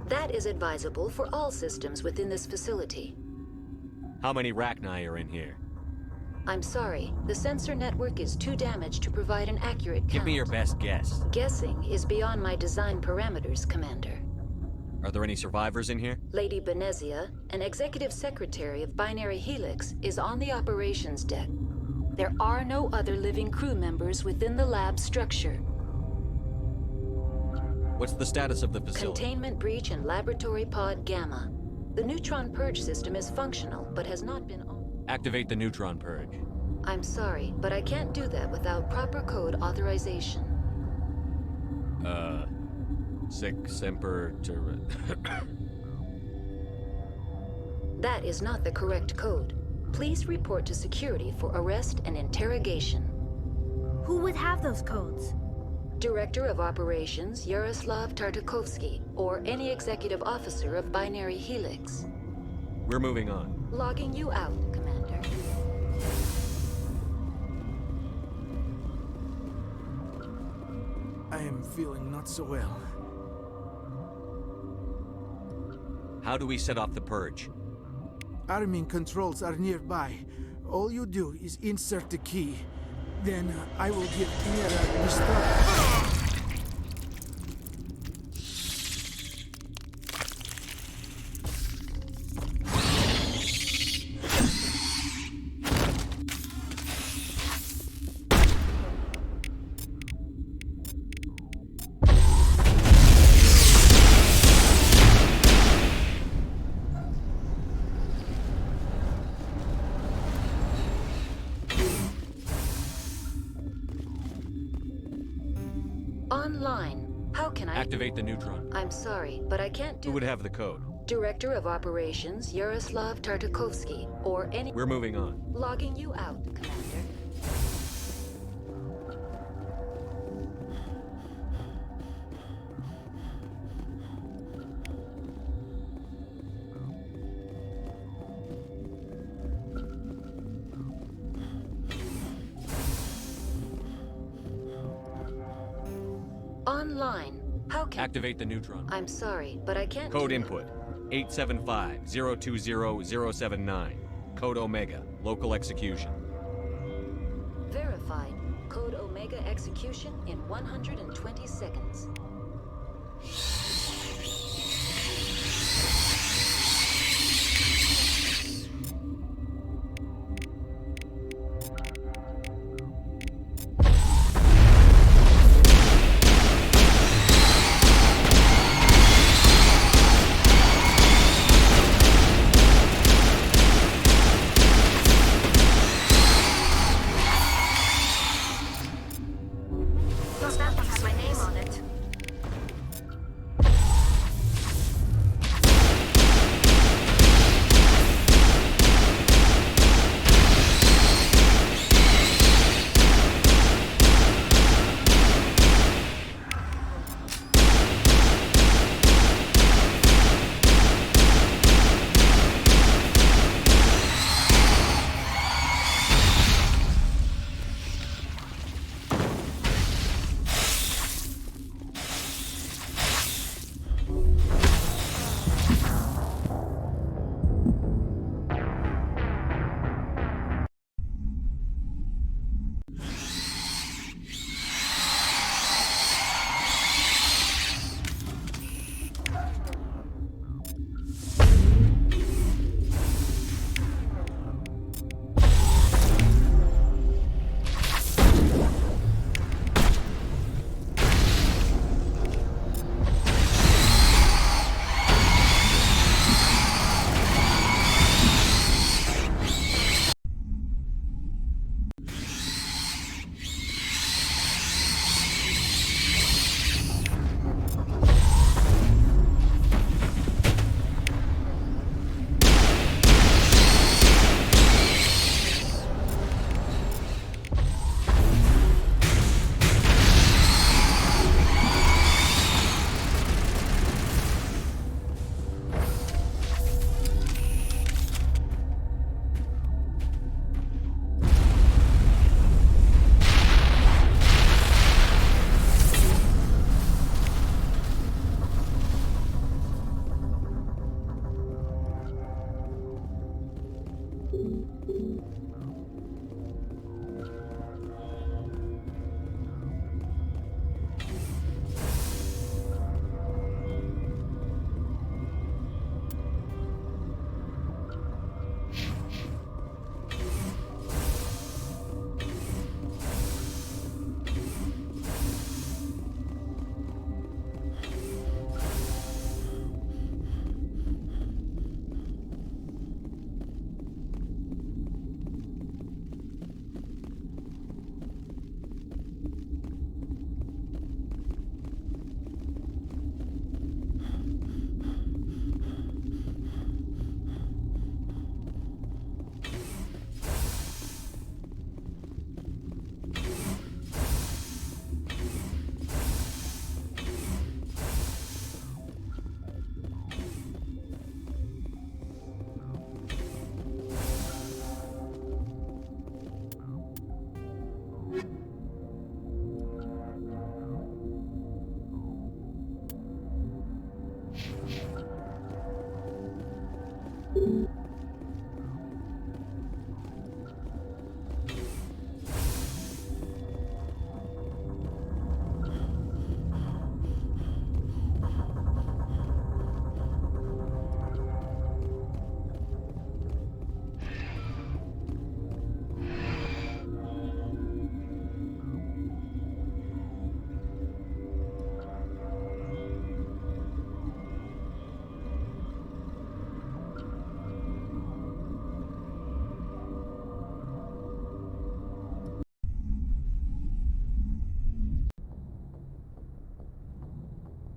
That is advisable for all systems within this facility. How many Rachni are in here? I'm sorry, the sensor network is too damaged to provide an accurate count. Give me your best guess. Guessing is beyond my design parameters, Commander. Are there any survivors in here? Lady Benezia, an executive secretary of Binary Helix, is on the operations deck. There are no other living crew members within the lab structure. What's the status of the facility? Containment breach in Laboratory Pod Gamma. The neutron purge system is functional, but has not been on. Activate the neutron purge. I'm sorry, but I can't do that without proper code authorization. Sic semper That is not the correct code. Please report to security for arrest and interrogation. Who would have those codes? Director of Operations Yaroslav Tartakovsky, or any executive officer of Binary Helix. We're moving on. Logging you out, Commander. I am feeling not so well. How do we set off the purge? Arming controls are nearby. All you do is insert the key. Then I will give Mira the start. Online. How can I... Activate the neutron. I'm sorry, but I can't do... Who would have the code? Director of Operations, Yaroslav Tartakovsky, or any... We're moving on. Logging you out, Commander. Online. How can... Activate the neutron. I'm sorry, but I can't... Code input. 875-020-079. Code Omega. Local execution. Verified. Code Omega execution in 120 seconds. Those samples have my name on it.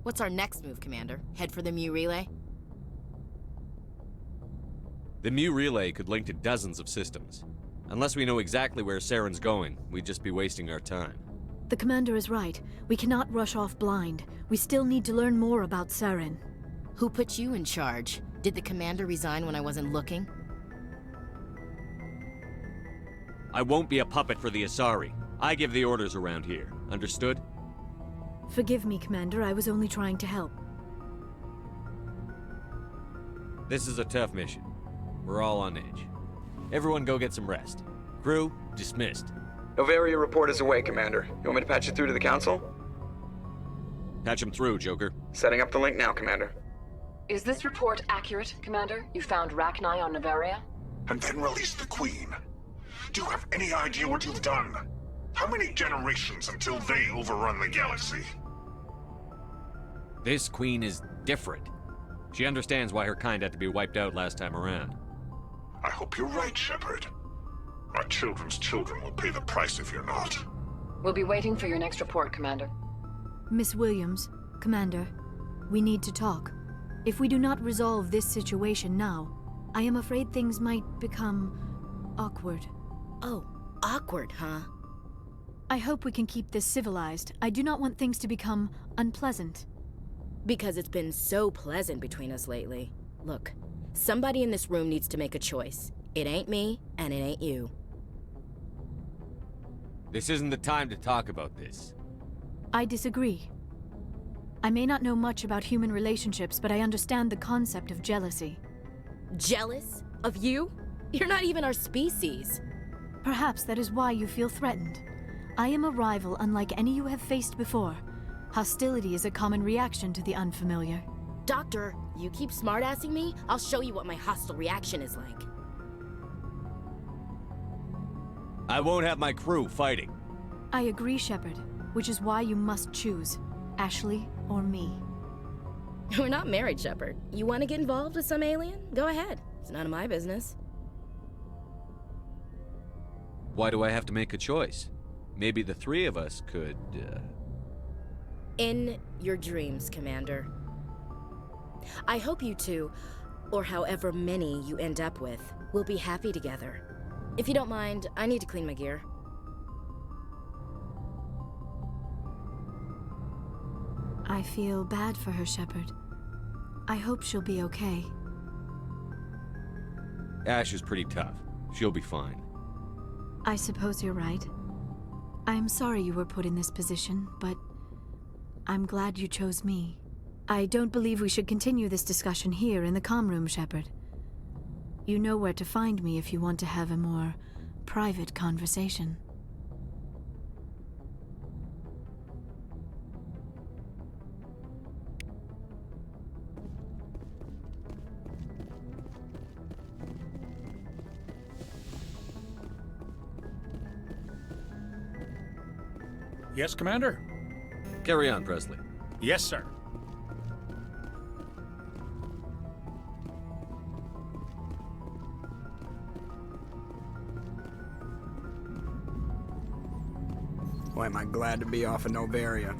What's our next move, Commander? Head for the Mu relay? The Mu relay could link to dozens of systems. Unless we know exactly where Saren's going, we'd just be wasting our time. The commander is right. We cannot rush off blind. We still need to learn more about Saren. Who put you in charge? Did the commander resign when I wasn't looking? I won't be a puppet for the Asari. I give the orders around here. Understood? Forgive me, Commander. I was only trying to help. This is a tough mission. We're all on edge. Everyone go get some rest. Crew, dismissed. Novaria report is away, Commander. You want me to patch it through to the Council? Patch him through, Joker. Setting up the link now, Commander. Is this report accurate, Commander? You found Rachni on Novaria? And then released the Queen. Do you have any idea what you've done? How many generations until they overrun the galaxy? This Queen is different. She understands why her kind had to be wiped out last time around. I hope you're right, Shepard. Our children's children will pay the price if you're not. We'll be waiting for your next report, Commander. Miss Williams, Commander, we need to talk. If we do not resolve this situation now, I am afraid things might become awkward. Oh, awkward, huh? I hope we can keep this civilized. I do not want things to become unpleasant. Because it's been so pleasant between us lately. Look, somebody in this room needs to make a choice. It ain't me, and it ain't you. This isn't the time to talk about this. I disagree. I may not know much about human relationships, but I understand the concept of jealousy. Jealous? Of you? You're not even our species. Perhaps that is why you feel threatened. I am a rival unlike any you have faced before. Hostility is a common reaction to the unfamiliar. Doctor, you keep smartassing me, I'll show you what my hostile reaction is like. I won't have my crew fighting. I agree, Shepard, which is why you must choose, Ashley or me. We're not married, Shepard. You want to get involved with some alien? Go ahead. It's none of my business. Why do I have to make a choice? Maybe the three of us could, In your dreams, Commander. I hope you two, or however many you end up with, will be happy together. If you don't mind, I need to clean my gear. I feel bad for her, Shepard. I hope she'll be okay. Ash is pretty tough. She'll be fine. I suppose you're right. I'm sorry you were put in this position, but I'm glad you chose me. I don't believe we should continue this discussion here in the comm room, Shepard. You know where to find me if you want to have a more private conversation. Yes, Commander? Carry on, Presley. Yes, sir. Boy, am I glad to be off of Novaria.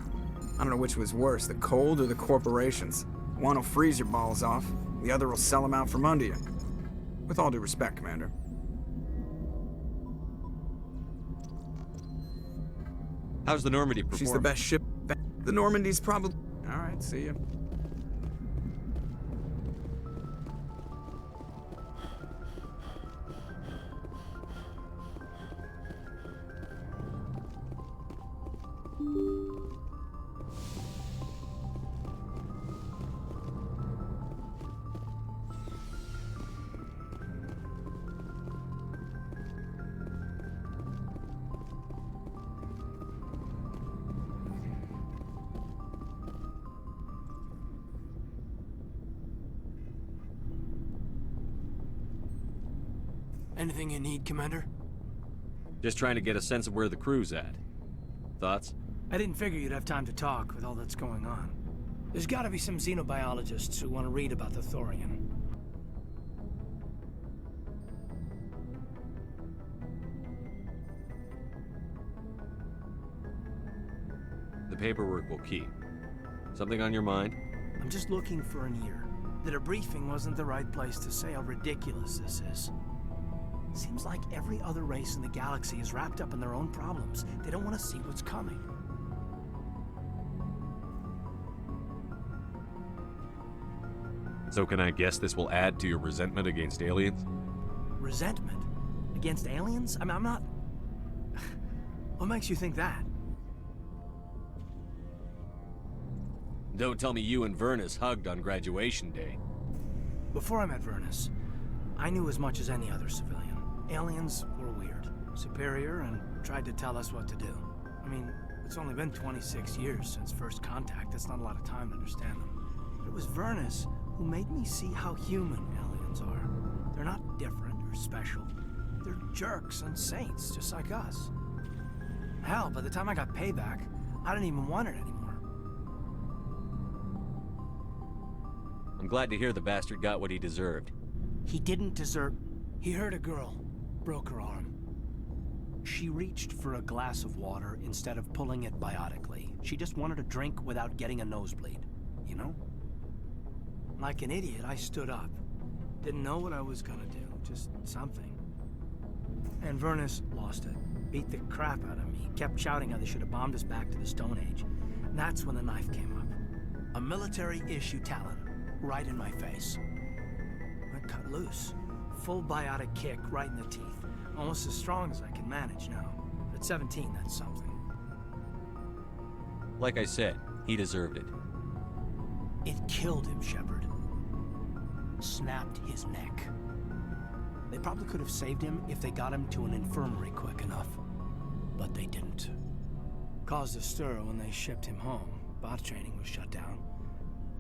I don't know which was worse, the cold or the corporations. One will freeze your balls off, the other will sell them out from under you. With all due respect, Commander. How's the Normandy performing? She's the best ship. The Normandy's probably... All right, see ya. Anything you need, Commander? Just trying to get a sense of where the crew's at. Thoughts? I didn't figure you'd have time to talk with all that's going on. There's gotta be some xenobiologists who want to read about the Thorian. The paperwork will keep. Something on your mind? I'm just looking for an ear. The debriefing wasn't the right place to say how ridiculous this is. Seems like every other race in the galaxy is wrapped up in their own problems. They don't want to see what's coming. So can I guess this will add to your resentment against aliens? Resentment? Against aliens? I mean, I'm not... What makes you think that? Don't tell me you and Vernus hugged on graduation day. Before I met Vernus, I knew as much as any other civilian. Aliens were weird, superior, and tried to tell us what to do. I mean, it's only been 26 years since first contact. That's not a lot of time to understand them. But it was Vernus who made me see how human aliens are. They're not different or special. They're jerks and saints, just like us. Hell, by the time I got payback, I didn't even want it anymore. I'm glad to hear the bastard got what he deserved. He didn't deserve... He hurt a girl, broke her arm. She reached for a glass of water instead of pulling it biotically. She just wanted a drink without getting a nosebleed, you know? Like an idiot, I stood up. Didn't know what I was gonna do, just something. And Vernus lost it. Beat the crap out of me. Kept shouting how they should have bombed us back to the Stone Age. And that's when the knife came up. A military-issue talon, right in my face. I cut loose. Full biotic kick right in the teeth. Almost as strong as I can manage now. At 17, that's something. Like I said, he deserved it. It killed him, Shepard. Snapped his neck. They probably could have saved him if they got him to an infirmary quick enough. But they didn't. Caused a stir when they shipped him home. Bot training was shut down.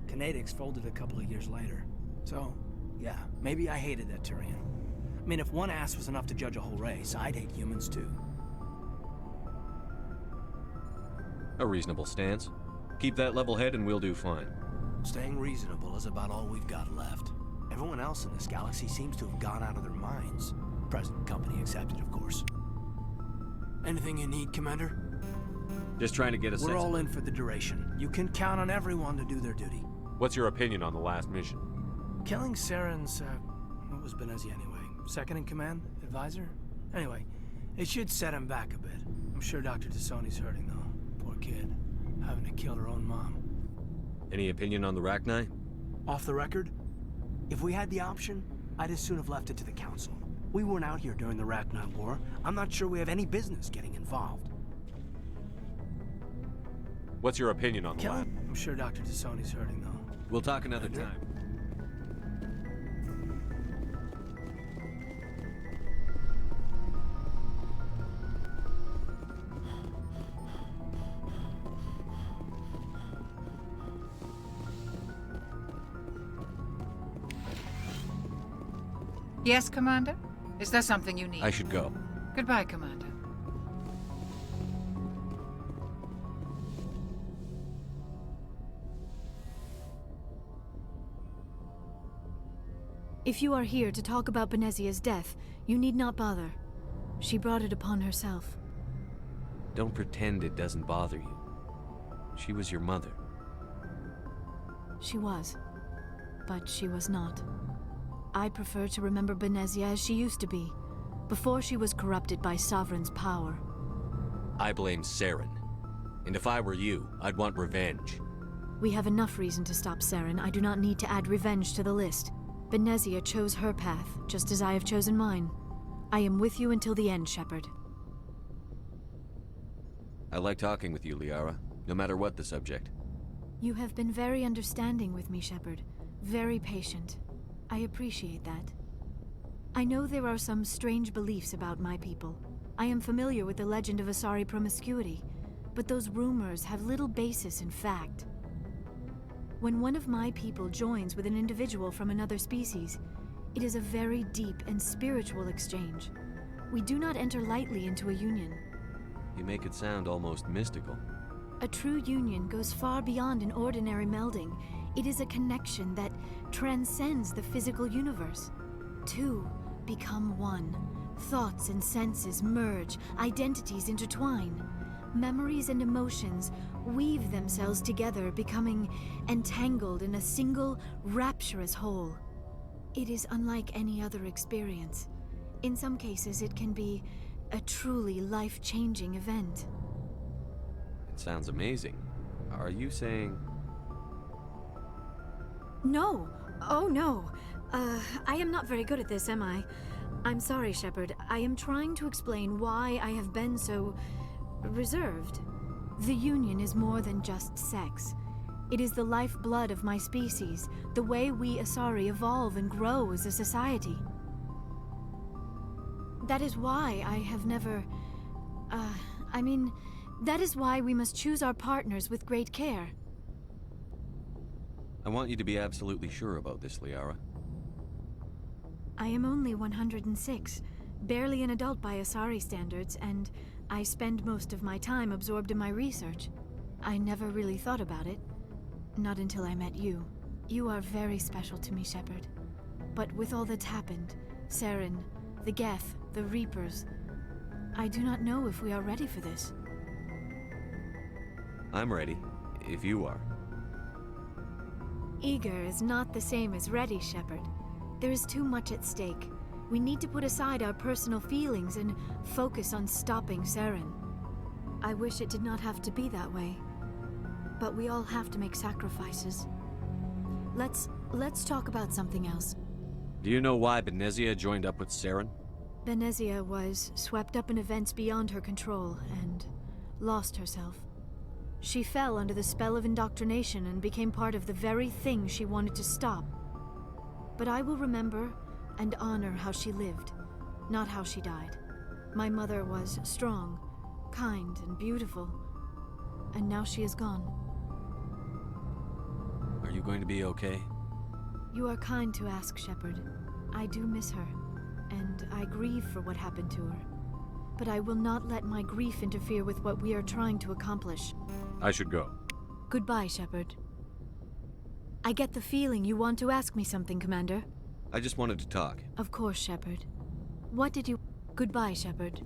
Kinetics folded a couple of years later. So, yeah, maybe I hated that Turian. I mean, if one ass was enough to judge a whole race, I'd hate humans too. A reasonable stance. Keep that level head and we'll do fine. Staying reasonable is about all we've got left. Everyone else in this galaxy seems to have gone out of their minds. Present company accepted, of course. Anything you need, Commander? Just trying to get a sense... We're all in for the duration. You can count on everyone to do their duty. What's your opinion on the last mission? Killing Saren's, what was Benezia anyway? Second in command? Advisor? Anyway, it should set him back a bit. I'm sure Dr. Tassoni's hurting, though. Poor kid. Having to kill her own mom. Any opinion on the Rachni? Off the record? If we had the option, I'd as soon have left it to the Council. We weren't out here during the Rachni War. I'm not sure we have any business getting involved. What's your opinion on the last? I'm sure Dr. Tassoni's hurting, though. We'll talk another time. Yes, Commander? Is there something you need? I should go. Goodbye, Commander. If you are here to talk about Benezia's death, you need not bother. She brought it upon herself. Don't pretend it doesn't bother you. She was your mother. She was. But she was not. I prefer to remember Benezia as she used to be, before she was corrupted by Sovereign's power. I blame Saren. And if I were you, I'd want revenge. We have enough reason to stop Saren. I do not need to add revenge to the list. Benezia chose her path, just as I have chosen mine. I am with you until the end, Shepard. I like talking with you, Liara, no matter what the subject. You have been very understanding with me, Shepard. Very patient. I appreciate that. I know there are some strange beliefs about my people. I am familiar with the legend of Asari promiscuity, but those rumors have little basis in fact. When one of my people joins with an individual from another species, it is a very deep and spiritual exchange. We do not enter lightly into a union. You make it sound almost mystical. A true union goes far beyond an ordinary melding. It is a connection that transcends the physical universe. Two become one. Thoughts and senses merge, identities intertwine. Memories and emotions weave themselves together, becoming entangled in a single, rapturous whole. It is unlike any other experience. In some cases, it can be a truly life-changing event. It sounds amazing. Are you saying... No! Oh, no! I am not very good at this, am I? I'm sorry, Shepard. I am trying to explain why I have been so... reserved. The Union is more than just sex. It is the lifeblood of my species, the way we Asari evolve and grow as a society. That is why I have never... that is why we must choose our partners with great care. I want you to be absolutely sure about this, Liara. I am only 106, barely an adult by Asari standards, and I spend most of my time absorbed in my research. I never really thought about it. Not until I met you. You are very special to me, Shepard. But with all that's happened, Saren, the Geth, the Reapers, I do not know if we are ready for this. I'm ready, if you are. Eager is not the same as ready, Shepard. There is too much at stake. We need to put aside our personal feelings and focus on stopping Saren. I wish it did not have to be that way. But we all have to make sacrifices. Let's talk about something else. Do you know why Benezia joined up with Saren? Benezia was swept up in events beyond her control and lost herself. She fell under the spell of indoctrination and became part of the very thing she wanted to stop. But I will remember and honor how she lived, not how she died. My mother was strong, kind, and beautiful, and now she is gone. Are you going to be okay? You are kind to ask, Shepard. I do miss her, and I grieve for what happened to her. But I will not let my grief interfere with what we are trying to accomplish. I should go. Goodbye, Shepard. I get the feeling you want to ask me something, Commander. I just wanted to talk. Of course, Shepard. What did you... Goodbye, Shepard.